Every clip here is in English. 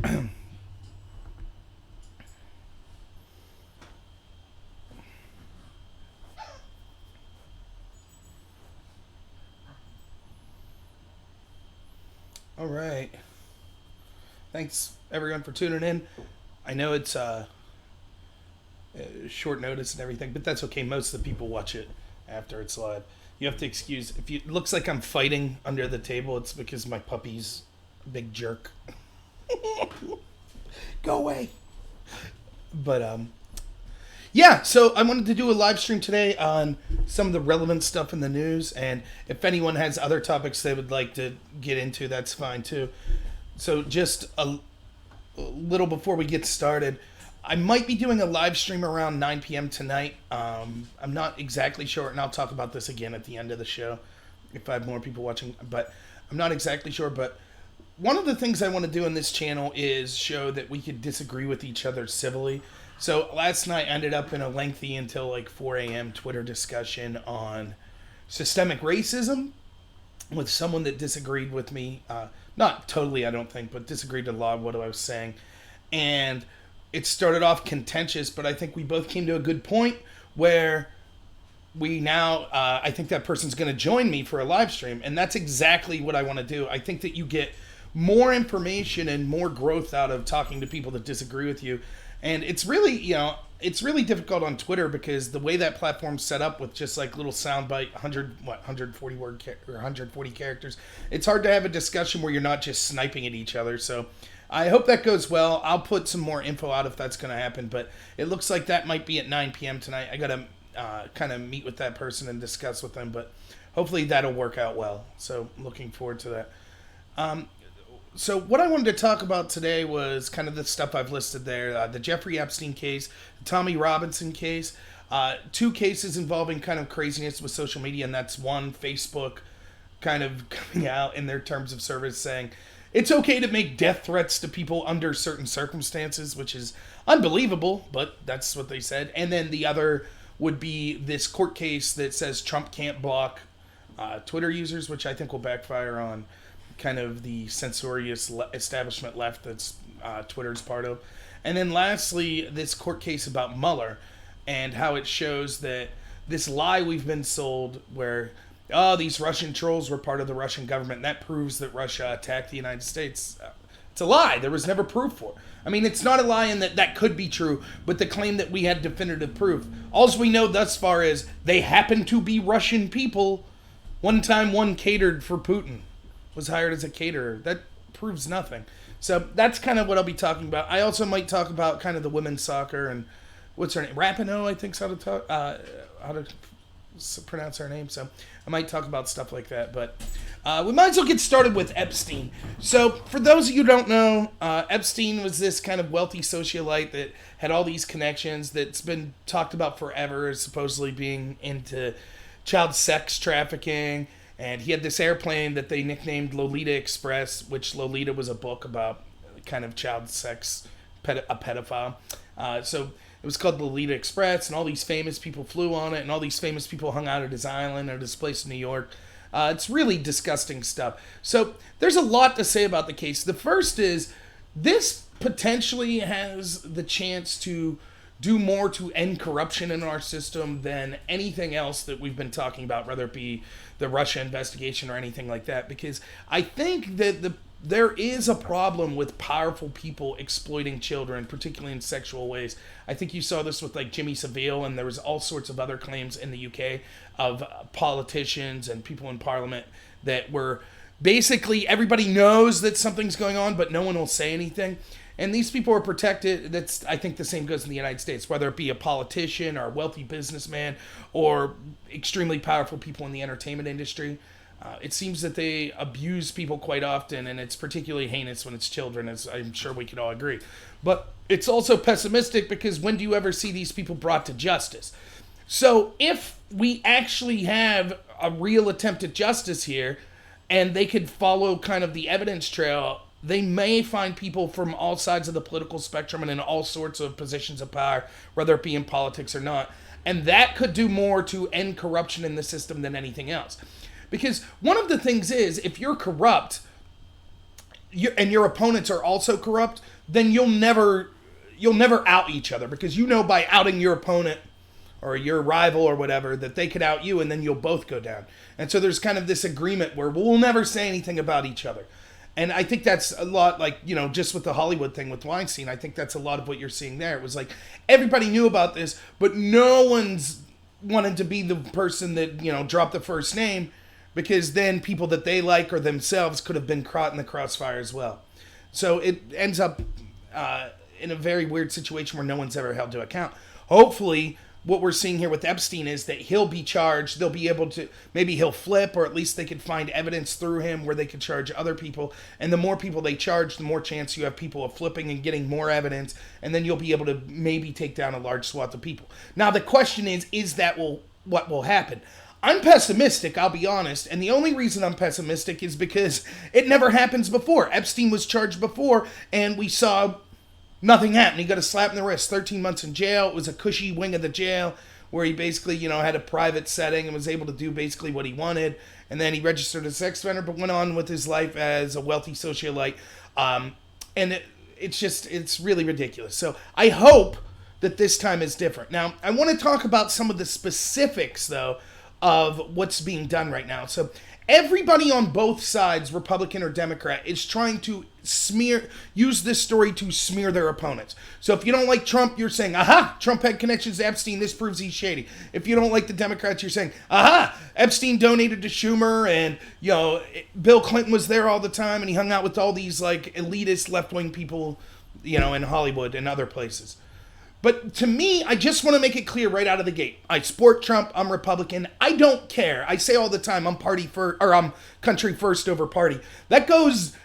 All right. Thanks everyone for tuning in. I know it's short notice and everything, but that's okay. Most of the people watch it after it's live. You have to excuse if it looks like I'm fighting under the table. It's because my puppy's a big jerk. Go away. But yeah. So I wanted to do a live stream today on some of the relevant stuff in the news, and if anyone has other topics they would like to get into, that's fine too. So just a little before we get started, I might be doing a live stream around 9 p.m. tonight. I'm not exactly sure, and I'll talk about this again at the end of the show if I have more people watching, but I'm not exactly sure. But one of the things I want to do on this channel is show that we could disagree with each other civilly. So last night I ended up in a lengthy until like 4 a.m. Twitter discussion on systemic racism with someone that disagreed with me. Not totally, I don't think, but disagreed a lot with what I was saying. And it started off contentious, but I think we both came to a good point where we now, I think that person's going to join me for a live stream. And that's exactly what I want to do. I think that you get more information and more growth out of talking to people that disagree with you. And it's really, it's really difficult on Twitter because the way that platform's set up with just like little soundbite, 140 word or 140 characters, it's hard to have a discussion where you're not just sniping at each other. So I hope that goes well. I'll put some more info out if that's going to happen, but it looks like that might be at 9 p.m. tonight. I got to kind of meet with that person and discuss with them, but hopefully that'll work out well. So looking forward to that. So what I wanted to talk about today was kind of the stuff I've listed there. The Jeffrey Epstein case, the Tommy Robinson case, two cases involving kind of craziness with social media, and that's one, Facebook kind of coming out in their terms of service saying it's okay to make death threats to people under certain circumstances, which is unbelievable, but that's what they said. And then the other would be this court case that says Trump can't block Twitter users, which I think will backfire on kind of the censorious establishment left that's Twitter's part of. And then lastly, this court case about Mueller and how it shows that this lie we've been sold where, oh, these Russian trolls were part of the Russian government, that proves that Russia attacked the United States. It's a lie. There was never proof for. I mean, it's not a lie in that could be true, but the claim that we had definitive proof. All we know thus far is they happen to be Russian people. One time one catered for Putin, was hired as a caterer. That proves nothing. So that's kind of what I'll be talking about. I also might talk about kind of the women's soccer and what's her name? Rapinoe, I think is how to pronounce her name. So I might talk about stuff like that. But we might as well get started with Epstein. So for those of you who don't know, Epstein was this kind of wealthy socialite that had all these connections that's been talked about forever as supposedly being into child sex trafficking. And he had this airplane that they nicknamed Lolita Express, which Lolita was a book about kind of child sex, a pedophile. So it was called Lolita Express, and all these famous people flew on it, and all these famous people hung out at his island or this place in New York. It's really disgusting stuff. So there's a lot to say about the case. The first is this potentially has the chance to do more to end corruption in our system than anything else that we've been talking about, whether it be the Russia investigation or anything like that, because I think that there is a problem with powerful people exploiting children, particularly in sexual ways. I think you saw this with like Jimmy Savile, and there was all sorts of other claims in the UK of politicians and people in parliament that were basically, everybody knows that something's going on, but no one will say anything. And these people are protected. That's, I think the same goes in the United States, whether it be a politician or a wealthy businessman or extremely powerful people in the entertainment industry. It seems that they abuse people quite often, and it's particularly heinous when it's children, as I'm sure we could all agree. But it's also pessimistic because when do you ever see these people brought to justice? So if we actually have a real attempt at justice here, and they could follow kind of the evidence trail, they may find people from all sides of the political spectrum and in all sorts of positions of power, whether it be in politics or not. And that could do more to end corruption in the system than anything else. Because one of the things is, if you're corrupt, and your opponents are also corrupt, then you'll never out each other, because by outing your opponent or your rival or whatever that they could out you, and then you'll both go down. And so there's kind of this agreement where we'll never say anything about each other. And I think that's a lot like, just with the Hollywood thing with Weinstein, I think that's a lot of what you're seeing there. It was like everybody knew about this, but no one's wanted to be the person that, dropped the first name, because then people that they like or themselves could have been caught in the crossfire as well. So it ends up in a very weird situation where no one's ever held to account. Hopefully, what we're seeing here with Epstein is that he'll be charged. They'll be able to, maybe he'll flip, or at least they could find evidence through him where they could charge other people. And the more people they charge, the more chance you have people of flipping and getting more evidence. And then you'll be able to maybe take down a large swath of people. Now, the question is that what will happen? I'm pessimistic, I'll be honest. And the only reason I'm pessimistic is because it never happens before. Epstein was charged before, and we saw nothing happened. He got a slap in the wrist, 13 months in jail. It was a cushy wing of the jail where he basically, had a private setting and was able to do basically what he wanted. And then he registered as a sex offender, but went on with his life as a wealthy socialite. And it's really ridiculous. So I hope that this time is different. Now, I want to talk about some of the specifics, though, of what's being done right now. So everybody on both sides, Republican or Democrat, is trying to use this story to smear their opponents. So if you don't like Trump, you're saying, aha, Trump had connections to Epstein, this proves he's shady. If you don't like the Democrats, you're saying, aha, Epstein donated to Schumer, and, Bill Clinton was there all the time, and he hung out with all these, elitist left-wing people, in Hollywood and other places. But to me, I just want to make it clear right out of the gate. I support Trump. I'm Republican. I don't care. I say all the time, I'm I'm country first over party. That goes,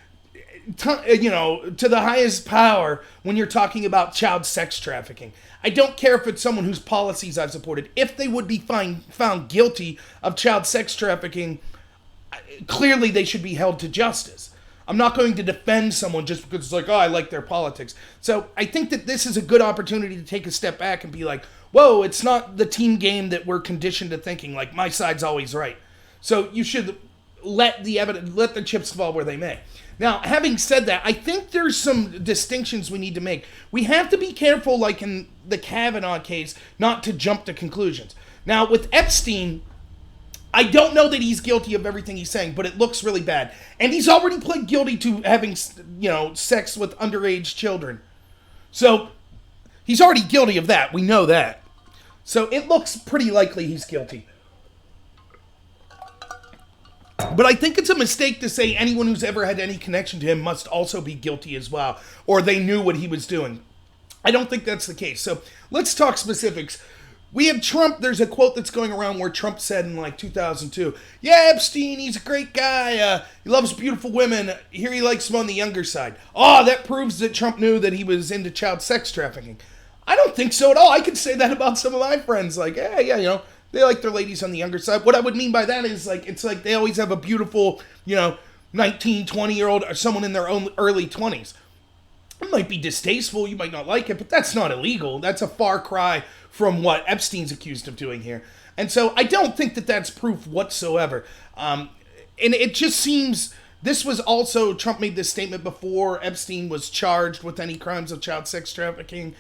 to the highest power when you're talking about child sex trafficking. I don't care if it's someone whose policies I've supported. If they would be found guilty of child sex trafficking, clearly they should be held to justice. I'm not going to defend someone just because it's like, oh, I like their politics. So I think that this is a good opportunity to take a step back and be like, whoa, it's not the team game that we're conditioned to thinking, like my side's always right. So you should let the chips fall where they may. Now, having said that, I think there's some distinctions we need to make. We have to be careful, like in the Kavanaugh case, not to jump to conclusions. Now, with Epstein, I don't know that he's guilty of everything he's saying, but it looks really bad. And he's already pled guilty to having, sex with underage children. So he's already guilty of that. We know that. So it looks pretty likely he's guilty. But I think it's a mistake to say anyone who's ever had any connection to him must also be guilty as well, or they knew what he was doing. I don't think that's the case. So let's talk specifics. We have Trump. There's a quote that's going around where Trump said in 2002, yeah, Epstein, he's a great guy. He loves beautiful women. Here he likes them on the younger side. Oh, that proves that Trump knew that he was into child sex trafficking. I don't think so at all. I could say that about some of my friends. Like, yeah, they like their ladies on the younger side. What I would mean by that is it's like they always have a beautiful, 19, 20-year-old or someone in their own early 20s. It might be distasteful. You might not like it, but that's not illegal. That's a far cry from what Epstein's accused of doing here. And so I don't think that that's proof whatsoever. And it just seems, this was also, Trump made this statement before Epstein was charged with any crimes of child sex trafficking,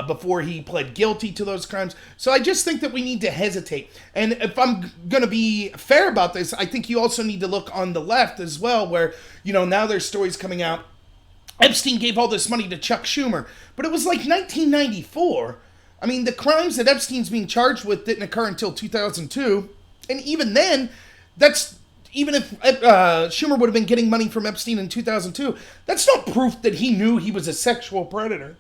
before he pled guilty to those crimes. So I just think that we need to hesitate. And if I'm going to be fair about this, I think you also need to look on the left as well, where, now there's stories coming out. Epstein gave all this money to Chuck Schumer, but it was like 1994. I mean, the crimes that Epstein's being charged with didn't occur until 2002. And even then, even if Schumer would have been getting money from Epstein in 2002, that's not proof that he knew he was a sexual predator.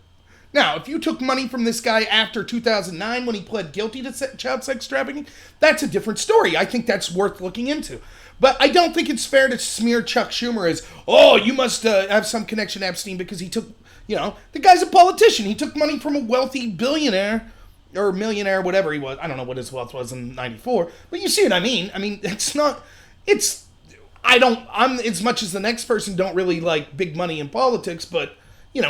Now, if you took money from this guy after 2009 when he pled guilty to child sex trafficking, that's a different story. I think that's worth looking into. But I don't think it's fair to smear Chuck Schumer as, oh, you must have some connection to Epstein because he took, the guy's a politician. He took money from a wealthy billionaire or millionaire, whatever he was. I don't know what his wealth was in 94, but you see what I mean. I mean, I'm as much as the next person don't really like big money in politics, but,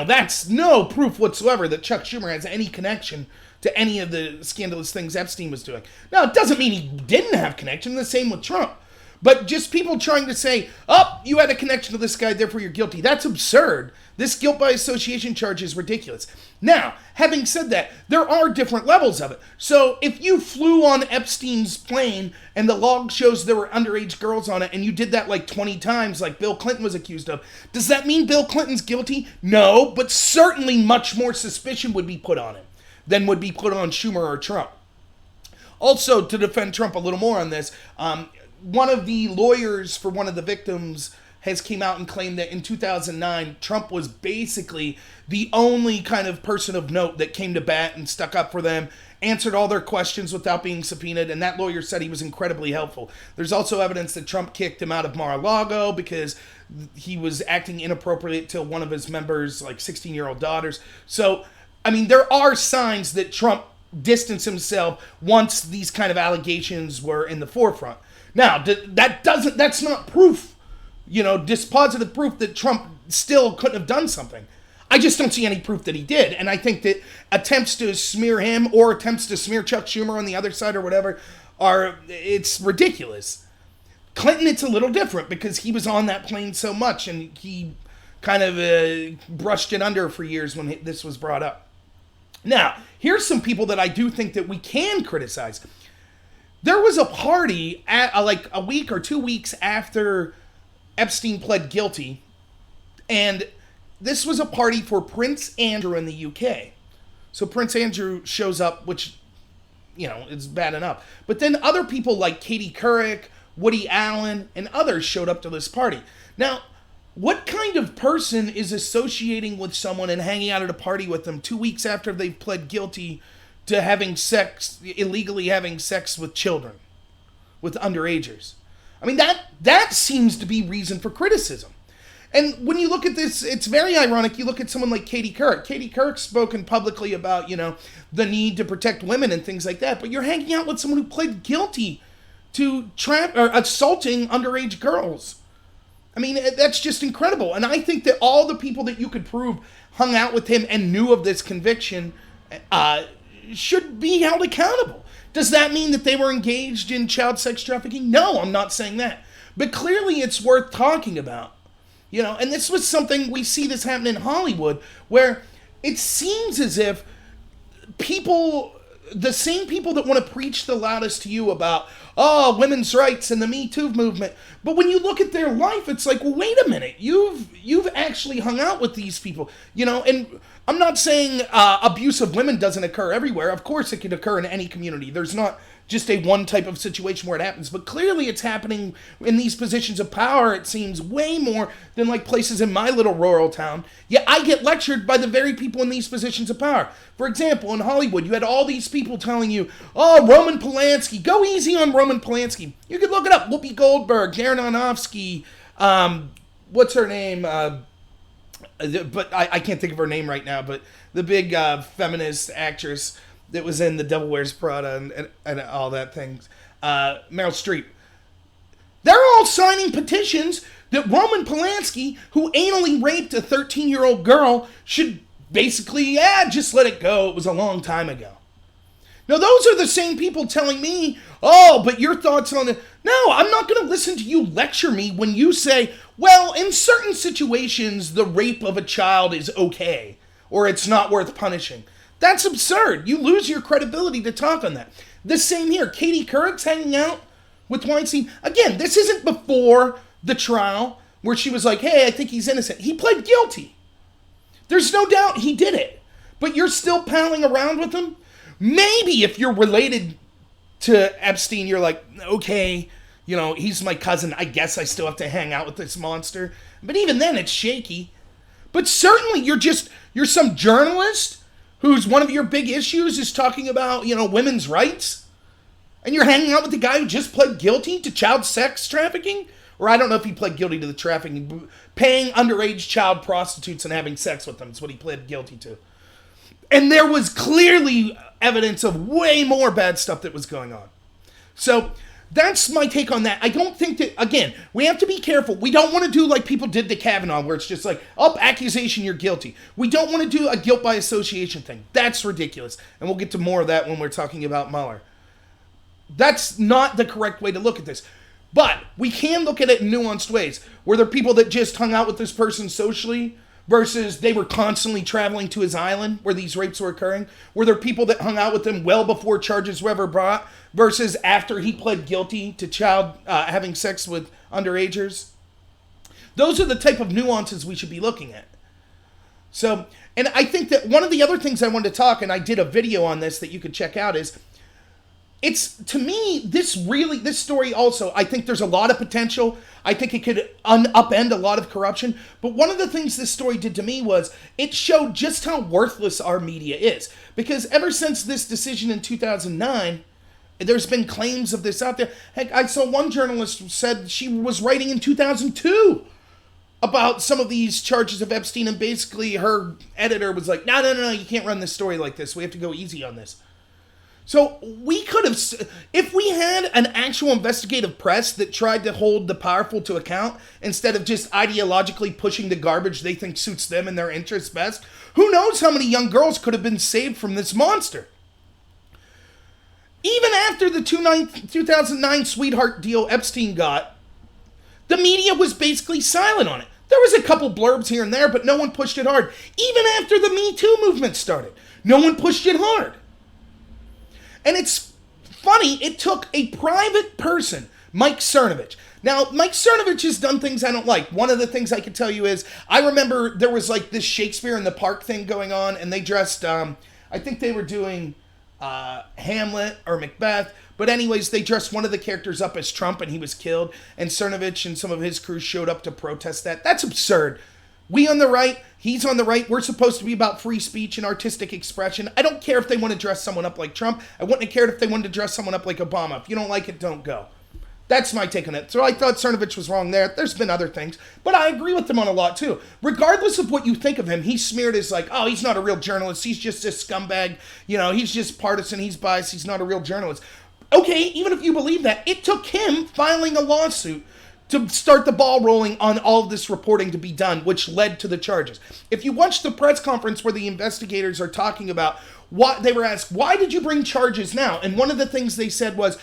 that's no proof whatsoever that Chuck Schumer has any connection to any of the scandalous things Epstein was doing. Now, it doesn't mean he didn't have connection. The same with Trump. But just people trying to say, oh, you had a connection to this guy, therefore you're guilty. That's absurd. This guilt by association charge is ridiculous. Now, having said that, there are different levels of it. So if you flew on Epstein's plane and the log shows there were underage girls on it and you did that like 20 times like Bill Clinton was accused of, does that mean Bill Clinton's guilty? No, but certainly much more suspicion would be put on him than would be put on Schumer or Trump. Also, to defend Trump a little more on this, one of the lawyers for one of the victims has came out and claimed that in 2009, Trump was basically the only kind of person of note that came to bat and stuck up for them, answered all their questions without being subpoenaed, and that lawyer said he was incredibly helpful. There's also evidence that Trump kicked him out of Mar-a-Lago because he was acting inappropriately to one of his members' like 16-year-old daughters. So, I mean, there are signs that Trump distanced himself once these kind of allegations were in the forefront. Now, that's not proof, dispositive proof that Trump still couldn't have done something. I just don't see any proof that he did. And I think that attempts to smear him or attempts to smear Chuck Schumer on the other side or whatever it's ridiculous. Clinton, it's a little different because he was on that plane so much and he kind of brushed it under for years when this was brought up. Now, here's some people that I do think that we can criticize. There was a party like a week or 2 weeks after Epstein pled guilty, and this was a party for Prince Andrew in the UK. So Prince Andrew shows up, which, is bad enough. But then other people like Katie Couric, Woody Allen, and others showed up to this party. Now, what kind of person is associating with someone and hanging out at a party with them 2 weeks after they've pled guilty to having sex, illegally having sex with children, with underagers? I mean, that seems to be reason for criticism. And when you look at this, it's very ironic. You look at someone like Katie Couric. Katie Couric's spoken publicly about, the need to protect women and things like that. But you're hanging out with someone who pled guilty to assaulting underage girls. I mean, that's just incredible. And I think that all the people that you could prove hung out with him and knew of this conviction should be held accountable. Does that mean that they were engaged in child sex trafficking? No, I'm not saying that. But clearly it's worth talking about. And this was something, we see this happen in Hollywood, where it seems as if the same people that want to preach the loudest to you about, women's rights and the Me Too movement, but when you look at their life, it's like, well, wait a minute, you've actually hung out with these people, and I'm not saying abuse of women doesn't occur everywhere. Of course it can occur in any community. There's not just a one type of situation where it happens, but clearly it's happening in these positions of power, it seems, way more than like places in my little rural town. Yet I get lectured by the very people in these positions of power. For example, in Hollywood, you had all these people telling you, Roman Polanski, go easy on Roman Polanski. You could look it up. Whoopi Goldberg, Darren Aronofsky, what's her name? But I can't think of her name right now, but the big feminist actress that was in The Devil Wears Prada and all that things. Meryl Streep. They're all signing petitions that Roman Polanski, who anally raped a 13-year-old girl, should basically, just let it go. It was a long time ago. Now, those are the same people telling me, but your thoughts on it. No, I'm not going to listen to you lecture me when you say, well, in certain situations, the rape of a child is okay, or it's not worth punishing. That's absurd. You lose your credibility to talk on that. The same here. Katie Couric's hanging out with Weinstein. Again, this isn't before the trial where she was like, hey, I think he's innocent. He pled guilty. There's no doubt he did it. But you're still palling around with him? Maybe if you're related to Epstein, you're like, okay, he's my cousin. I guess I still have to hang out with this monster. But even then, it's shaky. But certainly you're some journalist whose one of your big issues is talking about, women's rights, and you're hanging out with the guy who just pled guilty to child sex trafficking? Or I don't know if he pled guilty to the trafficking, paying underage child prostitutes and having sex with them is what he pled guilty to. And there was clearly evidence of way more bad stuff that was going on. So that's my take on that. I don't think that, again, we have to be careful. We don't want to do like people did to Kavanaugh, where it's just like, accusation, you're guilty. We don't want to do a guilt by association thing. That's ridiculous. And we'll get to more of that when we're talking about Mueller. That's not the correct way to look at this. But we can look at it in nuanced ways. Were there people that just hung out with this person socially versus they were constantly traveling to his island where these rapes were occurring? Were there people that hung out with him well before charges were ever brought versus after he pled guilty to child having sex with underagers? Those are the type of nuances we should be looking at. So, and I think that one of the other things I wanted to talk, and I did a video on this that you could check out, is it's, to me, this story also, I think there's a lot of potential. I think it could upend a lot of corruption. But one of the things this story did to me was it showed just how worthless our media is. Because ever since this decision in 2009, there's been claims of this out there. Heck, I saw one journalist said she was writing in 2002 about some of these charges of Epstein, and basically her editor was like, no, you can't run this story like this. We have to go easy on this. So we could have, if we had an actual investigative press that tried to hold the powerful to account instead of just ideologically pushing the garbage they think suits them and their interests best, who knows how many young girls could have been saved from this monster. Even after the 2009 sweetheart deal Epstein got, the media was basically silent on it. There was a couple blurbs here and there, but no one pushed it hard. Even after the Me Too movement started, no one pushed it hard. And it's funny, it took a private person, Mike Cernovich. Now, Mike Cernovich has done things I don't like. One of the things I can tell you is, I remember there was like this Shakespeare in the Park thing going on, and they dressed, I think they were doing Hamlet or Macbeth. But anyways, they dressed one of the characters up as Trump, and he was killed. And Cernovich and some of his crew showed up to protest that. That's absurd. We on the right, he's on the right. We're supposed to be about free speech and artistic expression. I don't care if they want to dress someone up like Trump. I wouldn't have cared if they wanted to dress someone up like Obama. If you don't like it, don't go. That's my take on it. So I thought Cernovich was wrong there. There's been other things, but I agree with him on a lot too. Regardless of what you think of him, he's smeared as like, oh, he's not a real journalist. He's just a scumbag. You know, he's just partisan. He's biased. He's not a real journalist. Okay, even if you believe that, it took him filing a lawsuit to start the ball rolling on all of this reporting to be done, which led to the charges. If you watch the press conference where the investigators are talking about what they were asked, why did you bring charges now? And one of the things they said was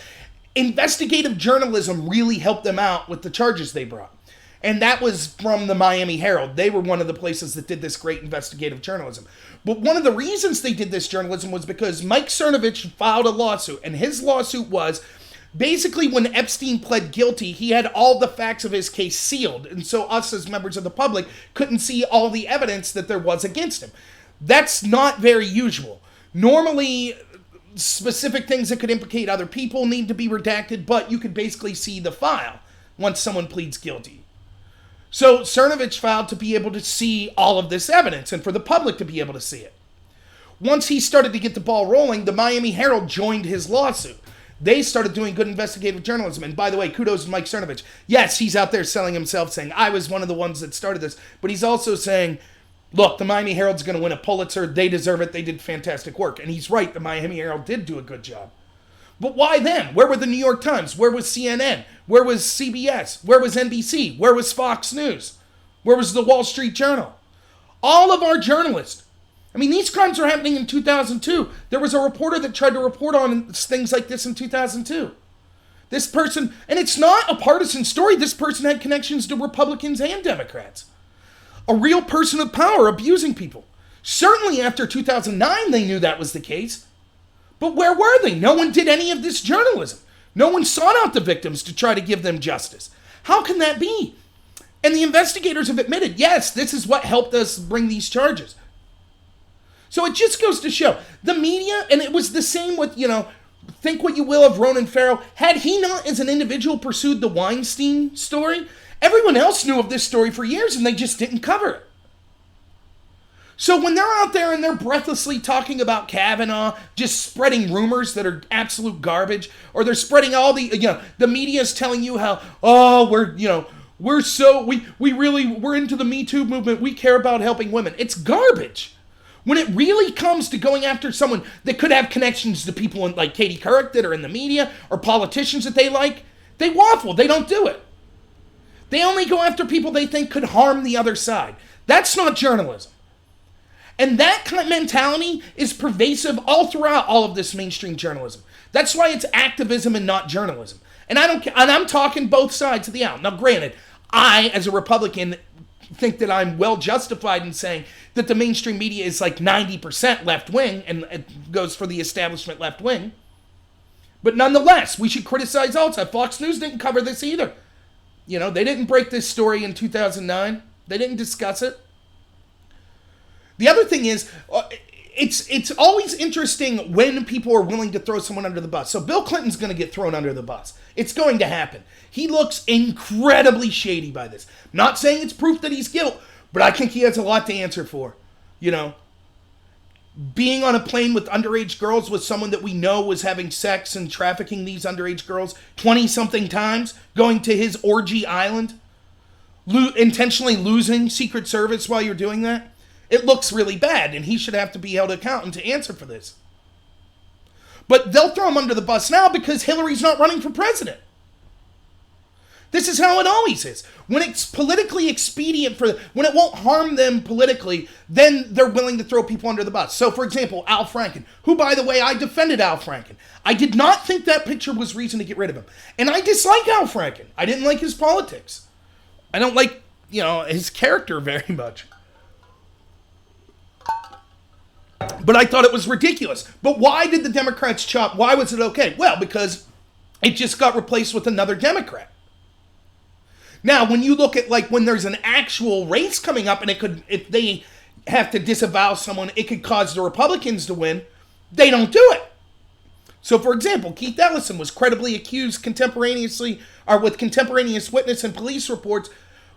investigative journalism really helped them out with the charges they brought. And that was from the Miami Herald. They were one of the places that did this great investigative journalism. But one of the reasons they did this journalism was because Mike Cernovich filed a lawsuit, and his lawsuit was, basically, when Epstein pled guilty, he had all the facts of his case sealed. And so us as members of the public couldn't see all the evidence that there was against him. That's not very usual. Normally, specific things that could implicate other people need to be redacted, but you could basically see the file once someone pleads guilty. So Cernovich filed to be able to see all of this evidence and for the public to be able to see it. Once he started to get the ball rolling, the Miami Herald joined his lawsuit. They started doing good investigative journalism. And by the way, kudos to Mike Cernovich. Yes, he's out there selling himself, saying, I was one of the ones that started this. But he's also saying, look, the Miami Herald's going to win a Pulitzer. They deserve it. They did fantastic work. And he's right. The Miami Herald did do a good job. But why them? Where were the New York Times? Where was CNN? Where was CBS? Where was NBC? Where was Fox News? Where was the Wall Street Journal? All of our journalists. I mean, these crimes are happening in 2002. There was a reporter that tried to report on things like this in 2002. This person, and it's not a partisan story. This person had connections to Republicans and Democrats. A real person of power abusing people. Certainly after 2009, they knew that was the case. But where were they? No one did any of this journalism. No one sought out the victims to try to give them justice. How can that be? And the investigators have admitted, yes, this is what helped us bring these charges. So it just goes to show the media, and it was the same with, think what you will of Ronan Farrow. Had he not, as an individual, pursued the Weinstein story, everyone else knew of this story for years, and they just didn't cover it. So when they're out there and they're breathlessly talking about Kavanaugh, just spreading rumors that are absolute garbage, or they're spreading all the media is telling you how, we're into the Me Too movement. We care about helping women. It's garbage. When it really comes to going after someone that could have connections to people like Katie Couric that are in the media, or politicians that they like, they waffle. They don't do it. They only go after people they think could harm the other side. That's not journalism. And that kind of mentality is pervasive all throughout all of this mainstream journalism. That's why it's activism and not journalism. And I'm talking both sides of the aisle. Now, granted, I, as a Republican, think that I'm well justified in saying that the mainstream media is like 90% left wing and it goes for the establishment left wing. But nonetheless, we should criticize all sides. Fox News didn't cover this either. You know, they didn't break this story in 2009. They didn't discuss it. The other thing is, it's always interesting when people are willing to throw someone under the bus. So Bill Clinton's going to get thrown under the bus. It's going to happen. He looks incredibly shady by this. Not saying it's proof that he's guilty, but I think he has a lot to answer for. You know, being on a plane with underage girls with someone that we know was having sex and trafficking these underage girls 20-something times, going to his orgy island, intentionally losing Secret Service while you're doing that. It looks really bad, and he should have to be held accountable to answer for this. But they'll throw him under the bus now because Hillary's not running for president. This is how it always is. When it's politically expedient when it won't harm them politically, then they're willing to throw people under the bus. So, for example, Al Franken, who, by the way, I defended Al Franken. I did not think that picture was reason to get rid of him. And I dislike Al Franken. I didn't like his politics. I don't like, his character very much. But I thought it was ridiculous. But why did the Democrats why was it okay? Well, because it just got replaced with another Democrat. Now, when you look at when there's an actual race coming up and if they have to disavow someone, it could cause the Republicans to win, they don't do it. So, for example, Keith Ellison was credibly accused with contemporaneous witness and police reports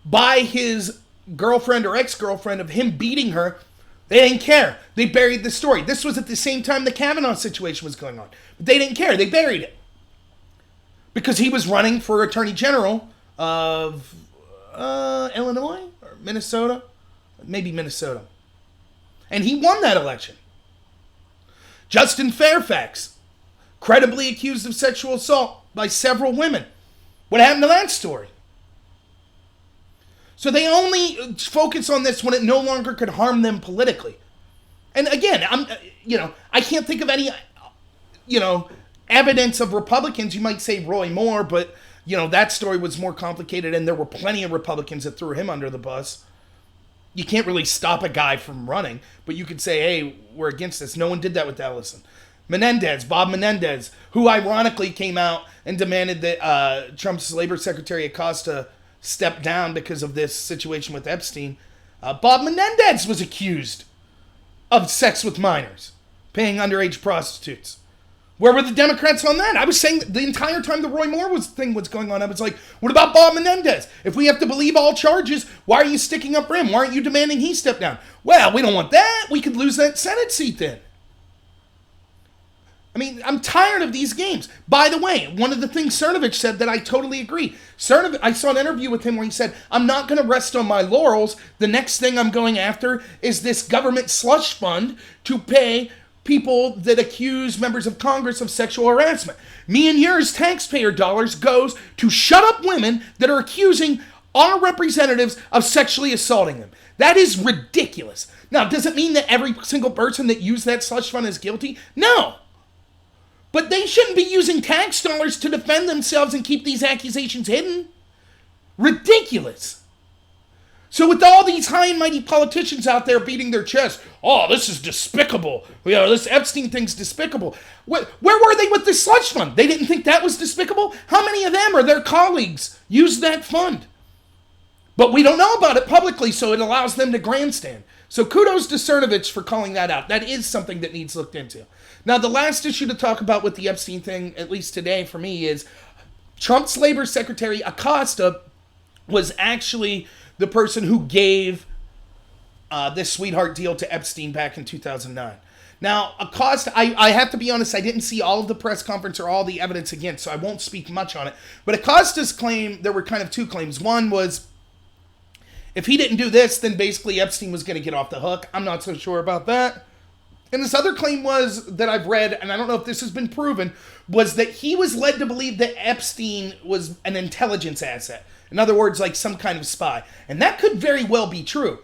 by his girlfriend or ex-girlfriend of him beating her. They didn't care. They buried the story. This was at the same time the Kavanaugh situation was going on. But they didn't care. They buried it. Because he was running for Attorney General of Illinois or Minnesota. Maybe Minnesota. And he won that election. Justin Fairfax, credibly accused of sexual assault by several women. What happened to that story? So they only focus on this when it no longer could harm them politically. And again, I can't think of any, evidence of Republicans. You might say Roy Moore, but, that story was more complicated and there were plenty of Republicans that threw him under the bus. You can't really stop a guy from running, but you could say, hey, we're against this. No one did that with Ellison. Bob Menendez, who ironically came out and demanded that Trump's labor secretary Acosta step down because of this situation with Epstein. Bob Menendez was accused of sex with minors, paying underage prostitutes. Where were the Democrats on that? I was saying the entire time the Roy Moore thing was going on, I was like, what about Bob Menendez? If we have to believe all charges, why are you sticking up for him? Why aren't you demanding he step down? Well, we don't want that. We could lose that Senate seat then. I mean, I'm tired of these games. By the way, one of the things Cernovich said that I totally agree. I saw an interview with him where he said, I'm not going to rest on my laurels. The next thing I'm going after is this government slush fund to pay people that accuse members of Congress of sexual harassment. Me and yours taxpayer dollars goes to shut up women that are accusing our representatives of sexually assaulting them. That is ridiculous. Now, does it mean that every single person that used that slush fund is guilty? No. But they shouldn't be using tax dollars to defend themselves and keep these accusations hidden. Ridiculous. So with all these high and mighty politicians out there beating their chest, oh, this is despicable. This Epstein thing's despicable. Where were they with the slush fund? They didn't think that was despicable? How many of them or their colleagues used that fund? But we don't know about it publicly, so it allows them to grandstand. So kudos to Cernovich for calling that out. That is something that needs looked into. Now, the last issue to talk about with the Epstein thing, at least today for me, is Trump's labor secretary, Acosta, was actually the person who gave this sweetheart deal to Epstein back in 2009. Now, Acosta, I have to be honest, I didn't see all of the press conference or all the evidence again, so I won't speak much on it. But Acosta's claim, there were kind of two claims. One was, if he didn't do this, then basically Epstein was going to get off the hook. I'm not so sure about that. And this other claim was, that I've read, and I don't know if this has been proven, was that he was led to believe that Epstein was an intelligence asset. In other words, like some kind of spy. And that could very well be true.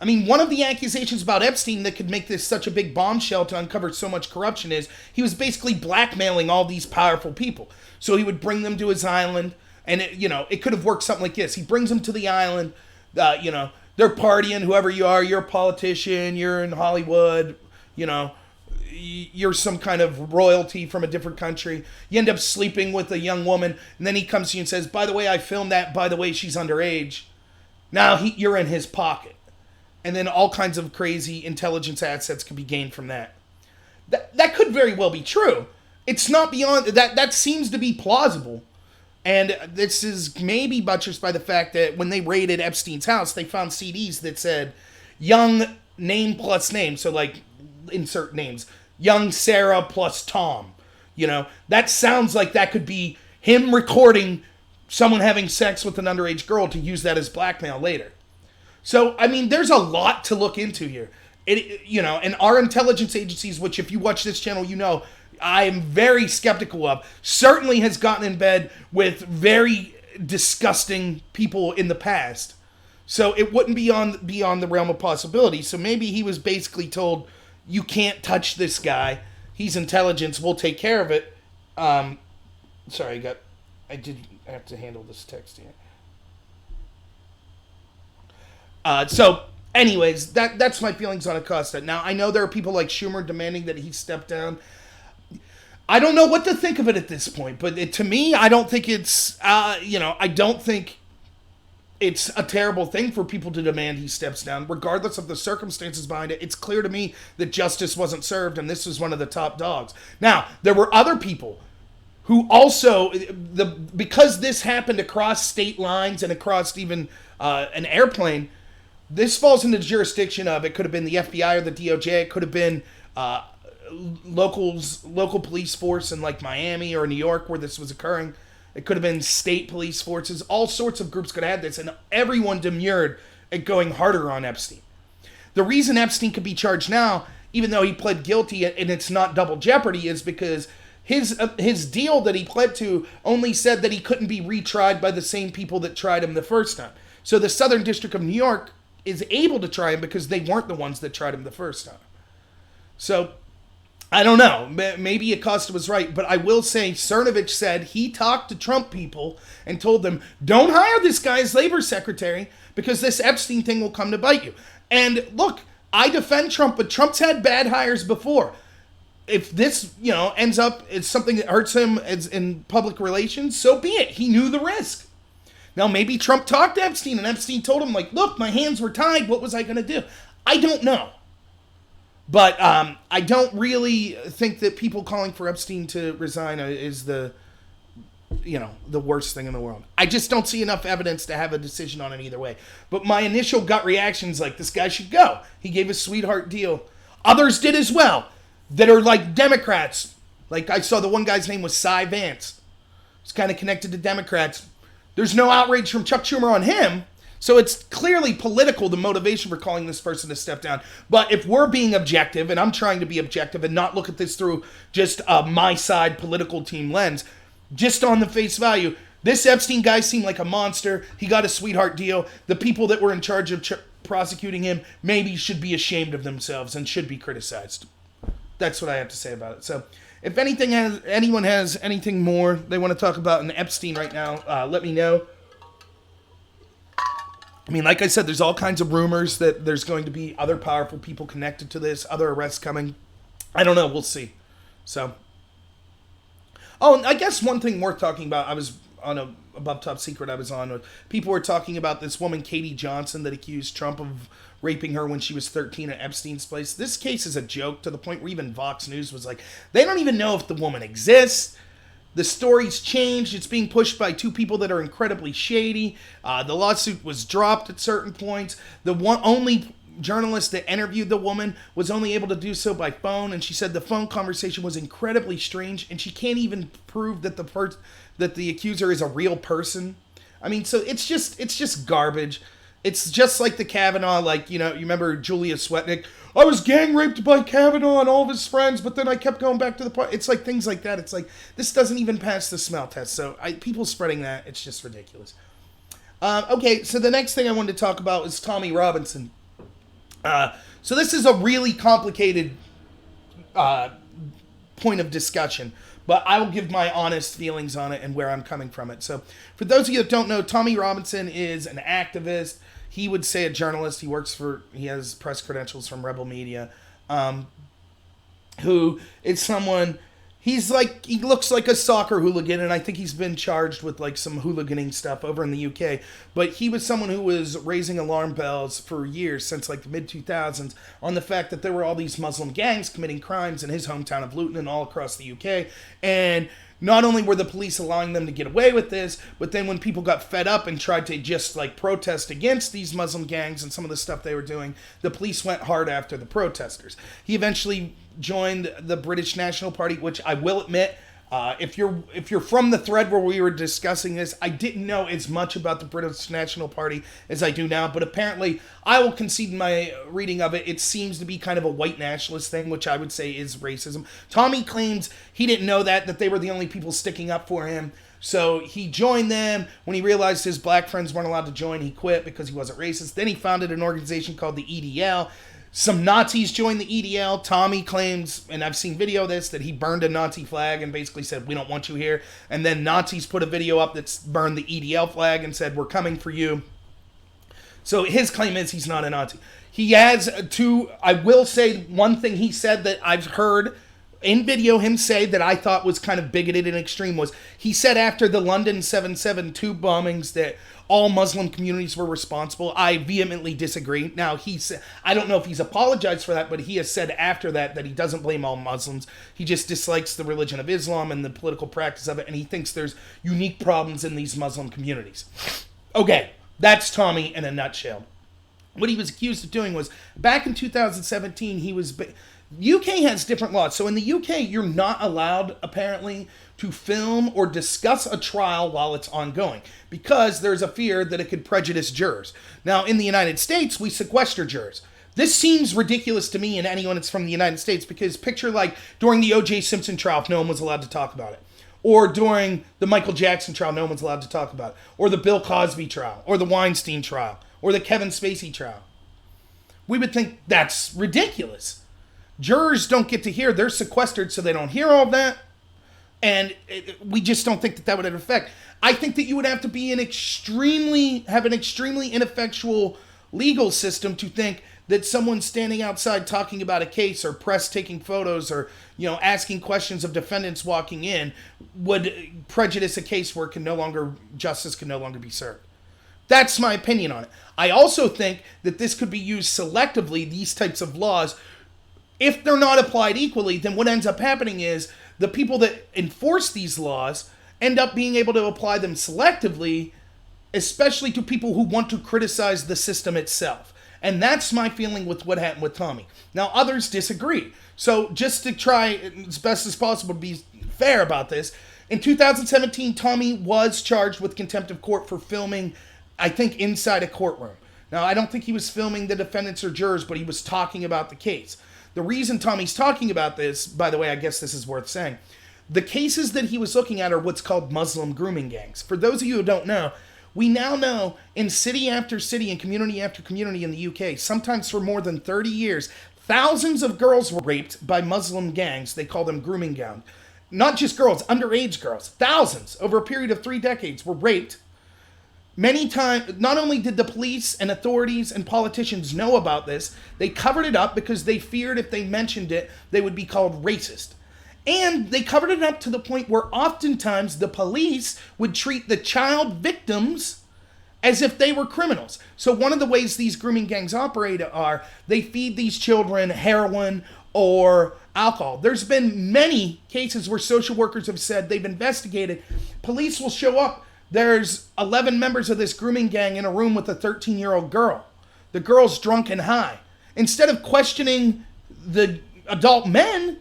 I mean, one of the accusations about Epstein that could make this such a big bombshell to uncover so much corruption is he was basically blackmailing all these powerful people. So he would bring them to his island, and it could have worked something like this. He brings them to the island, they're partying, whoever you are, you're a politician, you're in Hollywood, you're some kind of royalty from a different country. You end up sleeping with a young woman, and then he comes to you and says, by the way, I filmed that, by the way, she's underage. Now you're in his pocket. And then all kinds of crazy intelligence assets could be gained from that. That could very well be true. It's not beyond that. That seems to be plausible. And this is maybe buttressed by the fact that when they raided Epstein's house, they found CDs that said young name plus name. So like insert names. Young Sarah plus Tom. That sounds like that could be him recording someone having sex with an underage girl to use that as blackmail later. So, I mean, there's a lot to look into here. And our intelligence agencies, which if you watch this channel, I am very skeptical of, certainly has gotten in bed with very disgusting people in the past. So it wouldn't be beyond the realm of possibility. So maybe he was basically told, you can't touch this guy. He's intelligence. We'll take care of it. Sorry, I have to handle this text here. So, anyways, that's my feelings on Acosta. Now, I know there are people like Schumer demanding that he step down. I don't know what to think of it at this point, but to me, I don't think it's, I don't think it's a terrible thing for people to demand he steps down, regardless of the circumstances behind it. It's clear to me that justice wasn't served, and this was one of the top dogs. Now, there were other people who also, because this happened across state lines and across even an airplane, this falls into the jurisdiction of, it could have been the FBI or the DOJ, it could have been local police force in like Miami or New York where this was occurring. It could have been state police forces. All sorts of groups could have had this, and everyone demurred at going harder on Epstein. The reason Epstein could be charged now, even though he pled guilty and it's not double jeopardy, is because his deal that he pled to only said that he couldn't be retried by the same people that tried him the first time. So the Southern District of New York is able to try him because they weren't the ones that tried him the first time. So, I don't know. Maybe Acosta was right, but I will say Cernovich said he talked to Trump people and told them, don't hire this guy as labor secretary because this Epstein thing will come to bite you. And look, I defend Trump, but Trump's had bad hires before. If this, ends up as something that hurts him as in public relations, so be it. He knew the risk. Now, maybe Trump talked to Epstein, and Epstein told him, like, look, my hands were tied. What was I going to do? I don't know. But I don't really think that people calling for Epstein to resign is the worst thing in the world. I just don't see enough evidence to have a decision on it either way. But my initial gut reaction is like, this guy should go. He gave a sweetheart deal. Others did as well that are like Democrats. Like I saw the one guy's name was Cy Vance. He's kind of connected to Democrats. There's no outrage from Chuck Schumer on him. So it's clearly political, the motivation for calling this person to step down. But if we're being objective, and I'm trying to be objective and not look at this through just my side political team lens, just on the face value, this Epstein guy seemed like a monster. He got a sweetheart deal. The people that were in charge of prosecuting him maybe should be ashamed of themselves and should be criticized. That's what I have to say about it. So if anyone has anything more they want to talk about in Epstein right now, let me know. I mean, like I said, there's all kinds of rumors that there's going to be other powerful people connected to this, other arrests coming. I don't know. We'll see. So, and I guess one thing worth talking about, I was on a Above Top Secret I was on, people were talking about this woman, Katie Johnson, that accused Trump of raping her when she was 13 at Epstein's place. This case is a joke to the point where even Vox News was like, they don't even know if the woman exists. The story's changed. It's being pushed by two people that are incredibly shady. The lawsuit was dropped at certain points. The only journalist that interviewed the woman was only able to do so by phone, and she said the phone conversation was incredibly strange, and she can't even prove that the accuser is a real person. I mean, so it's just garbage. It's just like the Kavanaugh, you remember Julia Swetnick? I was gang raped by Kavanaugh and all of his friends, but then I kept going back to the party. It's like things like that. It's like, this doesn't even pass the smell test. So people spreading that, it's just ridiculous. Okay, so the next thing I wanted to talk about is Tommy Robinson. So this is a really complicated point of discussion, but I will give my honest feelings on it and where I'm coming from it. So for those of you that don't know, Tommy Robinson is an activist. He would say a journalist. He has press credentials from Rebel Media, who is someone, he looks like a soccer hooligan, and I think he's been charged with like some hooliganing stuff over in the UK. But he was someone who was raising alarm bells for years, since like the mid-2000s, on the fact that there were all these Muslim gangs committing crimes in his hometown of Luton and all across the UK. And not only were the police allowing them to get away with this, but then when people got fed up and tried to just like protest against these Muslim gangs and some of the stuff they were doing, the police went hard after the protesters. He eventually joined the British National Party, which I will admit, if you're from the thread where we were discussing this, I didn't know as much about the British National Party as I do now, but apparently I will concede in my reading of it, it seems to be kind of a white nationalist thing, which I would say is racism. Tommy claims he didn't know that they were the only people sticking up for him. So he joined them. When he realized his black friends weren't allowed to join, he quit because he wasn't racist. Then he founded an organization called the EDL. Some Nazis joined the EDL. Tommy claims, and I've seen video of this, that he burned a Nazi flag and basically said, we don't want you here. And then Nazis put a video up that's burned the EDL flag and said, we're coming for you. So his claim is he's not a Nazi. He has I will say one thing he said that I've heard in video him say that I thought was kind of bigoted and extreme was, he said after the London 772 bombings that all Muslim communities were responsible. I vehemently disagree. Now, I don't know if he's apologized for that, but he has said after that he doesn't blame all Muslims. He just dislikes the religion of Islam and the political practice of it, and he thinks there's unique problems in these Muslim communities. Okay, that's Tommy in a nutshell. What he was accused of doing was, back in 2017, UK has different laws. So in the UK, you're not allowed, apparently, to film or discuss a trial while it's ongoing, because there's a fear that it could prejudice jurors. Now, in the United States, we sequester jurors. This seems ridiculous to me and anyone that's from the United States, because picture like during the O.J. Simpson trial, no one was allowed to talk about it. Or during the Michael Jackson trial, no one's allowed to talk about it. Or the Bill Cosby trial. Or the Weinstein trial. Or the Kevin Spacey trial. We would think that's ridiculous. Jurors don't get to hear. They're sequestered so they don't hear all that. And we just don't think that would have an effect. I think that you would have to be have an extremely ineffectual legal system to think that someone standing outside talking about a case, or press taking photos, or asking questions of defendants walking in would prejudice a case where justice can no longer be served. That's my opinion on it. I also think that this could be used selectively, these types of laws. If they're not applied equally, then what ends up happening is the people that enforce these laws end up being able to apply them selectively, especially to people who want to criticize the system itself. And that's my feeling with what happened with Tommy. Now, others disagree. So just to try as best as possible to be fair about this, in 2017, Tommy was charged with contempt of court for filming, I think, inside a courtroom. Now, I don't think he was filming the defendants or jurors, but he was talking about the case. The reason Tommy's talking about this, by the way, I guess this is worth saying, the cases that he was looking at are what's called Muslim grooming gangs. For those of you who don't know, we now know in city after city and community after community in the UK, sometimes for more than 30 years, thousands of girls were raped by Muslim gangs. They call them grooming gangs. Not just girls, underage girls. Thousands over a period of 3 decades were raped. Many times, not only did the police and authorities and politicians know about this, they covered it up because they feared if they mentioned it, they would be called racist. And they covered it up to the point where oftentimes the police would treat the child victims as if they were criminals. So one of the ways these grooming gangs operate are they feed these children heroin or alcohol. There's been many cases where social workers have said they've investigated. Police will show up. There's 11 members of this grooming gang in a room with a 13-year-old girl. The girl's drunk and high. Instead of questioning the adult men,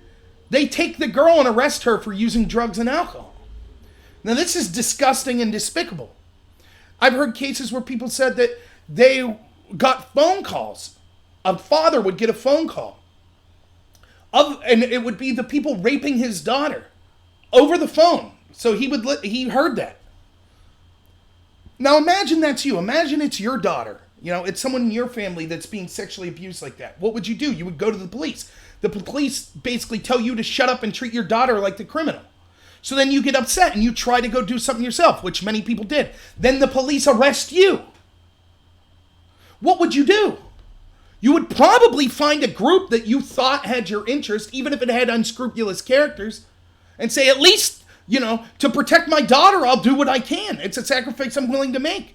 they take the girl and arrest her for using drugs and alcohol. Now, this is disgusting and despicable. I've heard cases where people said that they got phone calls. A father would get a phone call. And it would be the people raping his daughter over the phone. So he heard that. Now imagine that's you. Imagine it's your daughter You know, it's someone in your family that's being sexually abused like that. What would you do? You would go to the police. The police basically tell you to shut up and treat your daughter like the criminal. So then you get upset and you try to go do something yourself, which many people did. Then the police arrest you. What would you do? You would probably find a group that you thought had your interest, even if it had unscrupulous characters, and say, at least, you know, to protect my daughter, I'll do what I can. It's a sacrifice I'm willing to make.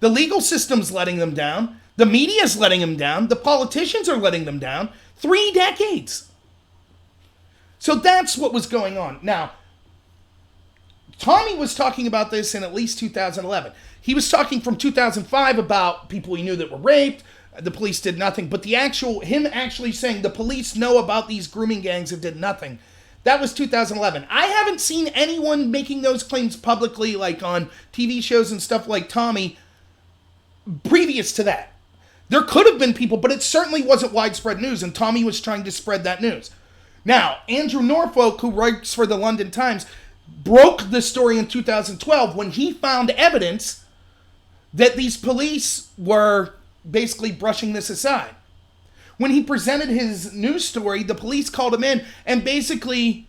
The legal system's letting them down. The media's letting them down. The politicians are letting them down. 3 decades. So that's what was going on. Now, Tommy was talking about this in at least 2011. He was talking from 2005 about people he knew that were raped. The police did nothing. But him actually saying the police know about these grooming gangs and did nothing. That was 2011. I haven't seen anyone making those claims publicly, like on TV shows and stuff like Tommy, previous to that. There could have been people, but it certainly wasn't widespread news, and Tommy was trying to spread that news. Now, Andrew Norfolk, who writes for the London Times, broke the story in 2012 when he found evidence that these police were basically brushing this aside. When he presented his news story, the police called him in and basically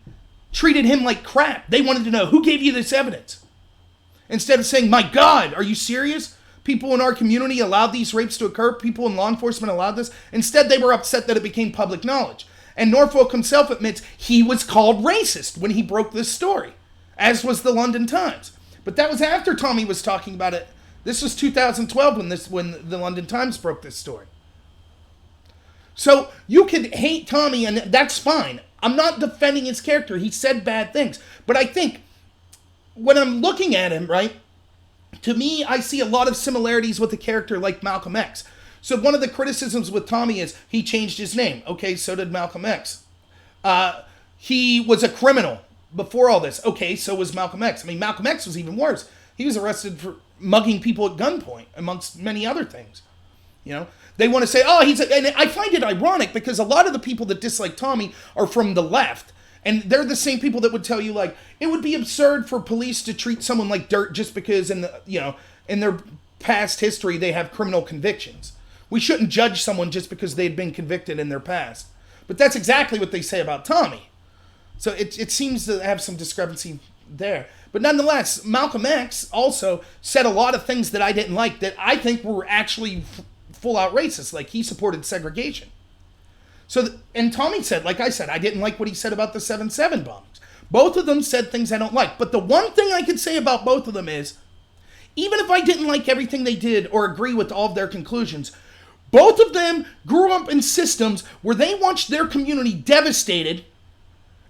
treated him like crap. They wanted to know, who gave you this evidence? Instead of saying, my God, are you serious? People in our community allowed these rapes to occur. People in law enforcement allowed this. Instead, they were upset that it became public knowledge. And Norfolk himself admits he was called racist when he broke this story, as was the London Times. But that was after Tommy was talking about it. This was 2012 when the London Times broke this story. So you could hate Tommy, and that's fine. I'm not defending his character. He said bad things. But I think when I'm looking at him, right, to me, I see a lot of similarities with a character like Malcolm X. So one of the criticisms with Tommy is he changed his name. Okay, so did Malcolm X. He was a criminal before all this. Okay, so was Malcolm X. I mean, Malcolm X was even worse. He was arrested for mugging people at gunpoint, amongst many other things. You know, they want to say, oh, and I find it ironic because a lot of the people that dislike Tommy are from the left. And they're the same people that would tell you, like, it would be absurd for police to treat someone like dirt just because in their past history they have criminal convictions. We shouldn't judge someone just because they'd been convicted in their past. But that's exactly what they say about Tommy. So it seems to have some discrepancy there. But nonetheless, Malcolm X also said a lot of things that I didn't like that I think were actually full-out racist. Like, he supported segregation. And Tommy said, like I said, I didn't like what he said about the 7/7 bombings. Both of them said things I don't like. But the one thing I could say about both of them is, even if I didn't like everything they did or agree with all of their conclusions, both of them grew up in systems where they watched their community devastated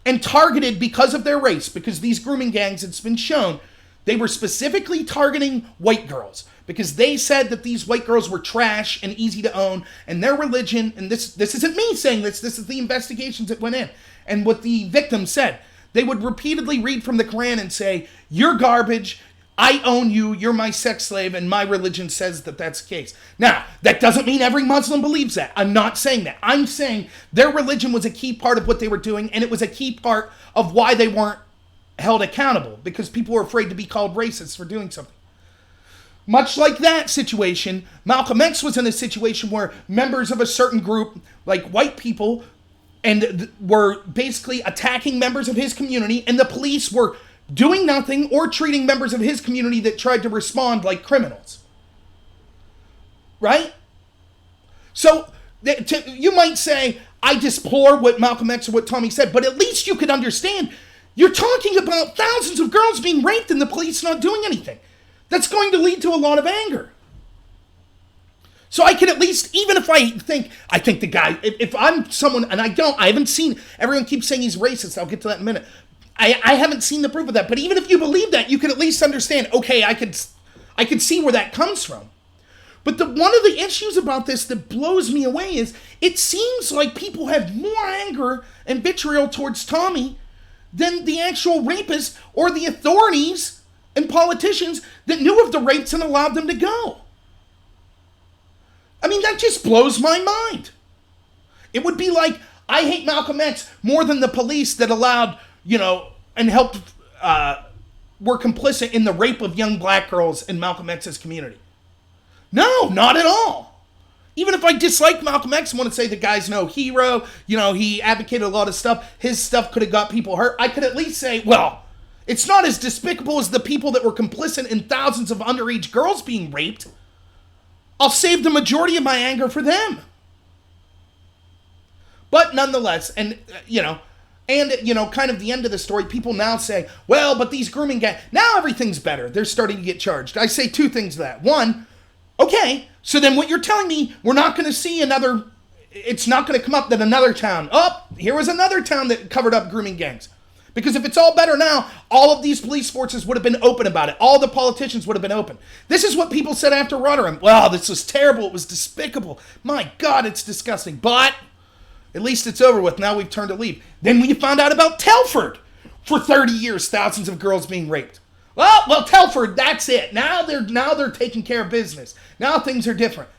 and targeted because of their race. Because these grooming gangs, it's been shown, they were specifically targeting white girls. Because they said that these white girls were trash and easy to own, and their religion, and this isn't me saying this is the investigations that went in, and what the victims said. They would repeatedly read from the Quran and say, you're garbage, I own you, you're my sex slave, and my religion says that that's the case. Now, that doesn't mean every Muslim believes that. I'm not saying that. I'm saying their religion was a key part of what they were doing, and it was a key part of why they weren't held accountable, because people were afraid to be called racist for doing something. Much like that situation, Malcolm X was in a situation where members of a certain group, like white people, were basically attacking members of his community, and the police were doing nothing or treating members of his community that tried to respond like criminals. Right? So, you might say, I deplore what Malcolm X or what Tommy said, but at least you could understand, you're talking about thousands of girls being raped and the police not doing anything. That's going to lead to a lot of anger. So I can at least, even if I think the guy, if I'm someone, and I haven't seen, everyone keeps saying he's racist, I'll get to that in a minute. I haven't seen the proof of that, but even if you believe that, you can at least understand, okay, I could see where that comes from. But one of the issues about this that blows me away is, it seems like people have more anger and vitriol towards Tommy than the actual rapist or the authorities and politicians that knew of the rapes and allowed them to go. I mean, that just blows my mind. It would be like, I hate Malcolm X more than the police that allowed, and helped, were complicit in the rape of young black girls in Malcolm X's community. No, not at all. Even if I dislike Malcolm X and want to say the guy's no hero, he advocated a lot of stuff, his stuff could have got people hurt, I could at least say, well, it's not as despicable as the people that were complicit in thousands of underage girls being raped. I'll save the majority of my anger for them. But nonetheless, kind of the end of the story, people now say, well, but these grooming gangs, now everything's better. They're starting to get charged. I say two things to that. One, okay, so then what you're telling me, we're not going to see it's not going to come up that another town, here was another town that covered up grooming gangs. Because if it's all better now, all of these police forces would have been open about it. All the politicians would have been open. This is what people said after Rotherham. Wow, this was terrible. It was despicable. My God, it's disgusting. But at least it's over with. Now we've turned a leaf. Then we found out about Telford. For 30 years, thousands of girls being raped. Well, Telford, that's it. Now they're taking care of business. Now things are different.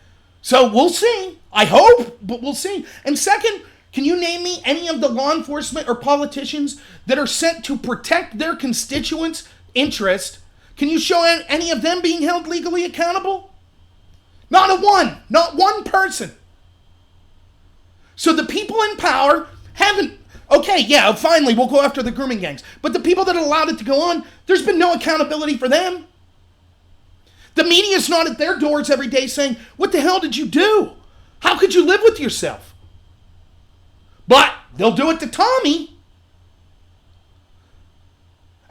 So we'll see. I hope, but we'll see. And second, can you name me any of the law enforcement or politicians that are sent to protect their constituents' interest? Can you show any of them being held legally accountable? Not one person. So the people in power haven't, okay, yeah, finally we'll go after the grooming gangs. But the people that allowed it to go on, there's been no accountability for them. The media's not at their doors every day saying, what the hell did you do? How could you live with yourself? But they'll do it to Tommy.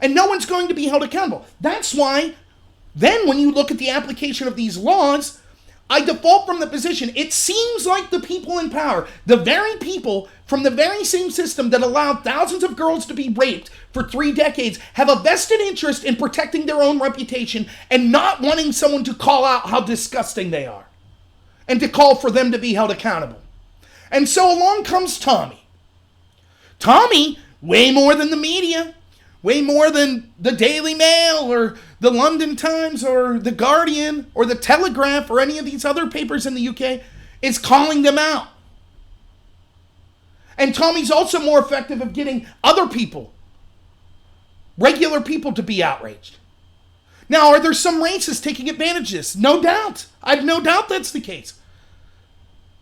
And no one's going to be held accountable. That's why then when you look at the application of these laws, I default from the position, it seems like the people in power, the very people from the very same system that allowed thousands of girls to be raped for 3 decades, have a vested interest in protecting their own reputation and not wanting someone to call out how disgusting they are and to call for them to be held accountable. And so along comes Tommy. Tommy, way more than the media, way more than the Daily Mail or the London Times or the Guardian or the Telegraph or any of these other papers in the UK, is calling them out. And Tommy's also more effective of getting other people, regular people, to be outraged. Now, are there some racists taking advantage of this? No doubt. I have no doubt that's the case.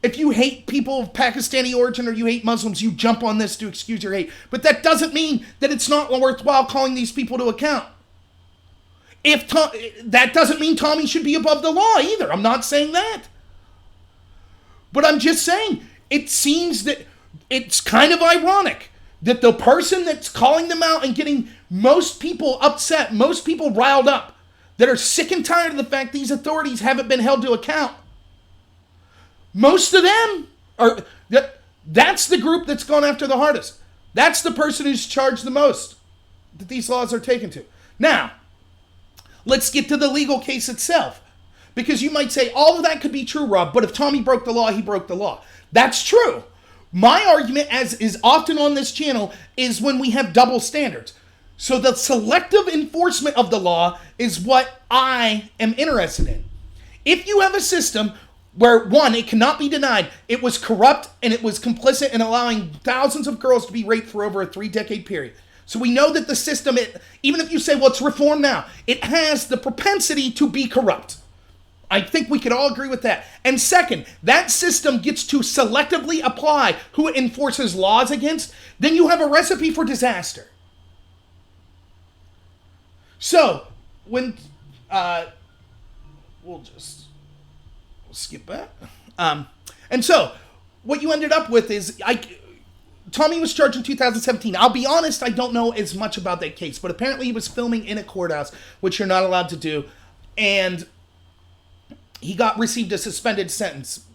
If you hate people of Pakistani origin or you hate Muslims, you jump on this to excuse your hate. But that doesn't mean that it's not worthwhile calling these people to account. That doesn't mean Tommy should be above the law either. I'm not saying that. But I'm just saying, it seems that it's kind of ironic that the person that's calling them out and getting most people upset, most people riled up, that are sick and tired of the fact these authorities haven't been held to account, most of them are, that's the group that's gone after the hardest. That's the person who's charged the most that these laws are taken to. Now, let's get to the legal case itself. Because you might say, all of that could be true, Rob, but if Tommy broke the law, he broke the law. That's true. My argument, as is often on this channel, is when we have double standards. So the selective enforcement of the law is what I am interested in. If you have a system where, one, it cannot be denied, it was corrupt and it was complicit in allowing thousands of girls to be raped for over a 3-decade period. So we know that the system, even if you say, well, it's reformed now, it has the propensity to be corrupt. I think we could all agree with that. And second, that system gets to selectively apply who it enforces laws against, then you have a recipe for disaster. So, when, we'll skip that. And so, what you ended up with is, Tommy was charged in 2017. I'll be honest, I don't know as much about that case, but apparently he was filming in a courthouse, which you're not allowed to do, and he received a suspended sentence,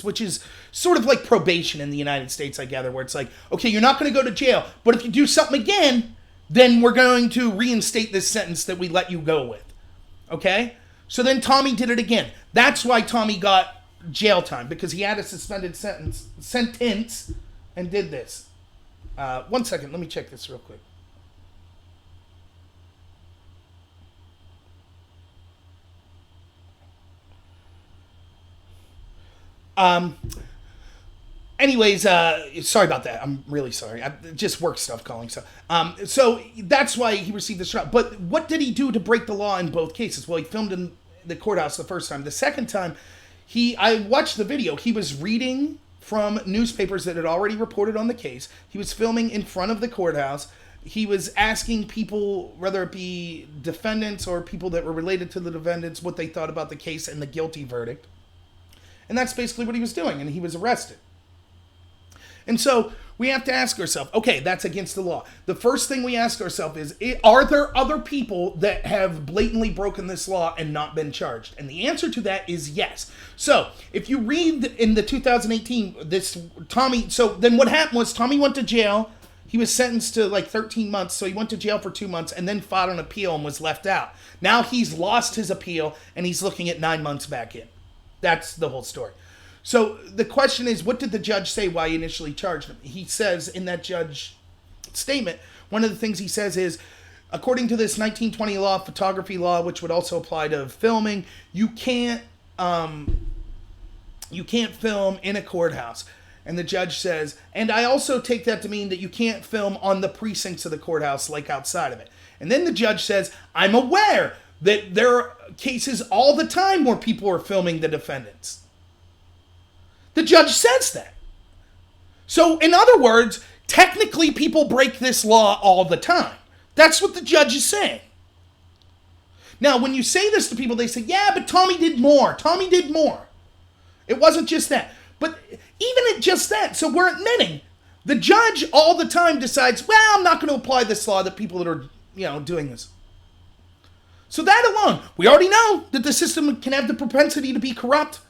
which is sort of like probation in the United States, I gather, where it's like, okay, you're not going to go to jail, but if you do something again, then we're going to reinstate this sentence that we let you go with. Okay? So then Tommy did it again. That's why Tommy got jail time, because he had a suspended sentence and did this. 1 second, let me check this real quick. Anyways, sorry about that. I'm really sorry. Just work stuff calling. So that's why he received this trial. But what did he do to break the law in both cases? Well, he filmed in the courthouse the first time. The second time, I watched the video. He was reading from newspapers that had already reported on the case. He was filming in front of the courthouse. He was asking people, whether it be defendants or people that were related to the defendants, what they thought about the case and the guilty verdict. And that's basically what he was doing, and he was arrested. And so we have to ask ourselves, okay, that's against the law. The first thing we ask ourselves is, are there other people that have blatantly broken this law and not been charged? And the answer to that is yes. So if you read in the 2018, so then what happened was Tommy went to jail. He was sentenced to like 13 months, so he went to jail for 2 months and then filed an appeal and was left out. Now he's lost his appeal and he's looking at 9 months back in. That's the whole story. So the question is, what did the judge say why he initially charged him? He says in that judge statement, one of the things he says is, according to this 1920 law, photography law, which would also apply to filming, you can't film in a courthouse. And the judge says, and I also take that to mean that you can't film on the precincts of the courthouse like outside of it. And then the judge says, I'm aware that there are cases all the time where people are filming the defendants. The judge says that. So, in other words, technically people break this law all the time. That's what the judge is saying. Now, when you say this to people, they say, yeah, but Tommy did more. Tommy did more. It wasn't just that. But even at just that, so we're admitting the judge all the time decides, well, I'm not going to apply this law to people that are, doing this. So that alone, we already know that the system can have the propensity to be corrupt.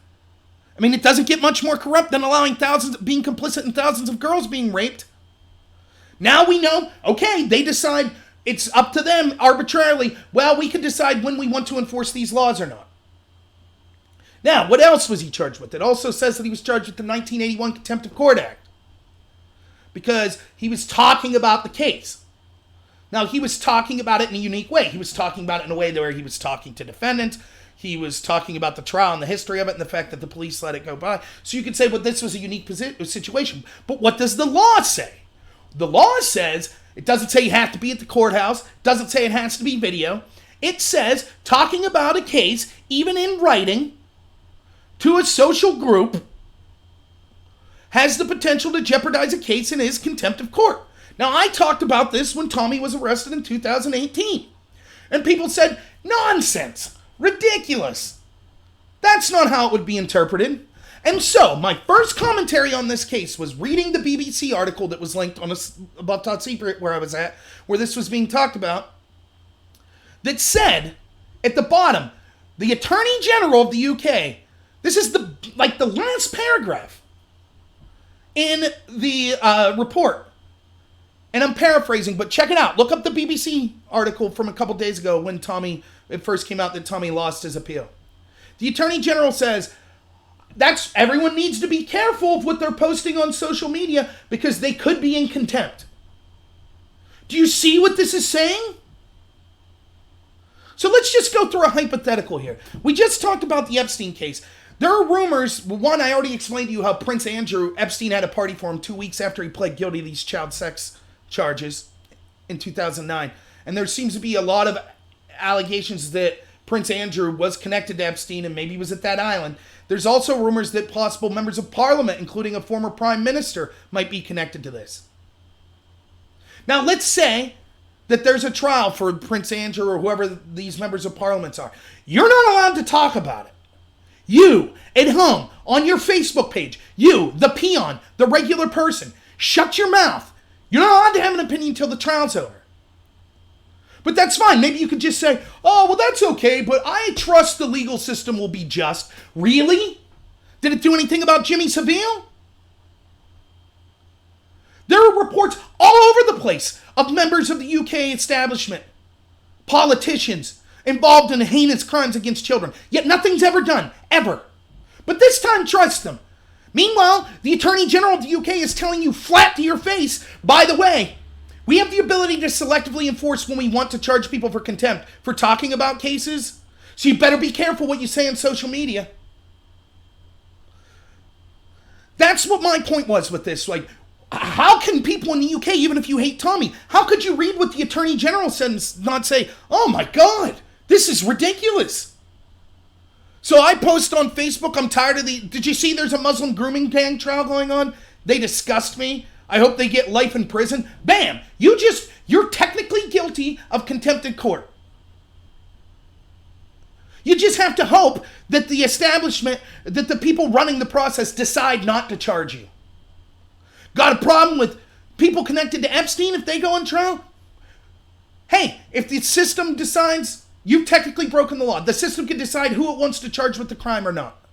I mean, it doesn't get much more corrupt than allowing being complicit in thousands of girls being raped. Now we know, okay, they decide it's up to them arbitrarily. Well, we can decide when we want to enforce these laws or not. Now, what else was he charged with? It also says that he was charged with the 1981 Contempt of Court Act because he was talking about the case. Now, he was talking about it in a unique way. He was talking about it in a way where he was talking to defendants. He was talking about the trial and the history of it and the fact that the police let it go by. So you could say, well, this was a unique situation. But what does the law say? The law says, it doesn't say you have to be at the courthouse. It doesn't say it has to be video. It says talking about a case, even in writing, to a social group, has the potential to jeopardize a case in his contempt of court. Now, I talked about this when Tommy was arrested in 2018. And people said, nonsense, ridiculous. That's not how it would be interpreted. And so, my first commentary on this case was reading the BBC article that was linked on above Top Secret, where I was at, where this was being talked about, that said, at the bottom, the Attorney General of the UK, this is the last paragraph in the report. And I'm paraphrasing, but check it out. Look up the BBC article from a couple days ago when it first came out that Tommy lost his appeal. The Attorney General says, everyone needs to be careful of what they're posting on social media because they could be in contempt. Do you see what this is saying? So let's just go through a hypothetical here. We just talked about the Epstein case. There are rumors. One, I already explained to you how Prince Andrew, Epstein had a party for him 2 weeks after he pled guilty to these child sex charges in 2009. And there seems to be a lot of allegations that Prince Andrew was connected to Epstein and maybe was at that island. There's also rumors that possible members of parliament, including a former prime minister, might be connected to this. Now, let's say that there's a trial for Prince Andrew or whoever these members of parliament are. You're not allowed to talk about it. You, at home, on your Facebook page, you, the peon, the regular person, shut your mouth. You're not allowed to have an opinion until the trial's over. But that's fine. Maybe you could just say, oh, well, that's okay, but I trust the legal system will be just. Really? Did it do anything about Jimmy Savile? There are reports all over the place of members of the UK establishment, politicians, involved in heinous crimes against children. Yet nothing's ever done, ever. But this time, trust them. Meanwhile, the Attorney General of the UK is telling you flat to your face, by the way, we have the ability to selectively enforce when we want to charge people for contempt for talking about cases. So you better be careful what you say on social media. That's what my point was with this. Like, how can people in the UK, even if you hate Tommy, how could you read what the Attorney General said and not say, oh my God, this is ridiculous? So I post on Facebook, I'm tired of did you see there's a Muslim grooming gang trial going on? They disgust me. I hope they get life in prison. Bam! You're technically guilty of contempt in court. You just have to hope that the establishment, that the people running the process decide not to charge you. Got a problem with people connected to Epstein if they go on trial? Hey, if the system decides you've technically broken the law, the system can decide who it wants to charge with the crime or not.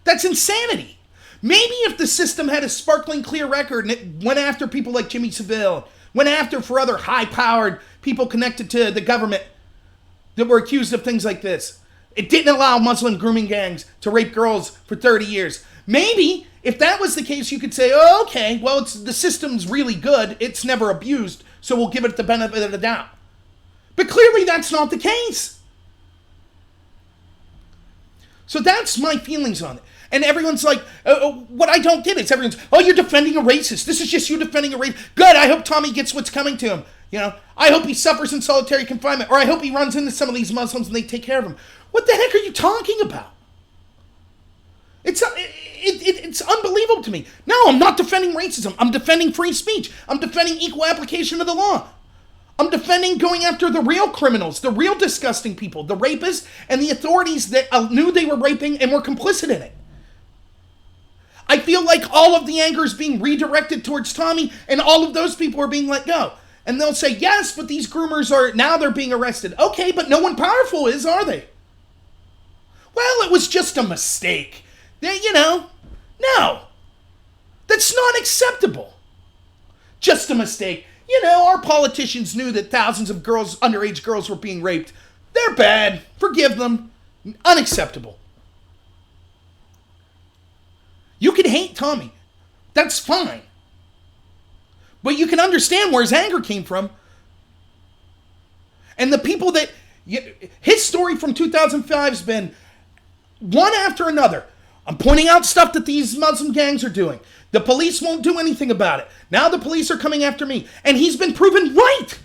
That's insanity. Maybe if the system had a sparkling clear record and it went after people like Jimmy Savile, went after for other high-powered people connected to the government that were accused of things like this. It didn't allow Muslim grooming gangs to rape girls for 30 years. Maybe, if that was the case, you could say, oh, okay, well, the system's really good. It's never abused, so we'll give it the benefit of the doubt. But clearly that's not the case. So that's my feelings on it. And everyone's like, what I don't get is everyone's, oh, you're defending a racist. This is just you defending a racist. Good, I hope Tommy gets what's coming to him. You know, I hope he suffers in solitary confinement, or I hope he runs into some of these Muslims and they take care of him. What the heck are you talking about? It's unbelievable to me. No, I'm not defending racism. I'm defending free speech. I'm defending equal application of the law. I'm defending going after the real criminals, the real disgusting people, the rapists, and the authorities that knew they were raping and were complicit in it. I feel like all of the anger is being redirected towards Tommy, and all of those people are being let go. And they'll say, yes, but these groomers they're being arrested. Okay, but no one powerful is, are they? Well, it was just a mistake. No. That's not acceptable. Just a mistake. Our politicians knew that thousands of underage girls were being raped. They're bad. Forgive them. Unacceptable. You can hate Tommy. That's fine. But you can understand where his anger came from. And the people that... His story from 2005 has been one after another. I'm pointing out stuff that these Muslim gangs are doing. The police won't do anything about it. Now the police are coming after me. And he's been proven right.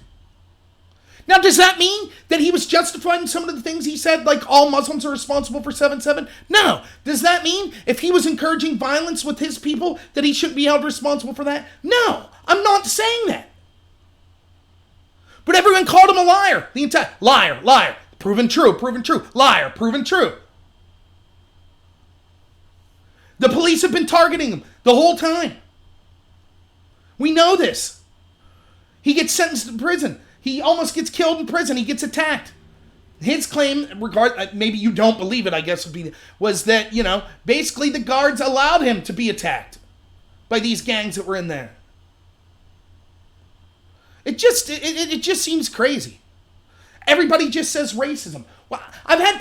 Now, does that mean that he was justified in some of the things he said, like all Muslims are responsible for 7/7? No. Does that mean if he was encouraging violence with his people that he shouldn't be held responsible for that? No. I'm not saying that. But everyone called him a liar. The entire liar. Proven true. Liar, proven true. The police have been targeting him the whole time. We know this. He gets sentenced to prison. He almost gets killed in prison. He gets attacked. His claim, maybe you don't believe it, I guess, was that, basically the guards allowed him to be attacked by these gangs that were in there. It just seems crazy. Everybody just says racism. Well, I had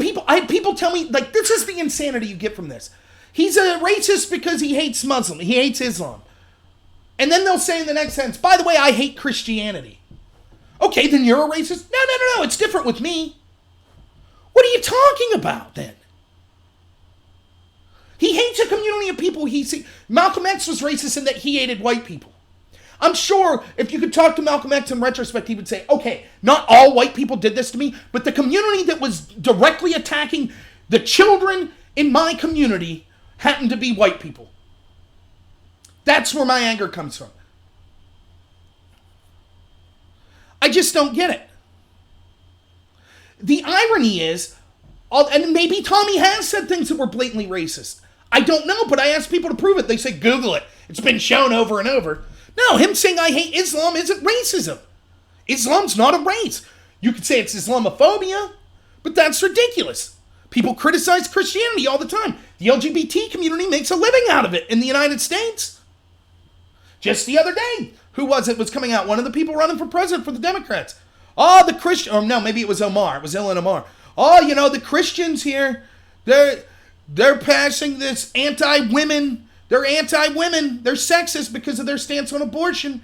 people tell me, like, this is the insanity you get from this. He's a racist because he hates Muslim. He hates Islam. And then they'll say in the next sentence, by the way, I hate Christianity. Okay, then you're a racist? No, it's different with me. What are you talking about then? He hates a community of people Malcolm X was racist in that he hated white people. I'm sure if you could talk to Malcolm X in retrospect, he would say, okay, not all white people did this to me, but the community that was directly attacking the children in my community happened to be white people. That's where my anger comes from. I just don't get it. The irony is, and maybe Tommy has said things that were blatantly racist. I don't know, but I asked people to prove it. They say, Google it. It's been shown over and over. No, him saying I hate Islam isn't racism. Islam's not a race. You could say it's Islamophobia, but that's ridiculous. People criticize Christianity all the time. The LGBT community makes a living out of it in the United States. Just the other day, who was coming out? One of the people running for president for the Democrats. Oh, the Christian, or no, maybe it was Omar. It was Ilhan Omar. Oh, the Christians here, they're passing this anti-women. They're anti-women. They're sexist because of their stance on abortion.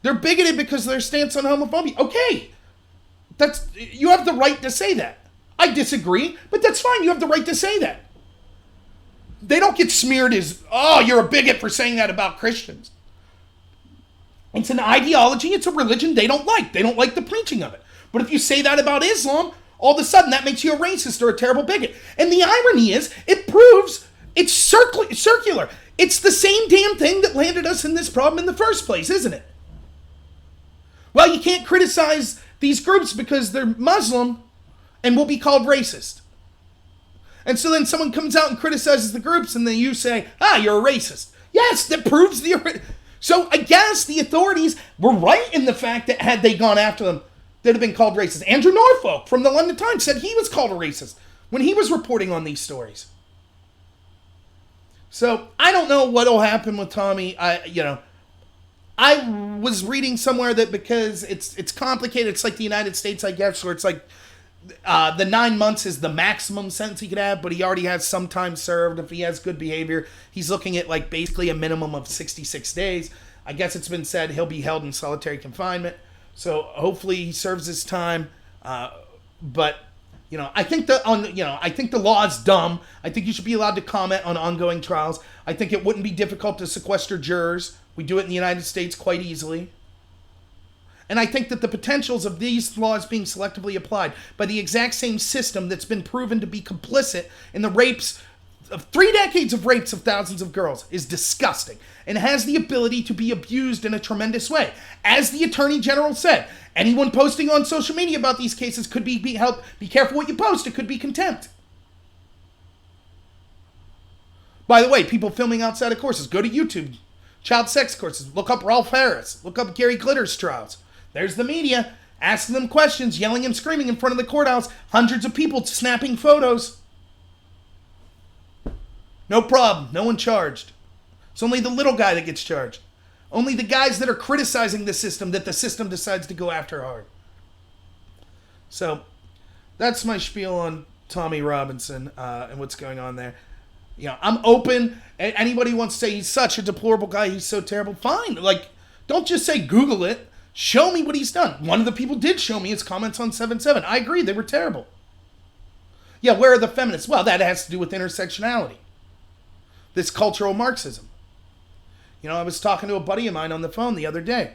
They're bigoted because of their stance on homophobia. Okay, you have the right to say that. I disagree, but that's fine. You have the right to say that. They don't get smeared as, oh, you're a bigot for saying that about Christians. It's an ideology. It's a religion they don't like. They don't like the preaching of it. But if you say that about Islam, all of a sudden that makes you a racist or a terrible bigot. And the irony is, it proves it's circular. It's the same damn thing that landed us in this problem in the first place, isn't it? Well, you can't criticize these groups because they're Muslim and will be called racist. And so then someone comes out and criticizes the groups and then you say, you're a racist. Yes, that proves So I guess the authorities were right in the fact that had they gone after them, they'd have been called racist. Andrew Norfolk from the London Times said he was called a racist when he was reporting on these stories. So I don't know what will happen with Tommy. I was reading somewhere that because it's complicated, it's like the United States, I guess, where it's like the 9 months is the maximum sentence he could have, but he already has some time served. If he has good behavior, he's looking at like basically a minimum of 66 days. I guess it's been said he'll be held in solitary confinement. So hopefully he serves his time. But I think the law is dumb. I think you should be allowed to comment on ongoing trials. I think it wouldn't be difficult to sequester jurors. We do it in the United States quite easily. And I think that the potentials of these laws being selectively applied by the exact same system that's been proven to be complicit in the rapes of 3 decades of rapes of thousands of girls is disgusting and has the ability to be abused in a tremendous way. As the Attorney General said, anyone posting on social media about these cases could be held. Be careful what you post. It could be contempt. By the way, people filming outside of courses, go to YouTube. Child sex courses. Look up Ralph Harris. Look up Gary Glitter's trials. There's the media asking them questions, yelling and screaming in front of the courthouse. Hundreds of people snapping photos. No problem. No one charged. It's only the little guy that gets charged. Only the guys that are criticizing the system that the system decides to go after hard. So that's my spiel on Tommy Robinson and what's going on there. I'm open. Anybody wants to say he's such a deplorable guy, he's so terrible, fine. Don't just say Google it. Show me what he's done. One of the people did show me his comments on 7/7. I agree, they were terrible. Yeah, where are the feminists? Well, that has to do with intersectionality. This cultural Marxism. I was talking to a buddy of mine on the phone the other day.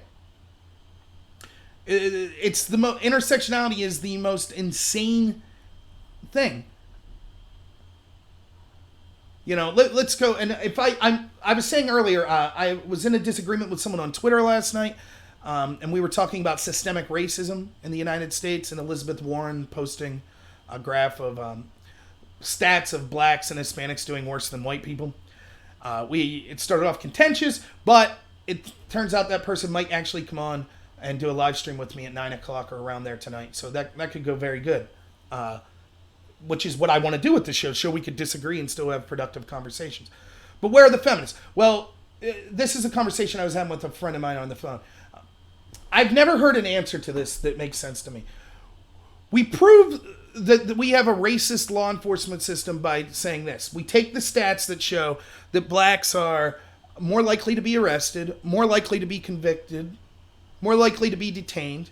Intersectionality is the most insane thing. Let's go. And if I was saying earlier, I was in a disagreement with someone on Twitter last night, and we were talking about systemic racism in the United States, and Elizabeth Warren posting a graph of stats of blacks and Hispanics doing worse than white people. It started off contentious, but it turns out that person might actually come on and do a live stream with me at 9 o'clock or around there tonight. So that could go very good, which is what I want to do with the show. So we could disagree and still have productive conversations. But where are the feminists? Well, this is a conversation I was having with a friend of mine on the phone. I've never heard an answer to this that makes sense to me. We prove that we have a racist law enforcement system by saying this. We take the stats that show that blacks are more likely to be arrested, more likely to be convicted, more likely to be detained,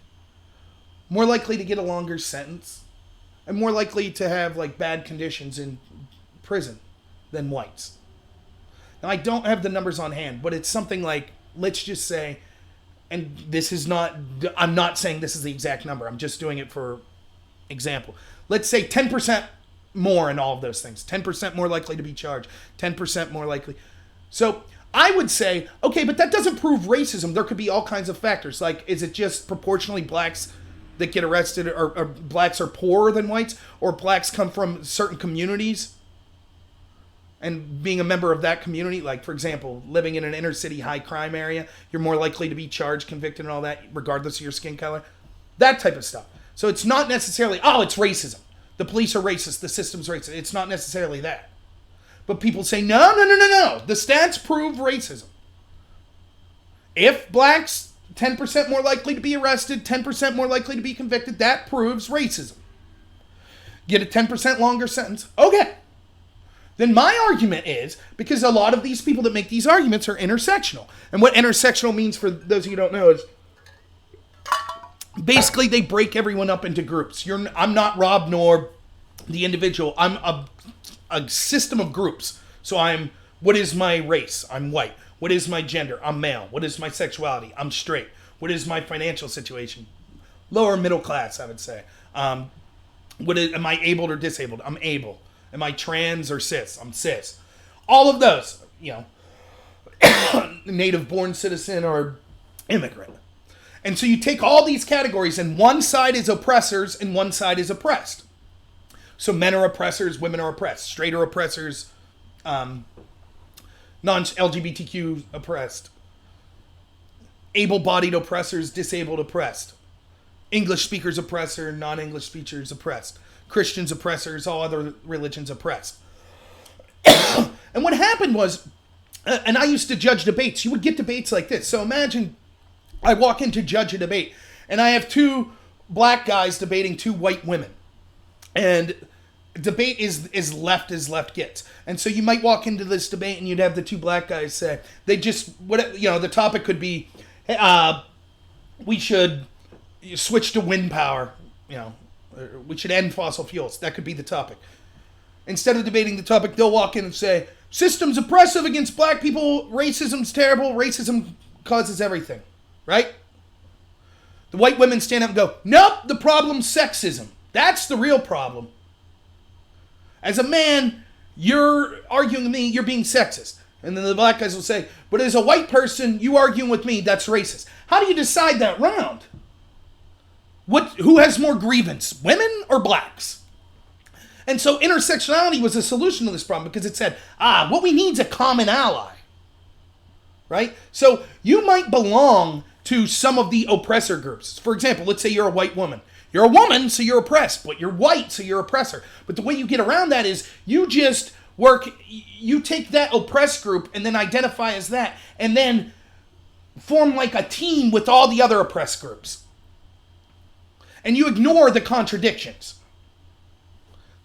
more likely to get a longer sentence, and more likely to have bad conditions in prison than whites. Now, I don't have the numbers on hand, but it's something like, let's just say, and I'm not saying this is the exact number, I'm just doing it for example. Let's say 10% more in all of those things. 10% more likely to be charged. 10% more likely. So I would say, okay, but that doesn't prove racism. There could be all kinds of factors. Is it just proportionally blacks that get arrested, or blacks are poorer than whites, or blacks come from certain communities and being a member of that community, for example, living in an inner city high crime area, you're more likely to be charged, convicted, and all that, regardless of your skin color. That type of stuff. So it's not necessarily, it's racism. The police are racist. The system's racist. It's not necessarily that. But people say, no. The stats prove racism. If blacks, 10% more likely to be arrested, 10% more likely to be convicted, that proves racism. Get a 10% longer sentence. Okay. Then my argument is, because a lot of these people that make these arguments are intersectional. And what intersectional means, for those of you who don't know, is basically they break everyone up into groups. I'm not Rob nor the individual. I'm a system of groups. So what is my race? I'm white. What is my gender? I'm male. What is my sexuality? I'm straight. What is my financial situation? Lower middle class, I would say. Am I able or disabled? I'm able. Am I trans or cis? I'm cis. All of those, native born citizen or immigrant. And so you take all these categories and one side is oppressors and one side is oppressed. So men are oppressors, women are oppressed. Straight are oppressors, non-LGBTQ oppressed. Able-bodied oppressors, disabled oppressed. English speakers oppressor, non-English speakers oppressed. Christians oppressors, all other religions oppressed. And what happened was, and I used to judge debates, you would get debates like this. So imagine I walk in to judge a debate, and I have two black guys debating two white women. And debate is left as left gets. And so you might walk into this debate and you'd have the two black guys say, the topic could be, we should switch to wind power, we should end fossil fuels. That could be the topic. Instead of debating the topic, they'll walk in and say, system's oppressive against black people, racism's terrible, racism causes everything, right? The white women stand up and go, nope, the problem's sexism. That's the real problem. As a man, you're arguing with me, you're being sexist. And then the black guys will say, but as a white person, you arguing with me, that's racist. How do you decide that round? Who has more grievance, women or blacks? And so intersectionality was a solution to this problem because it said, what we need is a common ally, right? So you might belong to some of the oppressor groups. For example, let's say you're a white woman. You're a woman, so you're oppressed, but you're white, so you're oppressor. But the way you get around that is you take that oppressed group and then identify as that, and then form like a team with all the other oppressed groups. And you ignore the contradictions.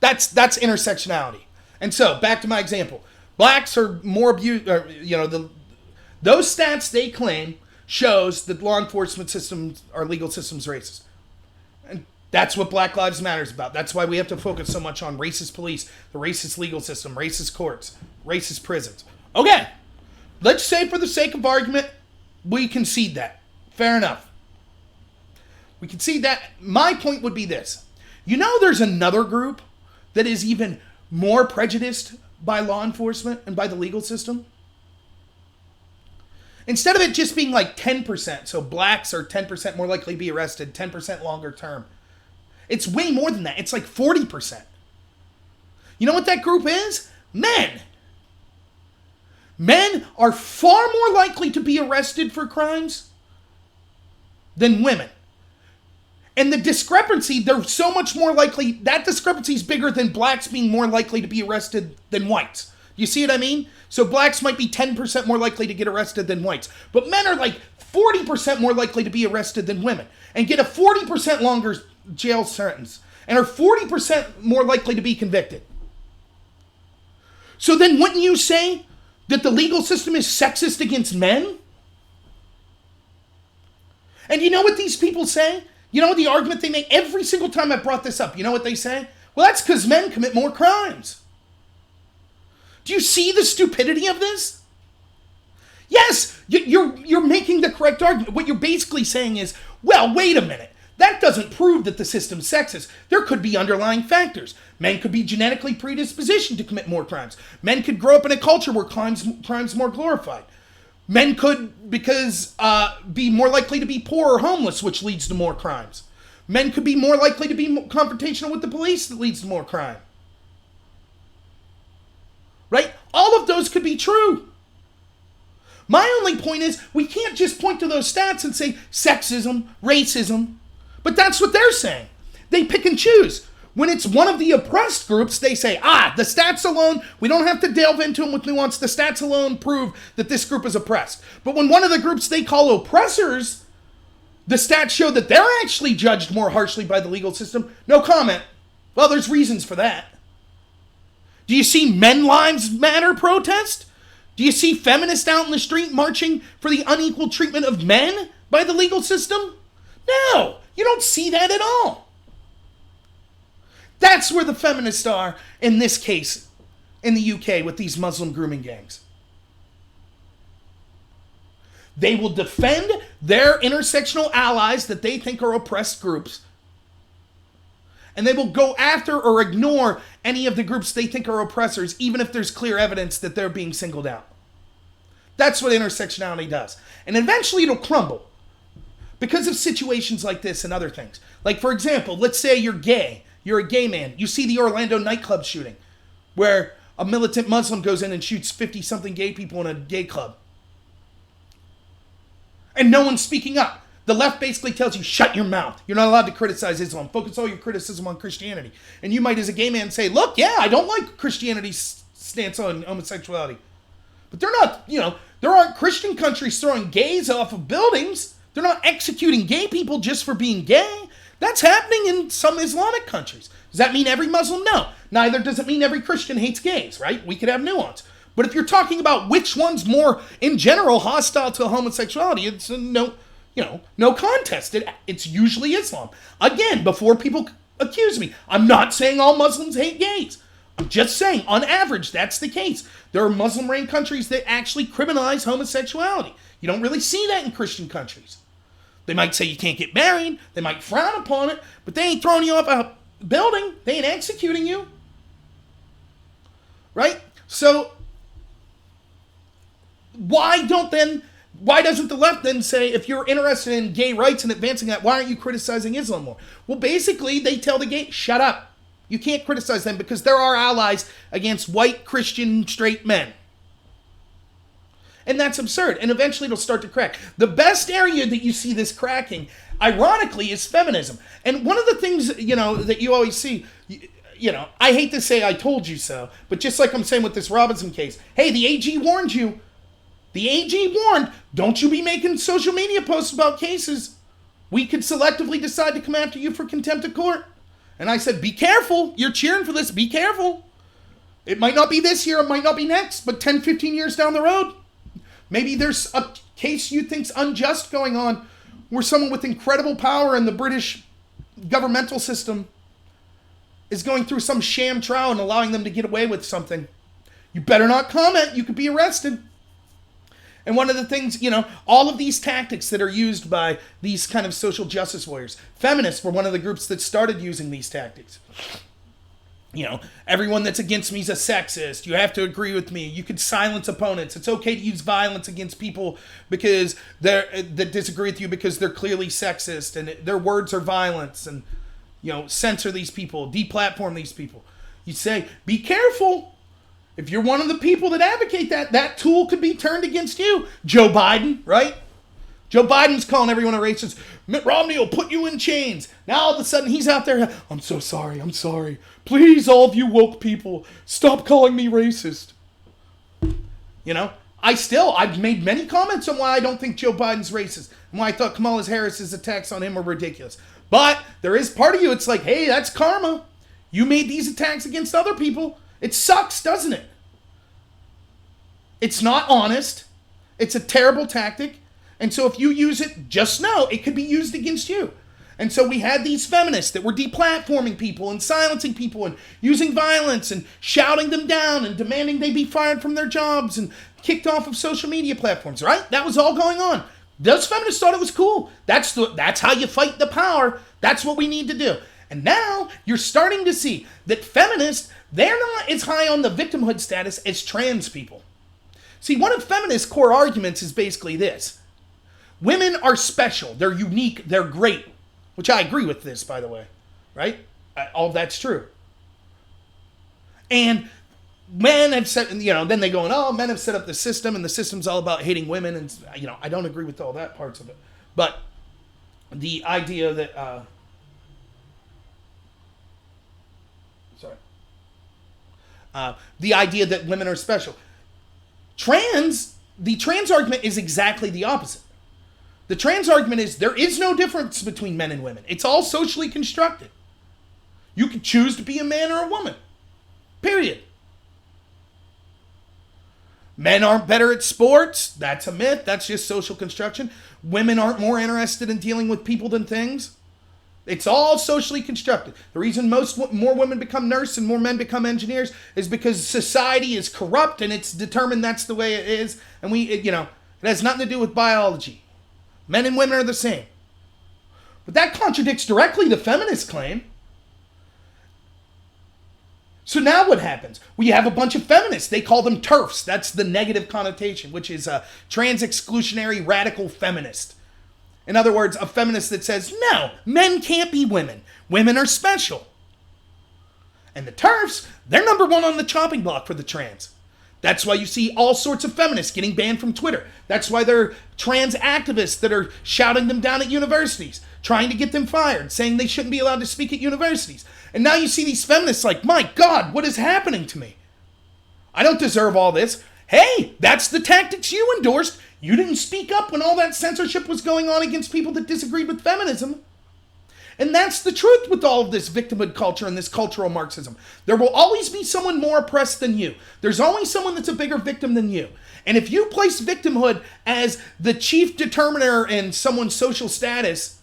That's intersectionality. And so, back to my example. Blacks are more abused, those stats they claim shows that law enforcement systems, our legal systems, racist. And that's what Black Lives Matter is about. That's why we have to focus so much on racist police, the racist legal system, racist courts, racist prisons. Okay, let's say for the sake of argument, we concede that. Fair enough. We concede that. My point would be this. There's another group that is even more prejudiced by law enforcement and by the legal system? Instead of it just being like 10%, so blacks are 10% more likely to be arrested, 10% longer term. It's way more than that. It's like 40%. You know what that group is? Men. Men are far more likely to be arrested for crimes than women. And the discrepancy, they're so much more likely, that discrepancy is bigger than blacks being more likely to be arrested than whites. You see what I mean? So blacks might be 10% more likely to get arrested than whites. But men are like 40% more likely to be arrested than women and get a 40% longer jail sentence and are 40% more likely to be convicted. So then wouldn't you say that the legal system is sexist against men? And you know what these people say? You know what the argument they make? Every single time I brought this up, you know what they say? Well, that's because men commit more crimes. Do you see the stupidity of this? Yes, you're making the correct argument. What you're basically saying is, well, wait a minute. That doesn't prove that the system's sexist. There could be underlying factors. Men could be genetically predispositioned to commit more crimes. Men could grow up in a culture where crime's more glorified. Men could, be more likely to be poor or homeless, which leads to more crimes. Men could be more likely to be confrontational with the police, that leads to more crime. Right? All of those could be true. My only point is, we can't just point to those stats and say sexism, racism. But that's what they're saying. They pick and choose. When it's one of the oppressed groups, they say, the stats alone, we don't have to delve into them with nuance. The stats alone prove that this group is oppressed. But when one of the groups they call oppressors, the stats show that they're actually judged more harshly by the legal system. No comment. Well, there's reasons for that. Do you see Men Lives Matter protest? Do you see feminists out in the street marching for the unequal treatment of men by the legal system? No, you don't see that at all. That's where the feminists are in this case in the UK with these Muslim grooming gangs. They will defend their intersectional allies that they think are oppressed groups. And they will go after or ignore any of the groups they think are oppressors, even if there's clear evidence that they're being singled out. That's what intersectionality does. And eventually it'll crumble because of situations like this and other things. Like, for example, let's say you're gay. You're a gay man. You see the Orlando nightclub shooting where a militant Muslim goes in and shoots 50-something gay people in a gay club. And no one's speaking up. The left basically tells you, shut your mouth. You're not allowed to criticize Islam. Focus all your criticism on Christianity. And you might, as a gay man, say, look, yeah, I don't like Christianity's stance on homosexuality. But they're not, there aren't Christian countries throwing gays off of buildings. They're not executing gay people just for being gay. That's happening in some Islamic countries. Does that mean every Muslim? No. Neither does it mean every Christian hates gays, right? We could have nuance. But if you're talking about which one's more, in general, hostile to homosexuality, it's no contest. It's usually Islam. Again, before people accuse me, I'm not saying all Muslims hate gays. I'm just saying, on average, that's the case. There are Muslim-ran countries that actually criminalize homosexuality. You don't really see that in Christian countries. They might say you can't get married. They might frown upon it, but they ain't throwing you off a building. They ain't executing you. Right? So, why doesn't the left then say, if you're interested in gay rights and advancing that, why aren't you criticizing Islam more? Well, basically, they tell the gay, shut up. You can't criticize them because they're our allies against white Christian straight men. And that's absurd. And eventually it'll start to crack. The best area that you see this cracking, ironically, is feminism. And one of the things, that you always see, I hate to say I told you so, but just like I'm saying with this Robinson case, hey, the AG warned you. The AG warned, don't you be making social media posts about cases. We could selectively decide to come after you for contempt of court. And I said, be careful. You're cheering for this. Be careful. It might not be this year. It might not be next. But 10, 15 years down the road, maybe there's a case you think's unjust going on where someone with incredible power in the British governmental system is going through some sham trial and allowing them to get away with something. You better not comment. You could be arrested. And one of the things, all of these tactics that are used by these kind of social justice warriors, feminists were one of the groups that started using these tactics. Everyone that's against me is a sexist. You have to agree with me. You could silence opponents. It's okay to use violence against people because that disagree with you because they're clearly sexist and their words are violence. And, censor these people, deplatform these people. You say, be careful. If you're one of the people that advocate that tool could be turned against you. Joe Biden, right? Joe Biden's calling everyone a racist. Mitt Romney will put you in chains. Now all of a sudden he's out there, I'm so sorry, I'm sorry. Please, all of you woke people, stop calling me racist. I've made many comments on why I don't think Joe Biden's racist and why I thought Kamala Harris's attacks on him were ridiculous. But there is part of you, it's like, hey, that's karma. You made these attacks against other people. It sucks, doesn't it? It's not honest. It's a terrible tactic. And so if you use it, just know it could be used against you. And so we had these feminists that were deplatforming people and silencing people and using violence and shouting them down and demanding they be fired from their jobs and kicked off of social media platforms, right? That was all going on. Those feminists thought it was cool. That's how you fight the power. That's what we need to do. And now you're starting to see that feminists, they're not as high on the victimhood status as trans people. See, one of feminists' core arguments is basically this. Women are special. They're unique. They're great. Which I agree with this, by the way. Right? All that's true. And men have set, then they go, men have set up the system, and the system's all about hating women. And, I don't agree with all that parts of it. But the idea that, the idea that women are special. The trans argument is exactly the opposite. The trans argument is there is no difference between men and women. It's all socially constructed. You can choose to be a man or a woman. Period. Men aren't better at sports. That's a myth. That's just social construction. Women aren't more interested in dealing with people than things. It's all socially constructed. The reason more women become nurses and more men become engineers is because society is corrupt and it's determined that's the way it is. And it has nothing to do with biology. Men and women are the same. But that contradicts directly the feminist claim. So now what happens? We have a bunch of feminists. They call them TERFs. That's the negative connotation, which is a trans-exclusionary radical feminist. In other words, a feminist that says, no, men can't be women. Women are special. And the TERFs, they're number one on the chopping block for the trans. That's why you see all sorts of feminists getting banned from Twitter. That's why there are trans activists that are shouting them down at universities, trying to get them fired, saying they shouldn't be allowed to speak at universities. And now you see these feminists like, my God, what is happening to me? I don't deserve all this. Hey, that's the tactics you endorsed. You didn't speak up when all that censorship was going on against people that disagreed with feminism. And that's the truth with all of this victimhood culture and this cultural Marxism. There will always be someone more oppressed than you. There's always someone that's a bigger victim than you. And if you place victimhood as the chief determiner in someone's social status,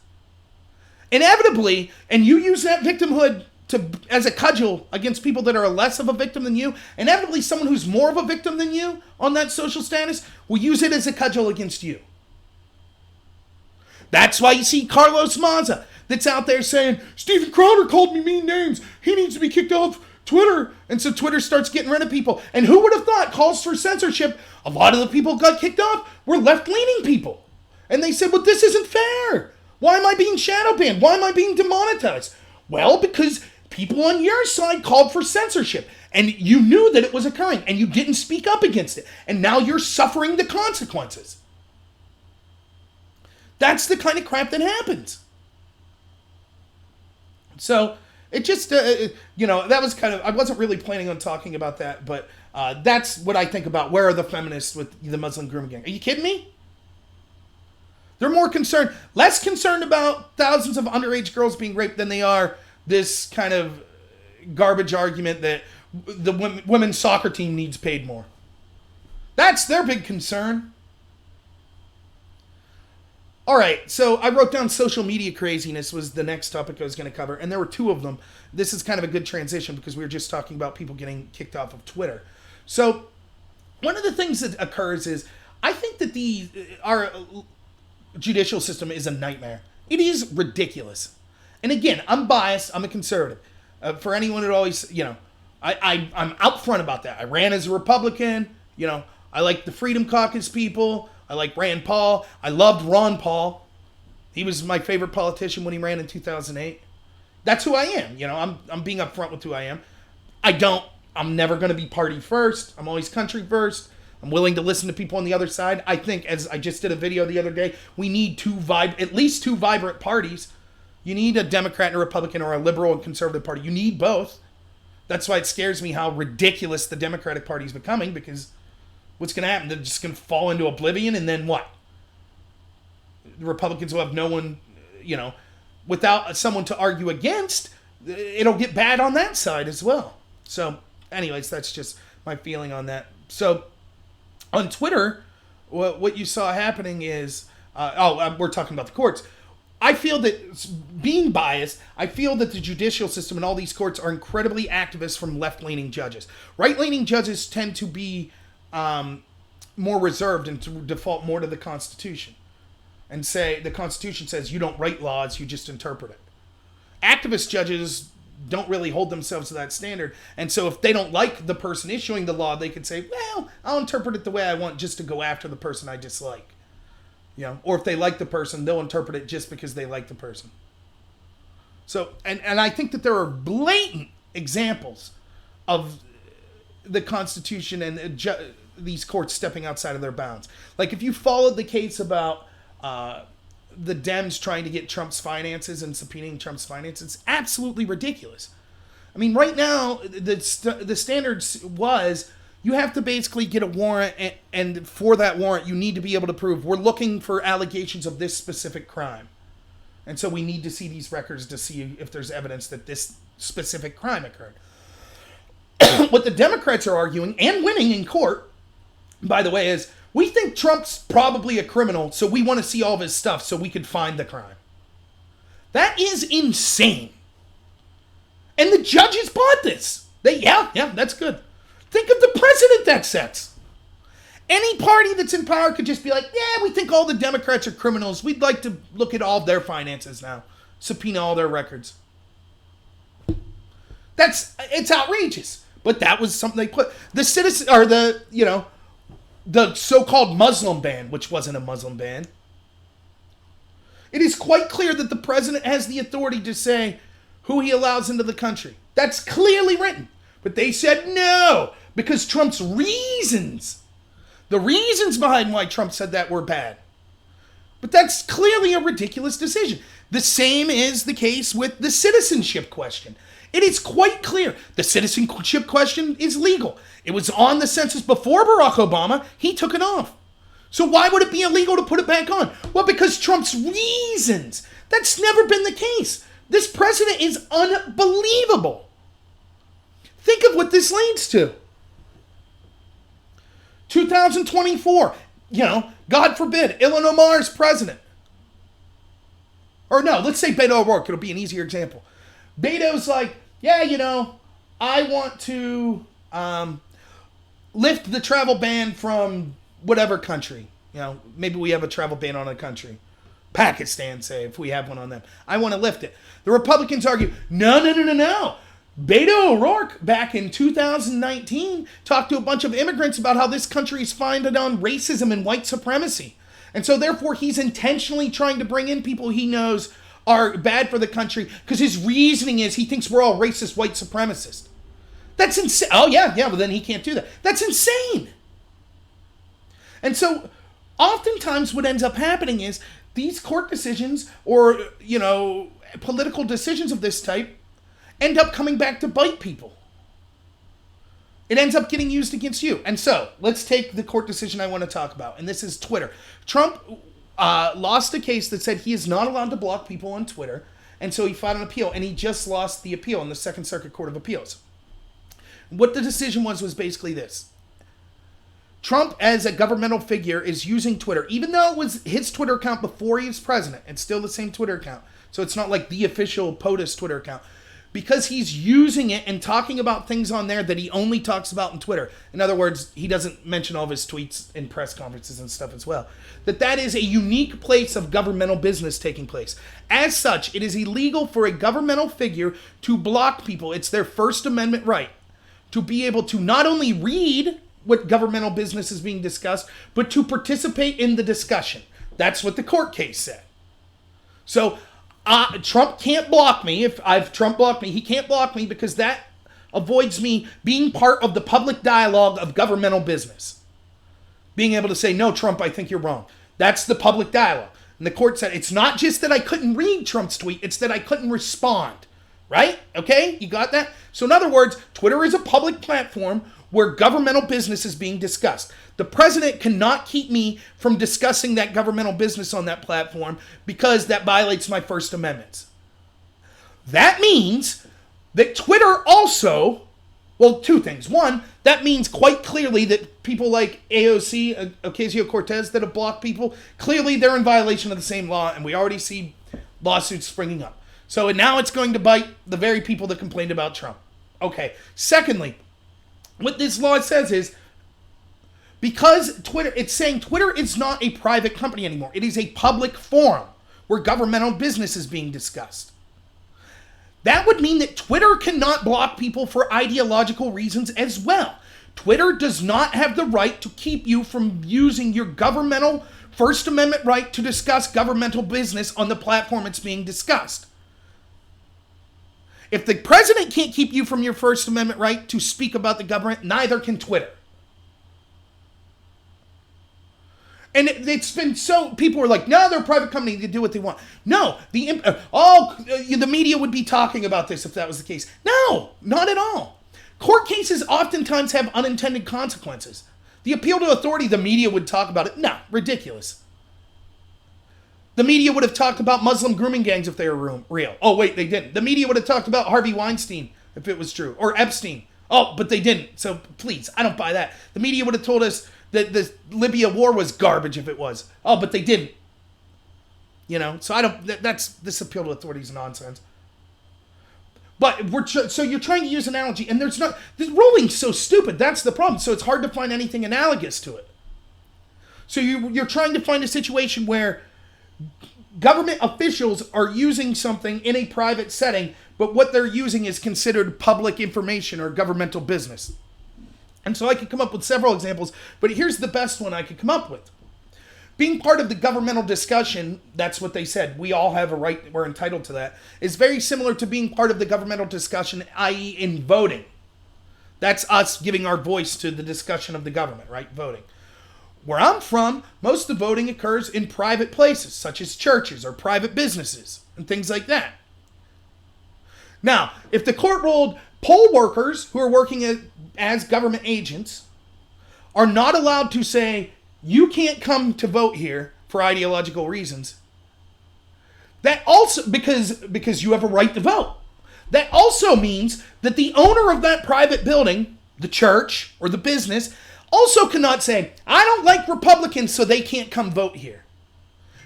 inevitably, and you use that victimhood as a cudgel against people that are less of a victim than you, inevitably someone who's more of a victim than you on that social status will use it as a cudgel against you. That's why you see Carlos Maza that's out there saying, Steven Crowder called me mean names. He needs to be kicked off Twitter. And so Twitter starts getting rid of people. And who would have thought calls for censorship? A lot of the people who got kicked off were left-leaning people. And they said, well, this isn't fair. Why am I being shadow banned? Why am I being demonetized? Well, because people on your side called for censorship. And you knew that it was occurring. And you didn't speak up against it. And now you're suffering the consequences. That's the kind of crap that happens. So it just, that was kind of, I wasn't really planning on talking about that, but that's what I think about. Where are the feminists with the Muslim grooming gang? Are you kidding me? They're less concerned about thousands of underage girls being raped than they are this kind of garbage argument that the women's soccer team needs paid more. That's their big concern. All right, so I wrote down social media craziness was the next topic I was going to cover, and there were two of them. This is kind of a good transition because we were just talking about people getting kicked off of Twitter. So one of the things that occurs is I think that our judicial system is a nightmare. It is ridiculous. And again, I'm biased. I'm a conservative. For anyone who always, I'm out front about that. I ran as a Republican. I like the Freedom Caucus people. I like Rand Paul. I loved Ron Paul. He was my favorite politician when he ran in 2008. That's who I am. I'm being upfront with who I am. I'm never going to be party first. I'm always country first. I'm willing to listen to people on the other side. I think, as I just did a video the other day, we need at least two vibrant parties. You need a Democrat and a Republican, or a liberal and conservative party. You need both. That's why it scares me how ridiculous the Democratic Party is becoming, because what's going to happen? They're just going to fall into oblivion, and then what? The Republicans will have no one, without someone to argue against. It'll get bad on that side as well. So, anyways, that's just my feeling on that. So, on Twitter, what you saw happening is, we're talking about the courts. I feel that, being biased, I feel that the judicial system and all these courts are incredibly activist from left-leaning judges. Right-leaning judges tend to be more reserved and to default more to the Constitution and say the Constitution says you don't write laws, you just interpret it. Activist judges don't really hold themselves to that standard, and so if they don't like the person issuing the law, they could say, well, I'll interpret it the way I want just to go after the person I dislike. Or if they like the person, they'll interpret it just because they like the person. So, and I think that there are blatant examples of the Constitution and these courts stepping outside of their bounds. Like, if you followed the case about the Dems trying to get Trump's finances and subpoenaing Trump's finances, it's absolutely ridiculous. I mean, right now, the standards was you have to basically get a warrant, and for that warrant, you need to be able to prove we're looking for allegations of this specific crime. And so we need to see these records to see if there's evidence that this specific crime occurred. What the Democrats are arguing, and winning in court, by the way, is we think Trump's probably a criminal, so we want to see all of his stuff so we could find the crime. That is insane. And the judges bought this. Yeah, that's good. Think of the precedent that sets. Any party that's in power could just be like, yeah, we think all the Democrats are criminals. We'd like to look at all their finances now. Subpoena all their records. It's outrageous. But that was something they put. The citizen, or the so-called Muslim ban, which wasn't a Muslim ban. It is quite clear that the president has the authority to say who he allows into the country. That's clearly written. But they said no, because Trump's reasons, the reasons behind why Trump said that were bad. But that's clearly a ridiculous decision. The same is the case with the citizenship question. It is quite clear the citizenship question is legal. It was on the census before Barack Obama. He took it off. So why would it be illegal to put it back on? Well, because Trump's reasons. That's never been the case. This president is unbelievable. Think of what this leads to. 2024, God forbid, Ilhan Omar's president. Or no, let's say Beto O'Rourke. It'll be an easier example. Beto's like, I want to lift the travel ban from whatever country. Maybe we have a travel ban on a country. Pakistan, say, if we have one on them. I want to lift it. The Republicans argue, no. Beto O'Rourke, back in 2019, talked to a bunch of immigrants about how this country is founded on racism and white supremacy. And so therefore he's intentionally trying to bring in people he knows are bad for the country because his reasoning is he thinks we're all racist white supremacists. That's insane. Oh, yeah, well then he can't do that. That's insane. And so oftentimes what ends up happening is these court decisions or, political decisions of this type end up coming back to bite people. It ends up getting used against you. And so, let's take the court decision I want to talk about. And this is Twitter. Trump lost a case that said he is not allowed to block people on Twitter. And so he filed an appeal. And he just lost the appeal in the Second Circuit Court of Appeals. What the decision was basically this. Trump, as a governmental figure, is using Twitter. Even though it was his Twitter account before he was president. It's still the same Twitter account. So it's not like the official POTUS Twitter account. Because he's using it and talking about things on there that he only talks about on Twitter. In other words, he doesn't mention all of his tweets in press conferences and stuff as well. That is a unique place of governmental business taking place. As such, it is illegal for a governmental figure to block people. It's their First Amendment right to be able to not only read what governmental business is being discussed, but to participate in the discussion. That's what the court case said. So, Trump can't block me. If Trump blocked me, he can't block me because that avoids me being part of the public dialogue of governmental business. Being able to say, no, Trump, I think you're wrong. That's the public dialogue. And the court said, it's not just that I couldn't read Trump's tweet, it's that I couldn't respond. Right? Okay? You got that? So in other words, Twitter is a public platform where governmental business is being discussed. The president cannot keep me from discussing that governmental business on that platform because that violates my First Amendment. That means that Twitter also, well, two things. One, that means quite clearly that people like AOC, Ocasio-Cortez, that have blocked people, clearly they're in violation of the same law, and we already see lawsuits springing up. So now it's going to bite the very people that complained about Trump. Okay. Secondly, what this law says is, because it's saying Twitter is not a private company anymore. It is a public forum where governmental business is being discussed. That would mean that Twitter cannot block people for ideological reasons as well. Twitter does not have the right to keep you from using your governmental First Amendment right to discuss governmental business on the platform it's being discussed. If the president can't keep you from your First Amendment right to speak about the government, neither can Twitter. And it's been so, people are like, no, they're a private company, they do what they want. No, the media would be talking about this if that was the case. No, not at all. Court cases oftentimes have unintended consequences. The appeal to authority, the media would talk about it. No, ridiculous. The media would have talked about Muslim grooming gangs if they were real. Oh, wait, they didn't. The media would have talked about Harvey Weinstein if it was true. Or Epstein. Oh, but they didn't. So please, I don't buy that. The media would have told us that the Libya war was garbage if it was. Oh, but they didn't. So this appeal to authority is nonsense. But so you're trying to use analogy, and this ruling's so stupid. That's the problem. So it's hard to find anything analogous to it. So you're trying to find a situation where government officials are using something in a private setting, but what they're using is considered public information or governmental business. And so I could come up with several examples, but here's the best one I could come up with. Being part of the governmental discussion, that's what they said, we all have a right, we're entitled to that, is very similar to being part of the governmental discussion, i.e. in voting. That's us giving our voice to the discussion of the government, right? Voting. Where I'm from, most of the voting occurs in private places, such as churches or private businesses and things like that. Now, if the court ruled poll workers who are working as government agents are not allowed to say, you can't come to vote here for ideological reasons, that also, because you have a right to vote, that also means that the owner of that private building, the church or the business, also cannot say, I don't like Republicans, so they can't come vote here.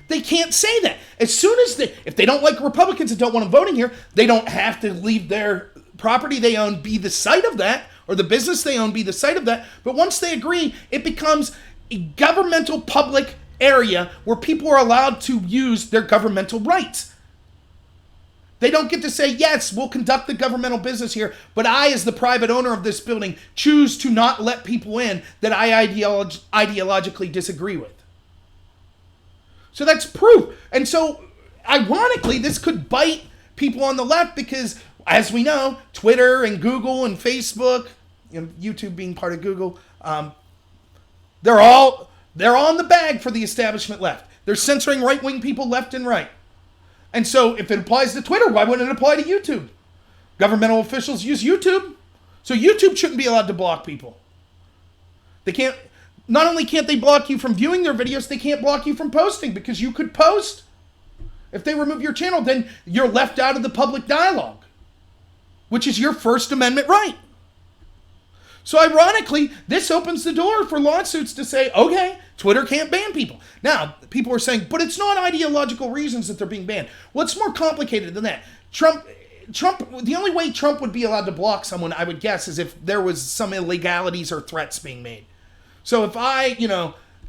They can't say that. As soon as if they don't like Republicans and don't want them voting here, they don't have to leave their property they own be the site of that, or the business they own be the site of that. But once they agree, it becomes a governmental public area where people are allowed to use their governmental rights. They don't get to say, yes, we'll conduct the governmental business here, but I, as the private owner of this building, choose to not let people in that I ideologically disagree with. So that's proof. And so, ironically, this could bite people on the left because, as we know, Twitter and Google and Facebook, YouTube being part of Google, they're all in the bag for the establishment left. They're censoring right-wing people left and right. And so if it applies to Twitter, why wouldn't it apply to YouTube? Governmental officials use YouTube. So YouTube shouldn't be allowed to block people. They can't, not only can't they block you from viewing their videos, they can't block you from posting because you could post. If they remove your channel, then you're left out of the public dialogue, which is your First Amendment right. So ironically, this opens the door for lawsuits to say, okay, Twitter can't ban people. Now, people are saying, but it's not ideological reasons that they're being banned. Well, it's more complicated than that. Trump, the only way Trump would be allowed to block someone, I would guess, is if there was some illegalities or threats being made. So if I,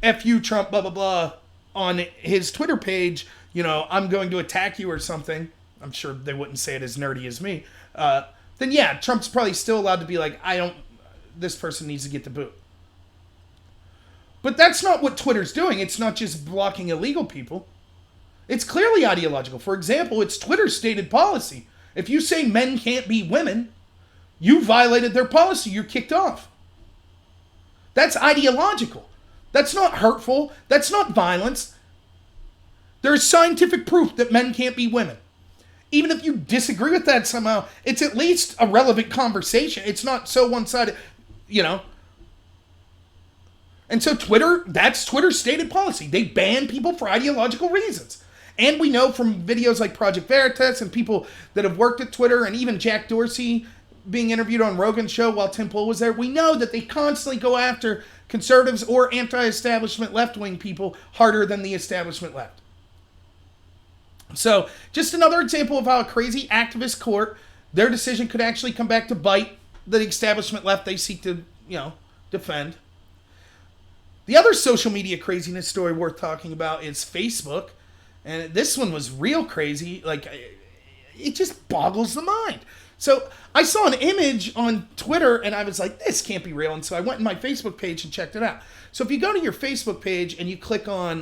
F you, Trump, blah, blah, blah, on his Twitter page, I'm going to attack you or something, I'm sure they wouldn't say it as nerdy as me, then yeah, Trump's probably still allowed to be like, this person needs to get the boot. But that's not what Twitter's doing. It's not just blocking illegal people. It's clearly ideological. For example, it's Twitter's stated policy. If you say men can't be women, you violated their policy. You're kicked off. That's ideological. That's not hurtful. That's not violence. There's scientific proof that men can't be women. Even if you disagree with that somehow, it's at least a relevant conversation. It's not so one-sided, And so that's Twitter's stated policy. They ban people for ideological reasons. And we know from videos like Project Veritas and people that have worked at Twitter, and even Jack Dorsey being interviewed on Rogan's show while Tim Pool was there, we know that they constantly go after conservatives or anti-establishment left-wing people harder than the establishment left. So, just another example of how a crazy activist court, their decision could actually come back to bite the establishment left they seek to, defend. The other social media craziness story worth talking about is Facebook. And this one was real crazy. Like, it just boggles the mind. So, I saw an image on Twitter and I was like, this can't be real. And so I went in my Facebook page and checked it out. So, if you go to your Facebook page and you click on,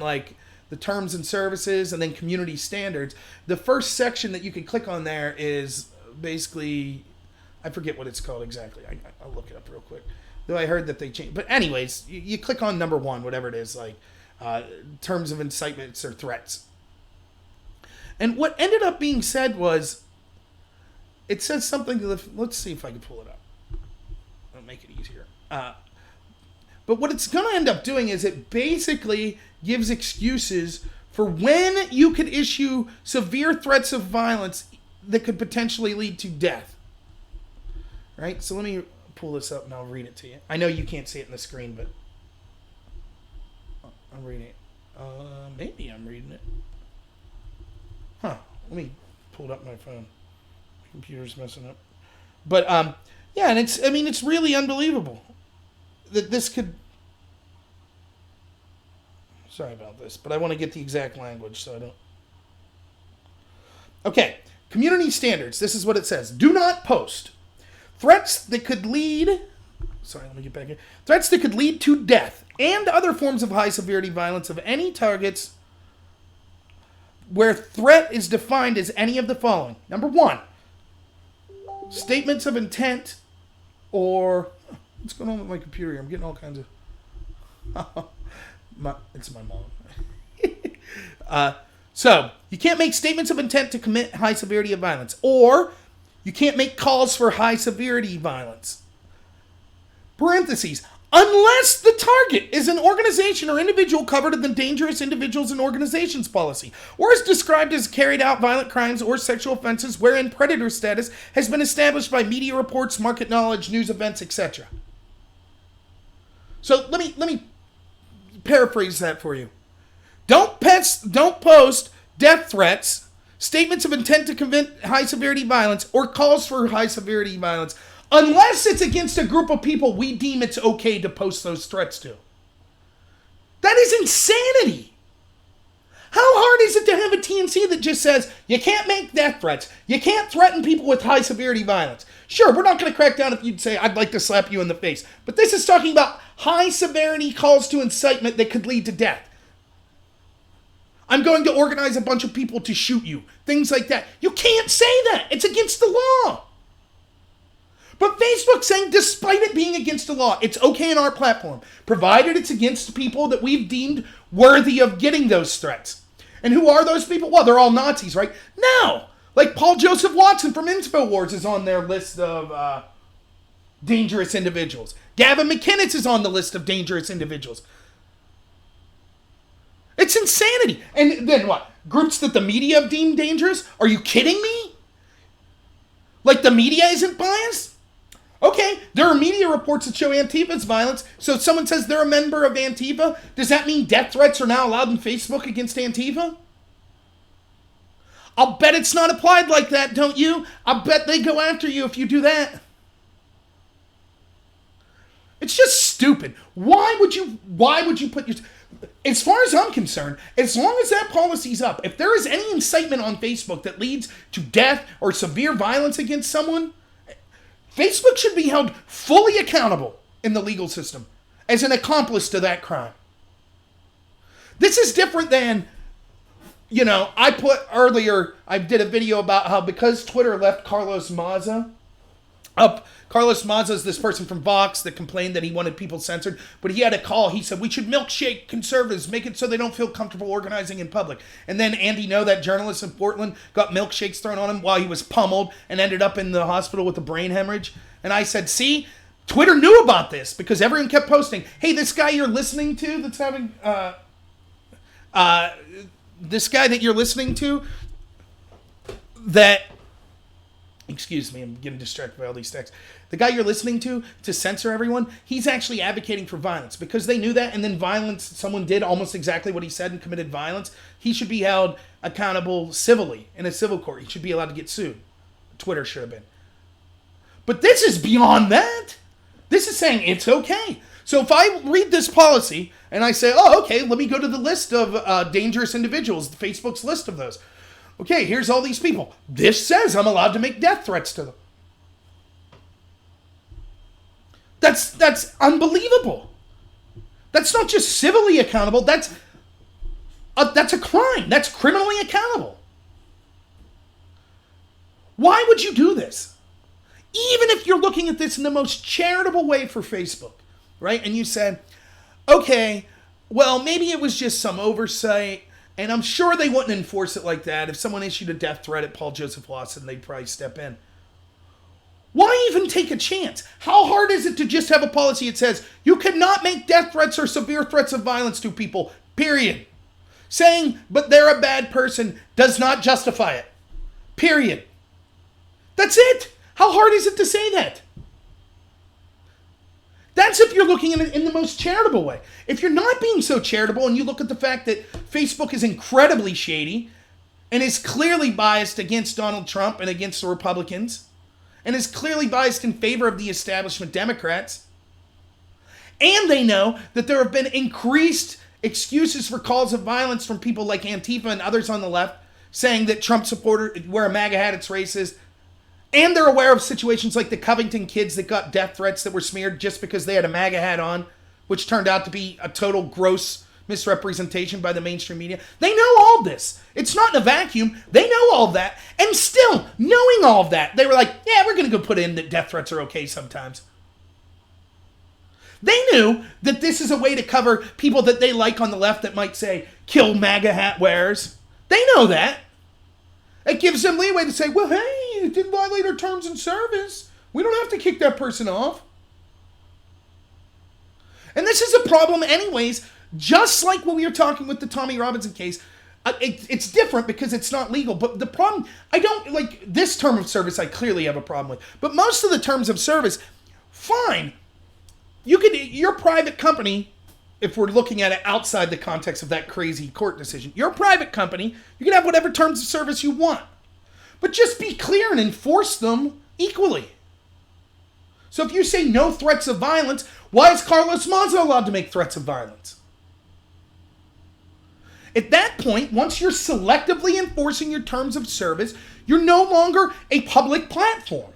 the terms and services and then community standards, the first section that you can click on there is basically, I forget what it's called exactly. I'll look it up real quick. Though I heard that they changed. But anyways, you click on number 1, whatever it is, terms of incitements or threats. And what ended up being said was, it says something to let's see if I can pull it up. I'll make it easier. But what it's going to end up doing is it basically gives excuses for when you could issue severe threats of violence that could potentially lead to death. Right? So let me pull this up and I'll read it to you. I know you can't see it in the screen, but I'm reading it. Maybe I'm reading it. Let me pull it up on my phone. My computer's messing up. But, yeah, and it's really unbelievable that this could... Sorry about this, but I want to get the exact language so I don't... Okay. Community standards. This is what it says. Do not post threats that could lead... Sorry, let me get back here. Threats that could lead to death and other forms of high-severity violence of any targets where threat is defined as any of the following. Number 1, statements of intent or... What's going on with my computer here? I'm getting all kinds of... It's my mom. So, you can't make statements of intent to commit high severity of violence, or you can't make calls for high severity violence. Parentheses, unless the target is an organization or individual covered in the Dangerous Individuals and Organizations policy, or is described as carried out violent crimes or sexual offenses wherein predator status has been established by media reports, market knowledge, news events, etc. So let me paraphrase that for you. Don't post death threats, statements of intent to commit high severity violence, or calls for high severity violence unless it's against a group of people we deem it's okay to post those threats to. That is insanity. How hard is it to have a TNC that just says, you can't make death threats, you can't threaten people with high severity violence? Sure, we're not going to crack down if you'd say, I'd like to slap you in the face. But this is talking about high severity calls to incitement that could lead to death. I'm going to organize a bunch of people to shoot you. Things like that. You can't say that. It's against the law. But Facebook's saying, despite it being against the law, it's okay in our platform, provided it's against people that we've deemed worthy of getting those threats. And who are those people? Well, they're all Nazis, right? No! Like Paul Joseph Watson from InfoWars is on their list of dangerous individuals. Gavin McInnes is on the list of dangerous individuals. It's insanity. And then what? Groups that the media have deemed dangerous? Are you kidding me? Like the media isn't biased? Okay, there are media reports that show Antifa's violence, so if someone says they're a member of Antifa, does that mean death threats are now allowed on Facebook against Antifa? I'll bet it's not applied like that, don't you? I'll bet they go after you if you do that. It's just stupid. Why would you put your... As far as I'm concerned, as long as that policy's up, if there is any incitement on Facebook that leads to death or severe violence against someone, Facebook should be held fully accountable in the legal system as an accomplice to that crime. This is different than, I did a video about how because Twitter left Carlos Maza up. Carlos Maza is this person from Vox that complained that he wanted people censored, but he had a call. He said, we should milkshake conservatives, make it so they don't feel comfortable organizing in public. And then Andy Ngo, that journalist in Portland, got milkshakes thrown on him while he was pummeled and ended up in the hospital with a brain hemorrhage. And I said, see, Twitter knew about this because everyone kept posting, hey, this guy you're listening to that's having, this guy that you're listening to that... Excuse me, I'm getting distracted by all these texts. The guy you're listening to censor everyone, he's actually advocating for violence because they knew that, and then someone did almost exactly what he said and committed violence. He should be held accountable civilly in a civil court. He should be allowed to get sued. Twitter should have been. But this is beyond that. This is saying it's okay. So if I read this policy and I say, oh, okay, let me go to the list of dangerous individuals, Facebook's list of those. Okay, here's all these people. This says I'm allowed to make death threats to them. That's unbelievable. That's not just civilly accountable. That's a crime. That's criminally accountable. Why would you do this? Even if you're looking at this in the most charitable way for Facebook, right? And you said, okay, well, maybe it was just some oversight. And I'm sure they wouldn't enforce it like that. If someone issued a death threat at Paul Joseph Watson, they'd probably step in. Why even take a chance? How hard is it to just have a policy that says you cannot make death threats or severe threats of violence to people, period. Saying, but they're a bad person does not justify it, period. That's it. How hard is it to say that? That's if you're looking at it in the most charitable way. If you're not being so charitable and you look at the fact that Facebook is incredibly shady and is clearly biased against Donald Trump and against the Republicans and is clearly biased in favor of the establishment Democrats, and they know that there have been increased excuses for calls of violence from people like Antifa and others on the left saying that Trump supporters wear a MAGA hat, it's racist. And they're aware of situations like the Covington kids that got death threats that were smeared just because they had a MAGA hat on, which turned out to be a total gross misrepresentation by the mainstream media. They know all this. It's not in a vacuum. They know all of that. And still, knowing all of that, they were like, yeah, we're going to go put in that death threats are okay sometimes. They knew that this is a way to cover people that they like on the left that might say, kill MAGA hat wearers. They know that. It gives them leeway to say, well, hey, it didn't violate our terms of service. We don't have to kick that person off. And this is a problem anyways, just like when we were talking with the Tommy Robinson case. It's different because it's not legal. But the problem, I don't, like, this term of service I clearly have a problem with. But most of the terms of service, fine. Your private company, if we're looking at it outside the context of that crazy court decision, you're a private company, you can have whatever terms of service you want. But just be clear and enforce them equally. So if you say no threats of violence, why is Carlos Maza allowed to make threats of violence? At that point, once you're selectively enforcing your terms of service, you're no longer a public platform.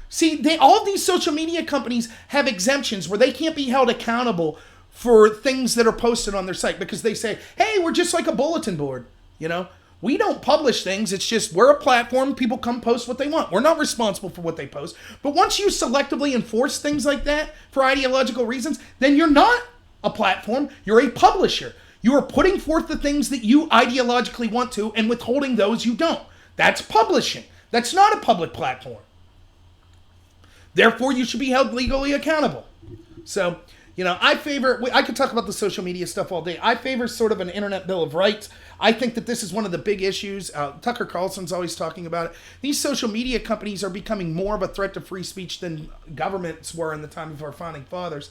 See, all of these social media companies have exemptions where they can't be held accountable for things that are posted on their site because they say, hey, we're just like a bulletin board, you know? We don't publish things. It's just we're a platform. People come post what they want. We're not responsible for what they post. But once you selectively enforce things like that for ideological reasons, then you're not a platform. You're a publisher. You are putting forth the things that you ideologically want to and withholding those you don't. That's publishing. That's not a public platform. Therefore, you should be held legally accountable. So, you know, I could talk about the social media stuff all day. I favor sort of an internet bill of rights. I think that this is one of the big issues. Tucker Carlson's always talking about it. These social media companies are becoming more of a threat to free speech than governments were in the time of our founding fathers.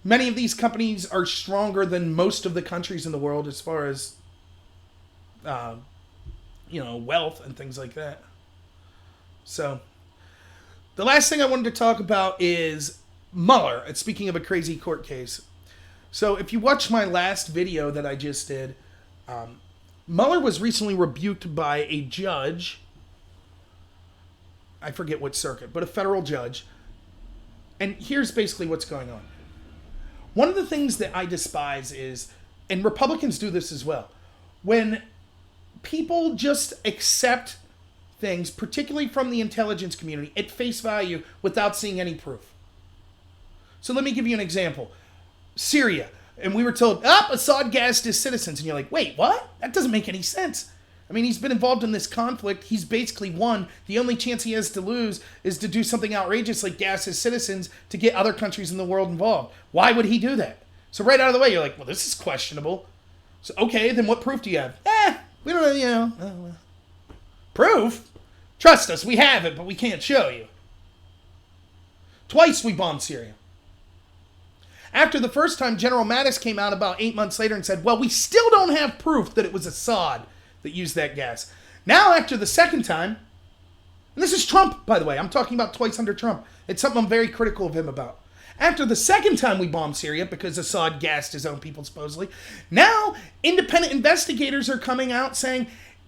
Many of these companies are stronger than most of the countries in the world as far as, wealth and things like that. So, the last thing I wanted to talk about is Mueller. And speaking of a crazy court case. So, if you watch my last video that I just did, Mueller was recently rebuked by a judge. I forget what circuit, but a federal judge. And here's basically what's going on. One of the things that I despise is, and Republicans do this as well, when people just accept things, particularly from the intelligence community, at face value without seeing any proof. So let me give you an example. Syria. And we were told, Assad gassed his citizens. And you're like, wait, what? That doesn't make any sense. I mean, he's been involved in this conflict. He's basically won. The only chance he has to lose is to do something outrageous like gas his citizens to get other countries in the world involved. Why would he do that? So right out of the way, you're like, well, this is questionable. So, okay, then what proof do you have? We don't know, Proof? Trust us, we have it, but we can't show you. Twice we bombed Syria. After the first time, General Mattis came out about 8 months later and said, well, we still don't have proof that it was Assad that used that gas. Now, after the second time, and this is Trump, by the way, I'm talking about twice under Trump. It's something I'm very critical of him about. After the second time we bombed Syria, because Assad gassed his own people supposedly, now independent investigators are coming out saying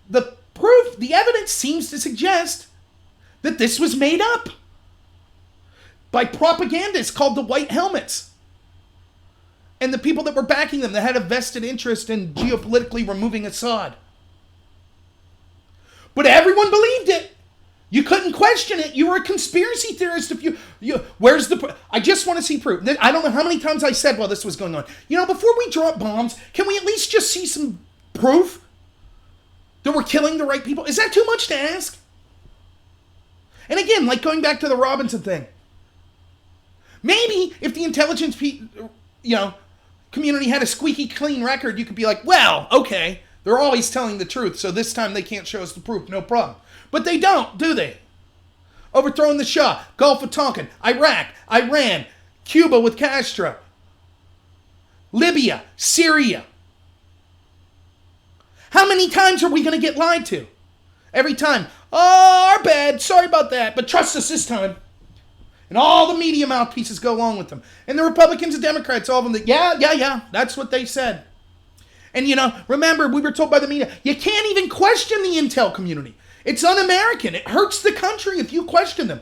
the proof, the evidence seems to suggest that this was made up by propagandists called the White Helmets. And the people that were backing them that had a vested interest in geopolitically removing Assad. But everyone believed it. You couldn't question it. You were a conspiracy theorist if you where's the I just want to see proof. I don't know how many times I said while this was going on. You know, before we drop bombs, can we at least just see some proof that we're killing the right people? Is that too much to ask? And again, like going back to the Robinson thing. Maybe if the intelligence community had a squeaky clean record, you could be like, well, okay, they're always telling the truth, so this time they can't show us the proof, no problem. But they don't, do they? Overthrowing the Shah, Gulf of Tonkin, Iraq, Iran, Cuba with Castro, Libya, Syria. How many times are we going to get lied to? Every time, oh, our bad, sorry about that, but trust us this time. And all the media mouthpieces go along with them. And the Republicans and Democrats, all of them, that, yeah, that's what they said. And, remember, we were told by the media, you can't even question the intel community. It's un-American. It hurts the country if you question them.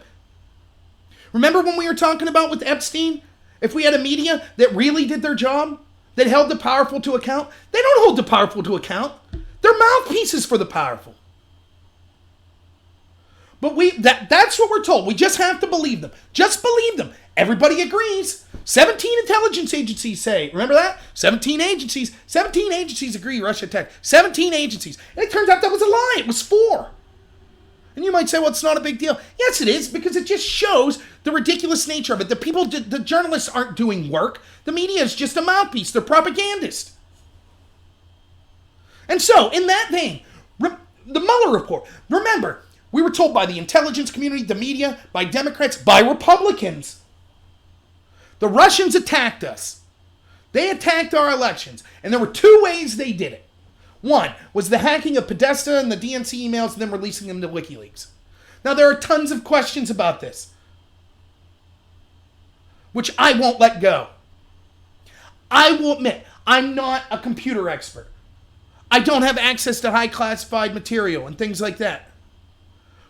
Remember when we were talking about with Epstein? If we had a media that really did their job, that held the powerful to account, they don't hold the powerful to account. They're mouthpieces for the powerful. But that's what we're told. We just have to believe them. Just believe them. Everybody agrees. 17 intelligence agencies say, remember that? 17 agencies agree Russia attacked. 17 agencies. And it turns out that was a lie. It was 4. And you might say, well, it's not a big deal. Yes, it is, because it just shows the ridiculous nature of it. The journalists aren't doing work. The media is just a mouthpiece. They're propagandists. And so, in that vein, the Mueller report, remember, we were told by the intelligence community, the media, by Democrats, by Republicans. The Russians attacked us. They attacked our elections. And there were 2 ways they did it. One was the hacking of Podesta and the DNC emails and then releasing them to WikiLeaks. Now, there are tons of questions about this, which I won't let go. I will admit, I'm not a computer expert. I don't have access to high classified material and things like that.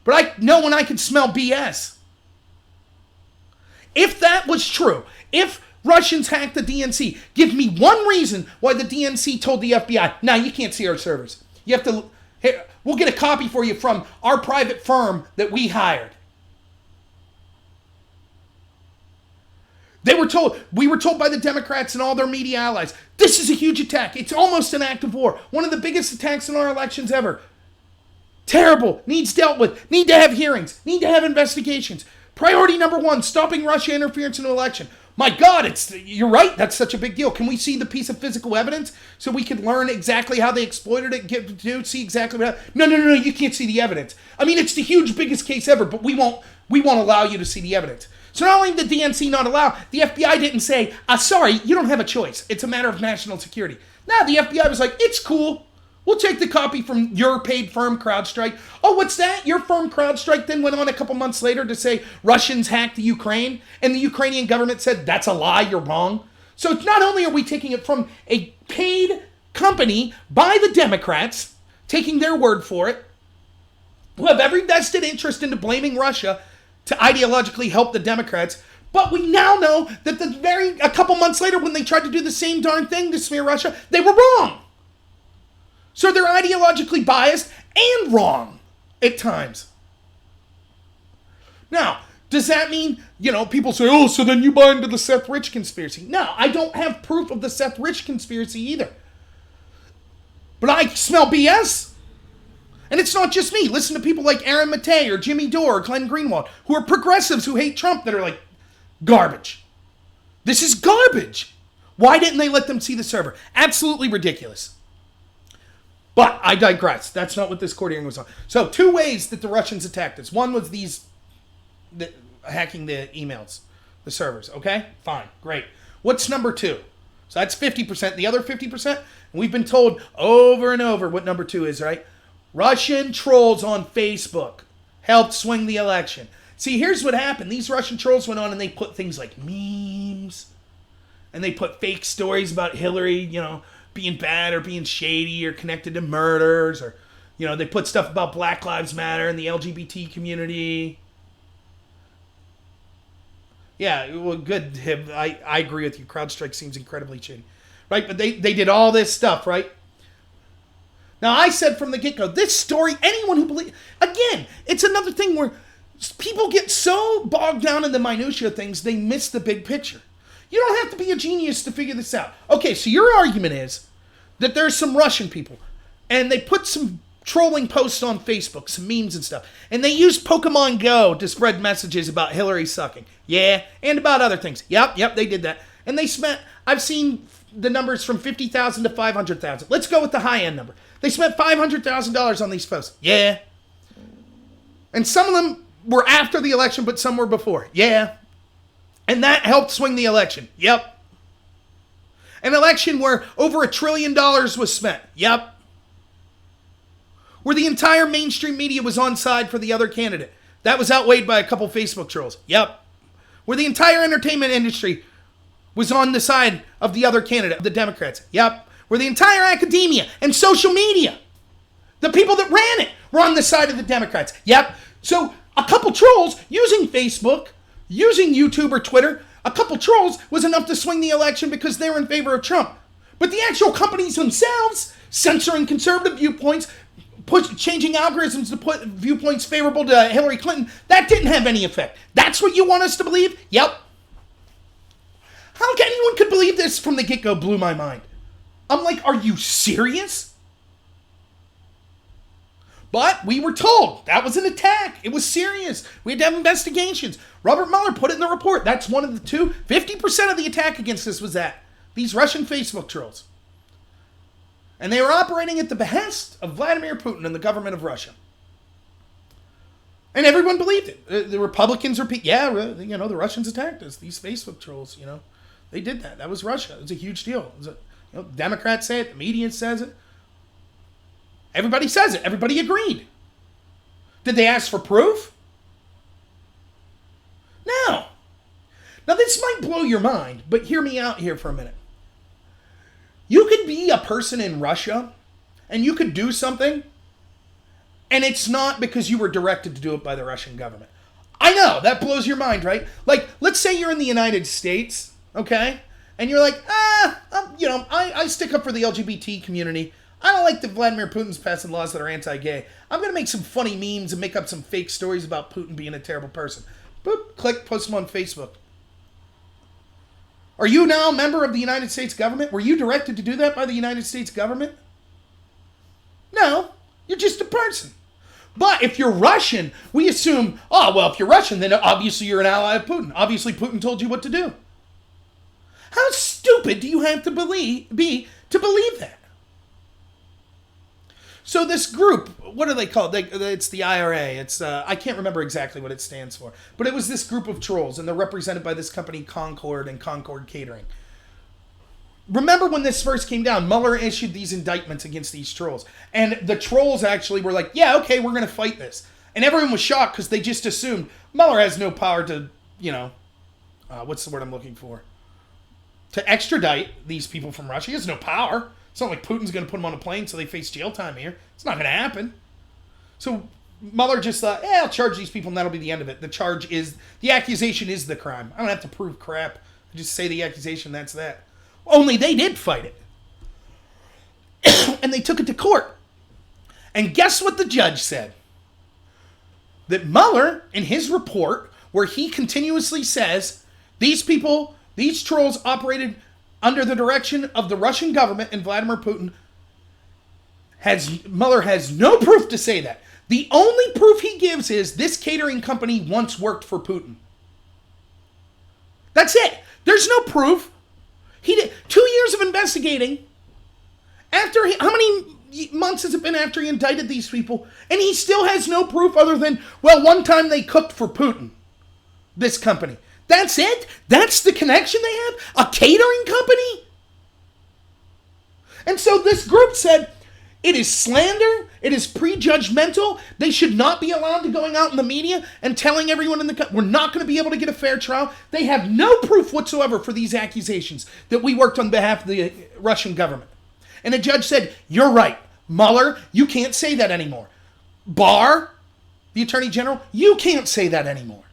But I know when I can smell BS. If that was true, if Russians hacked the DNC, give me one reason why the DNC told the FBI, no, you can't see our servers. You have to, here, we'll get a copy for you from our private firm that we hired. We were told by the Democrats and all their media allies, this is a huge attack. It's almost an act of war. One of the biggest attacks in our elections ever. Terrible. Needs dealt with. Need to have hearings. Need to have investigations. Priority number 1, stopping Russia interference in an election. My God, you're right. That's such a big deal. Can we see the piece of physical evidence so we can learn exactly how they exploited it? See exactly what happened? No. You can't see the evidence. I mean, it's the biggest case ever, but we won't allow you to see the evidence. So not only did the DNC not allow, the FBI didn't say, sorry, you don't have a choice. It's a matter of national security. No, the FBI was like, it's cool. We'll take the copy from your paid firm, CrowdStrike. Oh, what's that? Your firm, CrowdStrike, then went on a couple months later to say Russians hacked the Ukraine, and the Ukrainian government said, that's a lie, you're wrong. So not only are we taking it from a paid company by the Democrats, taking their word for it, who have every vested interest into blaming Russia to ideologically help the Democrats, but we now know that a couple months later when they tried to do the same darn thing to smear Russia, they were wrong. So they're ideologically biased and wrong at times. Now, does that mean, people say, oh, so then you buy into the Seth Rich conspiracy? No, I don't have proof of the Seth Rich conspiracy either. But I smell BS. And it's not just me. Listen to people like Aaron Mattei or Jimmy Dore or Glenn Greenwald, who are progressives who hate Trump, that are like, garbage. This is garbage. Why didn't they let them see the server? Absolutely ridiculous. But I digress. That's not what this court hearing was on. So 2 ways that the Russians attacked us. One was hacking the emails, the servers. Okay? Fine. Great. What's number 2? So that's 50%. The other 50%, we've been told over and over what number 2 is, right? Russian trolls on Facebook helped swing the election. See, here's what happened. These Russian trolls went on and they put things like memes. And they put fake stories about Hillary, being bad or being shady or connected to murders, or they put stuff about Black Lives Matter and the LGBT community. Yeah, well, good. I agree with you. CrowdStrike seems incredibly shady, right? But they did all this stuff, right? Now, I said from the get-go, this story, anyone who believes, again, it's another thing where people get so bogged down in the minutiae of things, they miss the big picture. You don't have to be a genius to figure this out. Okay, so your argument is that there's some Russian people, and they put some trolling posts on Facebook, some memes and stuff, and they used Pokemon Go to spread messages about Hillary sucking. Yeah, and about other things. Yep, they did that. And they spent, I've seen the numbers from 50,000 to 500,000. Let's go with the high-end number. They spent $500,000 on these posts. Yeah. And some of them were after the election, but some were before. Yeah. And that helped swing the election. Yep. An election where over $1 trillion was spent. Yep. Where the entire mainstream media was on side for the other candidate. That was outweighed by a couple Facebook trolls. Yep. Where the entire entertainment industry was on the side of the other candidate, the Democrats. Yep. where the entire academia and social media, the people that ran it, were on the side of the Democrats. Yep. So a couple trolls using Facebook, using YouTube or Twitter, a couple trolls was enough to swing the election because they were in favor of Trump. But the actual companies themselves, censoring conservative viewpoints, changing algorithms to put viewpoints favorable to Hillary Clinton, that didn't have any effect. That's what you want us to believe? Yep. How anyone could believe this from the get-go blew my mind. I'm like, are you serious? But we were told that was an attack. It was serious. We had to have investigations. Robert Mueller put it in the report. That's one of the two. 50% of the attack against us was that. These Russian Facebook trolls. And they were operating at the behest of Vladimir Putin and the government of Russia. And everyone believed it. The Republicans were, the Russians attacked us. These Facebook trolls, they did that. That was Russia. It was a huge deal. Democrats say it. The media says it. Everybody says it. Everybody agreed. Did they ask for proof? No. Now, this might blow your mind, but hear me out here for a minute. You could be a person in Russia, and you could do something, and it's not because you were directed to do it by the Russian government. I know, that blows your mind, right? Like, let's say you're in the United States, okay? And you're like, I stick up for the LGBT community. I don't like that Vladimir Putin's passing laws that are anti-gay. I'm going to make some funny memes and make up some fake stories about Putin being a terrible person. Boop, click, post them on Facebook. Are you now a member of the United States government? Were you directed to do that by the United States government? No, you're just a person. But if you're Russian, we assume, if you're Russian, then obviously you're an ally of Putin. Obviously Putin told you what to do. How stupid do you have to be to believe that? So this group, what are they called? It's the IRA. It's I can't remember exactly what it stands for. But it was this group of trolls, and they're represented by this company Concord and Concord Catering. Remember when this first came down, Mueller issued these indictments against these trolls. And the trolls actually were like, yeah, okay, we're going to fight this. And everyone was shocked because they just assumed Mueller has no power to, what's the word I'm looking for? To extradite these people from Russia. He has no power. It's not like Putin's going to put them on a plane so they face jail time here. It's not going to happen. So Mueller just thought, I'll charge these people and that'll be the end of it. The accusation is the crime. I don't have to prove crap. I just say the accusation, that's that. Only they did fight it. And they took it to court. And guess what the judge said? That Mueller, in his report, where he continuously says, these trolls operated under the direction of the Russian government and Vladimir Putin, Mueller has no proof to say that. The only proof he gives is this catering company once worked for Putin. That's it. There's no proof. He did 2 years of investigating. How many months has it been after he indicted these people? And he still has no proof other than, one time they cooked for Putin. This company. That's it? That's the connection they have? A catering company? And so this group said, it is slander, it is prejudgmental, they should not be allowed to going out in the media and telling everyone in the country, we're not going to be able to get a fair trial. They have no proof whatsoever for these accusations that we worked on behalf of the Russian government. And the judge said, you're right, Mueller, you can't say that anymore. Barr, the Attorney General, you can't say that anymore.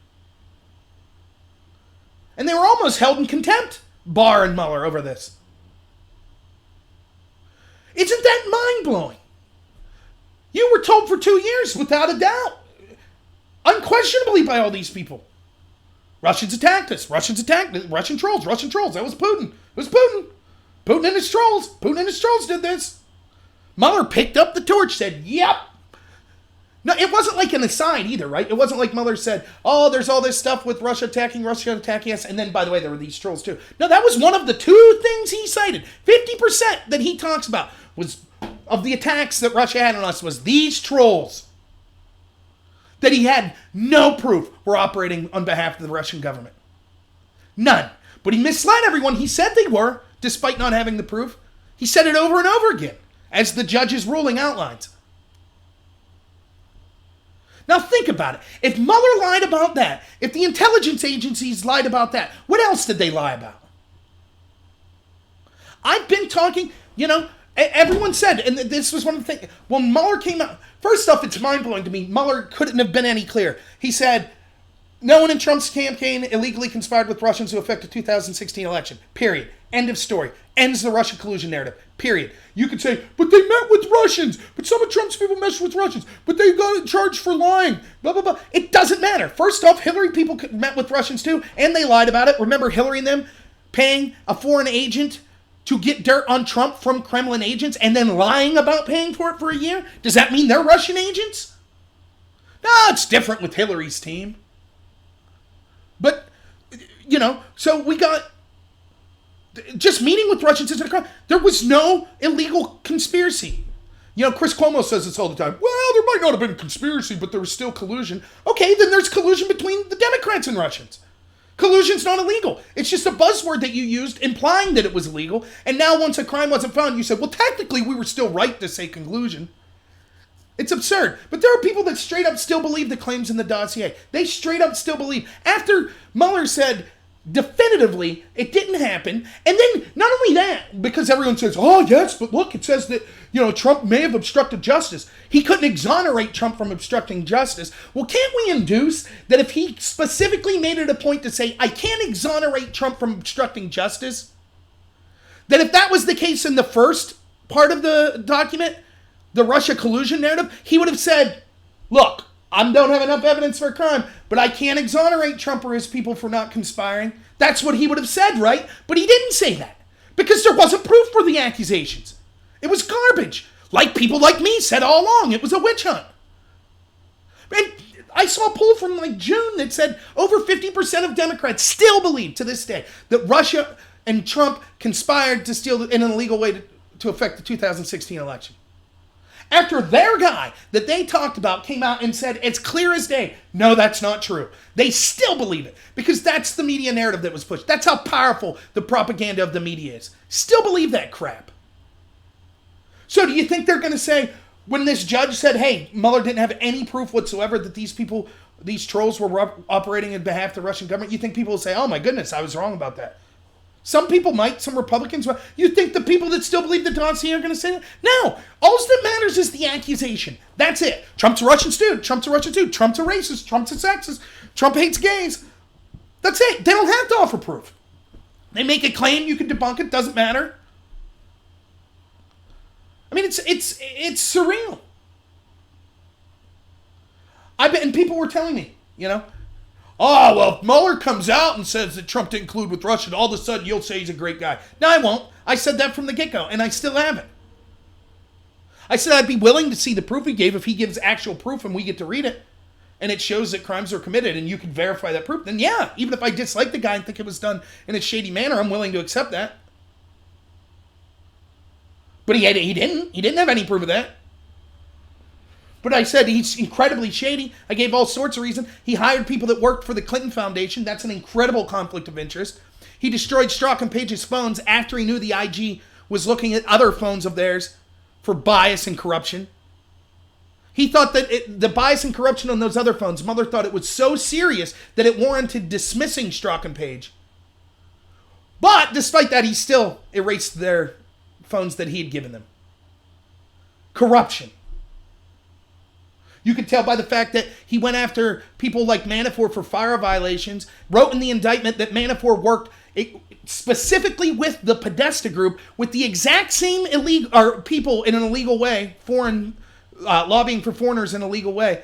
And they were almost held in contempt, Barr and Mueller, over this. Isn't that mind-blowing? You were told for 2 years, without a doubt, unquestionably by all these people. Russians attacked us. Russian trolls. That was Putin. It was Putin. Putin and his trolls did this. Mueller picked up the torch, said, yep. No, it wasn't like an aside either, right? It wasn't like Mueller said, there's all this stuff with Russia attacking us, and then, by the way, there were these trolls too. No, that was one of the two things he cited. 50% that he talks about was of the attacks that Russia had on us was these trolls. That he had no proof were operating on behalf of the Russian government. None. But he misled everyone. He said they were, despite not having the proof. He said it over and over again, as the judge's ruling outlines. Now think about it. If Mueller lied about that, if the intelligence agencies lied about that, what else did they lie about? I've been talking, Everyone said, and this was one of the things, when Mueller came out, first off, it's mind-blowing to me, Mueller couldn't have been any clearer. He said, no one in Trump's campaign illegally conspired with Russians to affect the 2016 election. Period. End of story. Ends the Russia collusion narrative. Period. You could say, but they met with Russians. But some of Trump's people messed with Russians. But they got charged for lying. Blah, blah, blah. It doesn't matter. First off, Hillary people met with Russians too, and they lied about it. Remember Hillary and them paying a foreign agent to get dirt on Trump from Kremlin agents and then lying about paying for it for a year? Does that mean they're Russian agents? No, it's different with Hillary's team. But, so we got just meeting with Russians isn't a crime. There was no illegal conspiracy. Chris Cuomo says this all the time. Well, there might not have been conspiracy, but there was still collusion. Okay, then there's collusion between the Democrats and Russians. Collusion's not illegal. It's just a buzzword that you used implying that it was illegal. And now once a crime wasn't found, you said, well, technically we were still right to say collusion. It's absurd. But there are people that straight up still believe the claims in the dossier. They straight up still believe. After Mueller said definitively it didn't happen, and then not only that, because everyone says, oh, yes, but look, it says that, Trump may have obstructed justice. He couldn't exonerate Trump from obstructing justice. Well, can't we induce that if he specifically made it a point to say, I can't exonerate Trump from obstructing justice, that if that was the case in the first part of the document, the Russia collusion narrative, he would have said, look, I don't have enough evidence for a crime, but I can't exonerate Trump or his people for not conspiring. That's what he would have said, right? But he didn't say that because there wasn't proof for the accusations. It was garbage. Like people like me said all along, it was a witch hunt. And I saw a poll from June that said over 50% of Democrats still believe to this day that Russia and Trump conspired to steal in an illegal way to affect the 2016 election. After their guy that they talked about came out and said, it's clear as day, no, that's not true. They still believe it because that's the media narrative that was pushed. That's how powerful the propaganda of the media is. Still believe that crap. So do you think they're going to say, when this judge said, hey, Mueller didn't have any proof whatsoever that these people, these trolls were operating on behalf of the Russian government, you think people will say, oh my goodness, I was wrong about that? Some people might, some Republicans might. You think the people that still believe the dossier are going to say that? No. All that matters is the accusation. That's it. Trump's a Russian dude. Trump's a Russian dude. Trump's a racist. Trump's a sexist. Trump hates gays. That's it. They don't have to offer proof. They make a claim, you can debunk it, doesn't matter. I mean, it's surreal. And people were telling me, oh, well, if Mueller comes out and says that Trump didn't collude with Russia, all of a sudden you'll say he's a great guy. No, I won't. I said that from the get-go, and I still haven't. I said I'd be willing to see the proof he gave if he gives actual proof and we get to read it, and it shows that crimes are committed and you can verify that proof. Then yeah, even if I dislike the guy and think it was done in a shady manner, I'm willing to accept that. But he didn't. He didn't have any proof of that. But I said he's incredibly shady. I gave all sorts of reasons. He hired people that worked for the Clinton Foundation. That's an incredible conflict of interest. He destroyed Strzok and Page's phones after he knew the IG was looking at other phones of theirs for bias and corruption. He thought that the bias and corruption on those other phones, Mueller thought it was so serious that it warranted dismissing Strzok and Page. But despite that, he still erased their phones that he had given them. Corruption. You could tell by the fact that he went after people like Manafort for FIRA violations, wrote in the indictment that Manafort worked specifically with the Podesta group, with the exact same illegal or people in an illegal way, lobbying for foreigners in a legal way.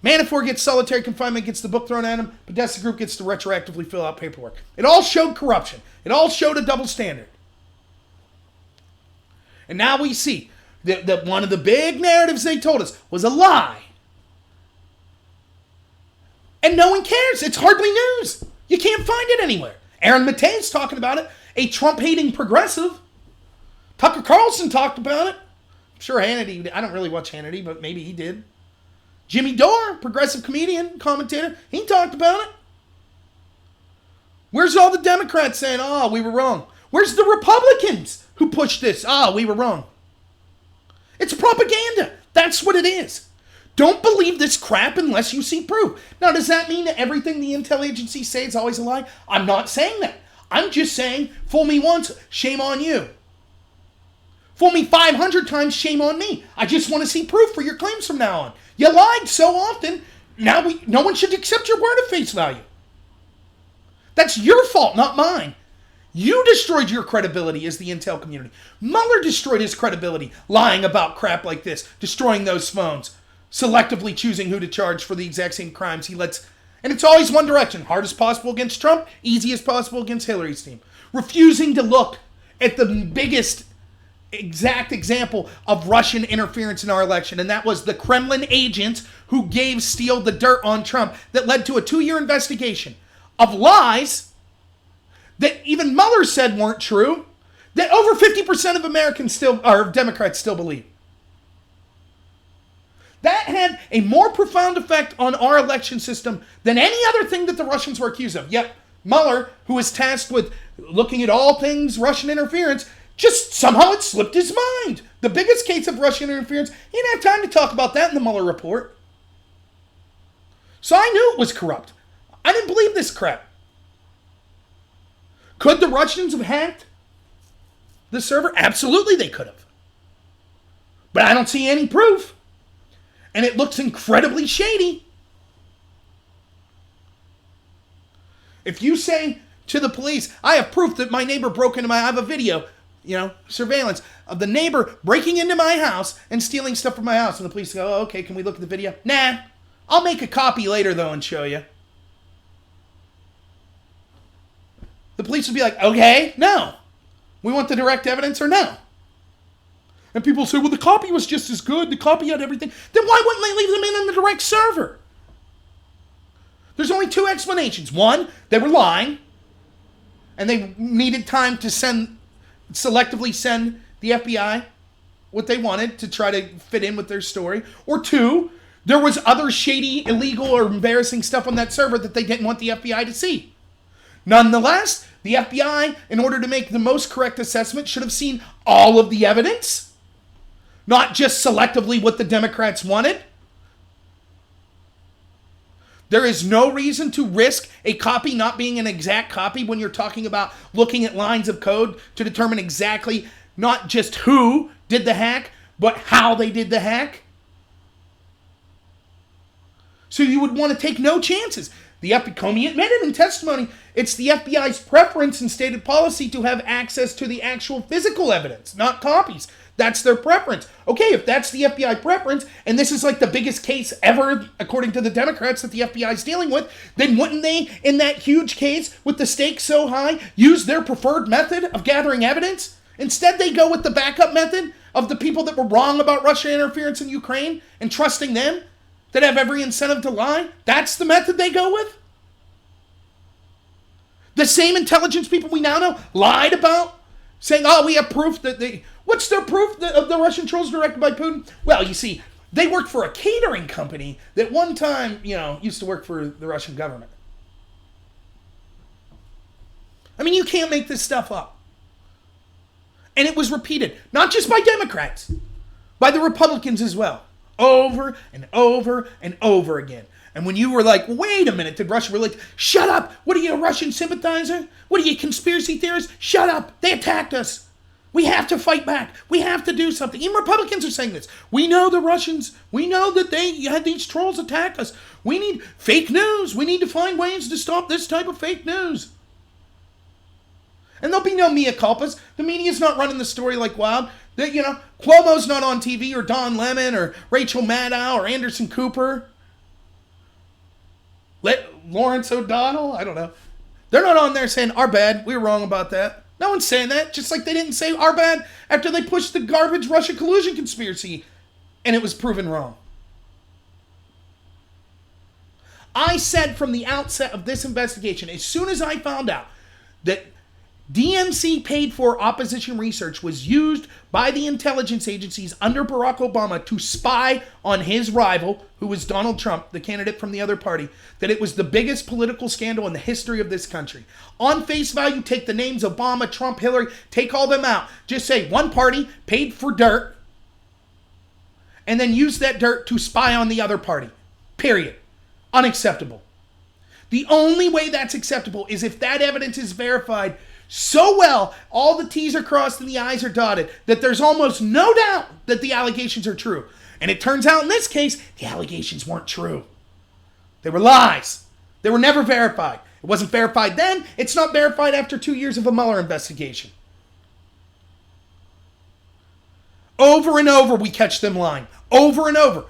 Manafort gets solitary confinement, gets the book thrown at him. Podesta group gets to retroactively fill out paperwork. It all showed corruption. It all showed a double standard. And now we see that one of the big narratives they told us was a lie. And no one cares. It's hardly news. You can't find it anywhere. Aaron Matei's talking about it. A Trump-hating progressive. Tucker Carlson talked about it. I'm sure Hannity, I don't really watch Hannity, but maybe he did. Jimmy Dore, progressive comedian, commentator, he talked about it. Where's all the Democrats saying, oh, we were wrong? Where's the Republicans who pushed this? Oh, we were wrong. It's propaganda. That's what it is. Don't believe this crap unless you see proof. Now, does that mean that everything the intel agencies say is always a lie? I'm not saying that. I'm just saying, fool me once, shame on you. Fool me 500 times, shame on me. I just want to see proof for your claims from now on. You lied so often, now no one should accept your word at face value. That's your fault, not mine. You destroyed your credibility as the intel community. Mueller destroyed his credibility, lying about crap like this, destroying those phones, selectively choosing who to charge for the exact same crimes he lets. And it's always one direction. Hardest possible against Trump, easiest possible against Hillary's team. Refusing to look at the biggest exact example of Russian interference in our election, and that was the Kremlin agent who gave Steele the dirt on Trump that led to a 2-year investigation of lies that even Mueller said weren't true, that over 50% of Americans Democrats still believe. That had a more profound effect on our election system than any other thing that the Russians were accused of. Yet Mueller, who was tasked with looking at all things Russian interference, just somehow it slipped his mind. The biggest case of Russian interference, he didn't have time to talk about that in the Mueller report. So I knew it was corrupt. I didn't believe this crap. Could the Russians have hacked the server? Absolutely they could have. But I don't see any proof. And it looks incredibly shady. If you say to the police, I have proof that my neighbor broke into I have a video, surveillance of the neighbor breaking into my house and stealing stuff from my house. And the police go, oh, okay, can we look at the video? Nah, I'll make a copy later though and show you. The police would be like, okay, no. We want the direct evidence or no. And people say, well, the copy was just as good. The copy had everything. Then why wouldn't they leave them in the direct server? There's only 2 explanations. One, they were lying. And they needed time to selectively send the FBI what they wanted to try to fit in with their story. Or 2, there was other shady, illegal, or embarrassing stuff on that server that they didn't want the FBI to see. Nonetheless, the FBI, in order to make the most correct assessment, should have seen all of the evidence, not just selectively what the Democrats wanted. There is no reason to risk a copy not being an exact copy when you're talking about looking at lines of code to determine exactly not just who did the hack, but how they did the hack. So you would want to take no chances. The Comey admitted in testimony, it's the FBI's preference and stated policy to have access to the actual physical evidence, not copies. That's their preference. Okay, if that's the FBI preference, and this is like the biggest case ever, according to the Democrats, that the FBI is dealing with, then wouldn't they, in that huge case with the stakes so high, use their preferred method of gathering evidence? Instead, they go with the backup method of the people that were wrong about Russian interference in Ukraine and trusting them, that have every incentive to lie. That's the method they go with? The same intelligence people we now know lied about, saying, oh, we have proof that they... What's their proof of the Russian trolls directed by Putin? Well, you see, they worked for a catering company that one time, used to work for the Russian government. I mean, you can't make this stuff up. And it was repeated, not just by Democrats, by the Republicans as well. Over and over and over again. And when you were like, wait a minute, did Russia really... Shut up! What are you, a Russian sympathizer? What are you, conspiracy theorists? Shut up! They attacked us! We have to fight back. We have to do something. Even Republicans are saying this. We know the Russians. We know that they had these trolls attack us. We need fake news. We need to find ways to stop this type of fake news. And there'll be no mea culpas. The media's not running the story like wild. That, Cuomo's not on TV, or Don Lemon, or Rachel Maddow, or Anderson Cooper. Lawrence O'Donnell, I don't know. They're not on there saying, our bad, we were wrong about that. No one's saying that, just like they didn't say our bad after they pushed the garbage Russia collusion conspiracy, and it was proven wrong. I said from the outset of this investigation, as soon as I found out that DNC paid for opposition research was used by the intelligence agencies under Barack Obama to spy on his rival, who was Donald Trump, the candidate from the other party, that it was the biggest political scandal in the history of this country. On face value, take the names Obama, Trump, Hillary, take all them out. Just say one party paid for dirt and then use that dirt to spy on the other party. Period. Unacceptable. The only way that's acceptable is if that evidence is verified so well, all the T's are crossed and the I's are dotted, that there's almost no doubt that the allegations are true. And it turns out in this case, the allegations weren't true. They were lies. They were never verified. It wasn't verified then. It's not verified after 2 years of a Mueller investigation. Over and over, we catch them lying. Over and over.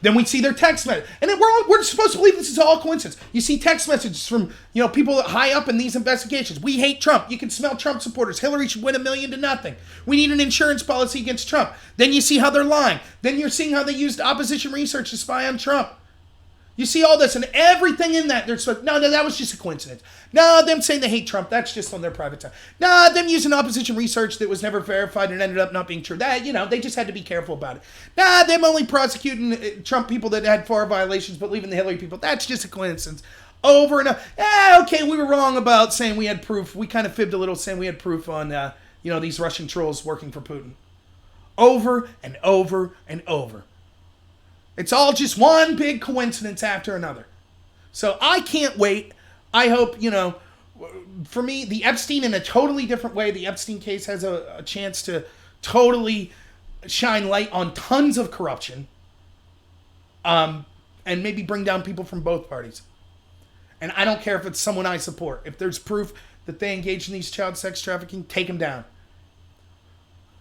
Then we see their text message. And then we're supposed to believe this is all coincidence. You see text messages from people high up in these investigations. We hate Trump. You can smell Trump supporters. Hillary should win 1 million to nothing. We need an insurance policy against Trump. Then you see how they're lying. Then you're seeing how they used opposition research to spy on Trump. You see all this and everything in that. They're like, no, that was just a coincidence. No, them saying they hate Trump, that's just on their private time. No, them using opposition research that was never verified and ended up not being true. That, they just had to be careful about it. No, them only prosecuting Trump people that had FAR violations but leaving the Hillary people. That's just a coincidence. Over and over. Okay, we were wrong about saying we had proof. We kind of fibbed a little saying we had proof on, these Russian trolls working for Putin. Over and over and over. It's all just one big coincidence after another. So I can't wait. I hope, for me, the Epstein in a totally different way, the Epstein case has a chance to totally shine light on tons of corruption and maybe bring down people from both parties. And I don't care if it's someone I support. If there's proof that they engage in these child sex trafficking, take them down.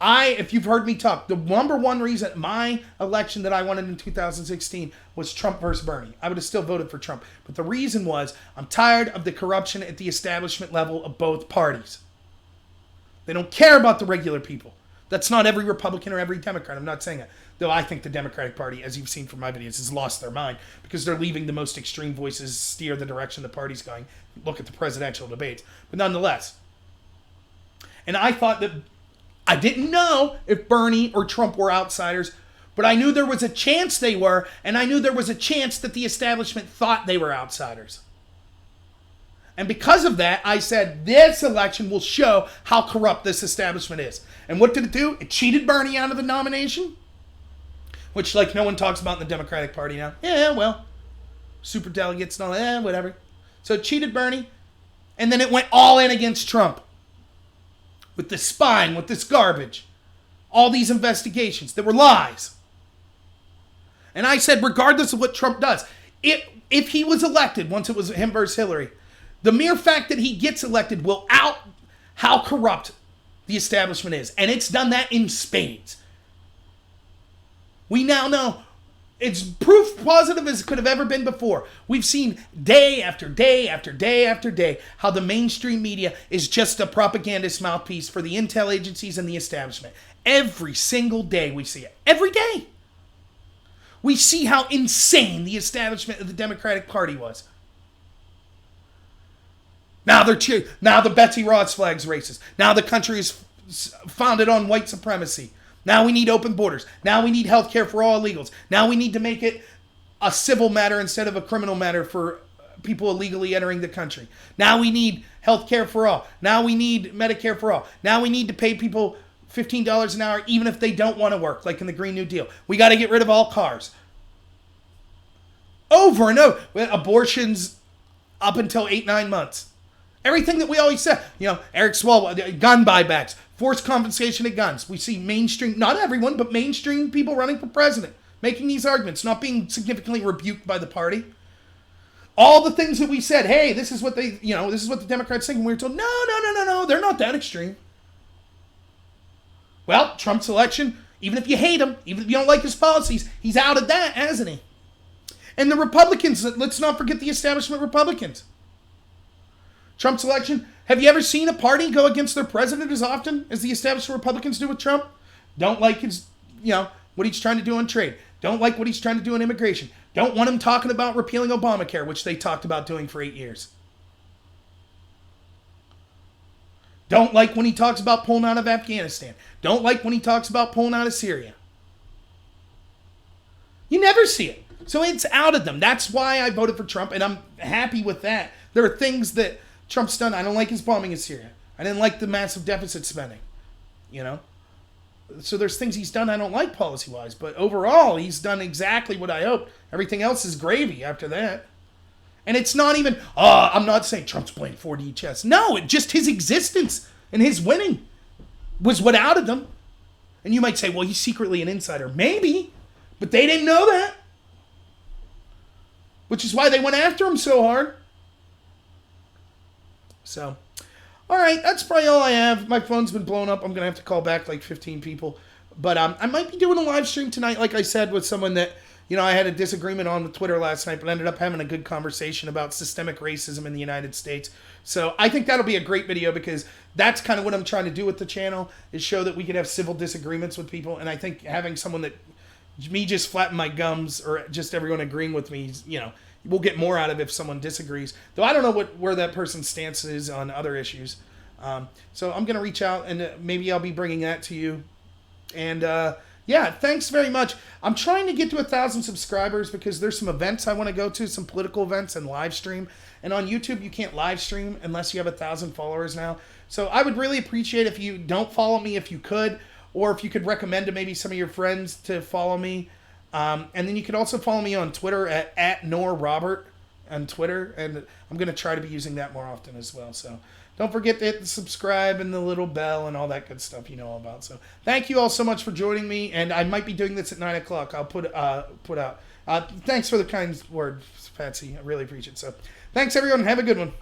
If you've heard me talk, the number one reason my election that I wanted in 2016 was Trump versus Bernie. I would have still voted for Trump. But the reason was I'm tired of the corruption at the establishment level of both parties. They don't care about the regular people. That's not every Republican or every Democrat. I'm not saying that. Though I think the Democratic Party, as you've seen from my videos, has lost their mind because they're leaving the most extreme voices steer the direction the party's going. Look at the presidential debates. But nonetheless. And I thought that I didn't know if Bernie or Trump were outsiders, but I knew there was a chance they were, and I knew there was a chance that the establishment thought they were outsiders. And because of that, I said, this election will show how corrupt this establishment is. And what did it do? It cheated Bernie out of the nomination, which, no one talks about in the Democratic Party now. Yeah, well, super delegates and all that, whatever. So it cheated Bernie, and then it went all in against Trump. With this spying, with this garbage. All these investigations that were lies. And I said, regardless of what Trump does, if he was elected, once it was him versus Hillary, the mere fact that he gets elected will out how corrupt the establishment is. And it's done that in spades. We now know it's proof positive as it could have ever been before. We've seen day after day after day after day how the mainstream media is just a propagandist mouthpiece for the intel agencies and the establishment. Every single day we see it. Every day. We see how insane the establishment of the Democratic Party was. Now the Betsy Ross flag's racist. Now the country is founded on white supremacy. Now we need open borders. Now we need health care for all illegals. Now we need to make it a civil matter instead of a criminal matter for people illegally entering the country. Now we need health care for all. Now we need Medicare for all. Now we need to pay people $15 an hour even if they don't want to work, like in the Green New Deal. We got to get rid of all cars. Over and over. Abortions up until 8-9 months. Everything that we always said. Eric Swalwell, gun buybacks. Forced confiscation of guns. We see mainstream, not everyone, but mainstream people running for president, making these arguments, not being significantly rebuked by the party. All the things that we said, hey, this is what this is what the Democrats think, and we were told, no, they're not that extreme. Well, Trump's election, even if you hate him, even if you don't like his policies, he's out of that, hasn't he? And the Republicans, let's not forget the establishment Republicans. Trump's election, have you ever seen a party go against their president as often as the establishment Republicans do with Trump? Don't like his, what he's trying to do on trade. Don't like what he's trying to do on immigration. Don't want him talking about repealing Obamacare, which they talked about doing for 8 years. Don't like when he talks about pulling out of Afghanistan. Don't like when he talks about pulling out of Syria. You never see it. So it's out of them. That's why I voted for Trump, and I'm happy with that. There are things that Trump's done. I don't like his bombing in Syria. I didn't like the massive deficit spending. So there's things he's done I don't like policy-wise. But overall, he's done exactly what I hoped. Everything else is gravy after that. And it's not even, I'm not saying Trump's playing 4D chess. No, just his existence and his winning was what outed them. And you might say, well, he's secretly an insider. Maybe, but they didn't know that. Which is why they went after him so hard. So, all right, that's probably all I have. My phone's been blown up. I'm going to have to call back like 15 people. But I might be doing a live stream tonight, like I said, with someone that, I had a disagreement on Twitter last night, but ended up having a good conversation about systemic racism in the United States. So I think that'll be a great video because that's kind of what I'm trying to do with the channel, is show that we could have civil disagreements with people. And I think having someone that, me just flatten my gums or just everyone agreeing with me, we'll get more out of if someone disagrees. Though I don't know where that person's stance is on other issues. So I'm going to reach out and maybe I'll be bringing that to you. And yeah, thanks very much. I'm trying to get to 1,000 subscribers because there's some events I want to go to, some political events and live stream. And on YouTube, you can't live stream unless you have 1,000 followers now. So I would really appreciate if you don't follow me if you could, or if you could recommend to maybe some of your friends to follow me. And then you could also follow me on Twitter at @NorRobert on Twitter. And I'm going to try to be using that more often as well. So don't forget to hit the subscribe and the little bell and all that good stuff you know all about. So thank you all so much for joining me. And I might be doing this at 9 o'clock. I'll put out. Thanks for the kind words, Patsy. I really appreciate it. So thanks, everyone. Have a good one.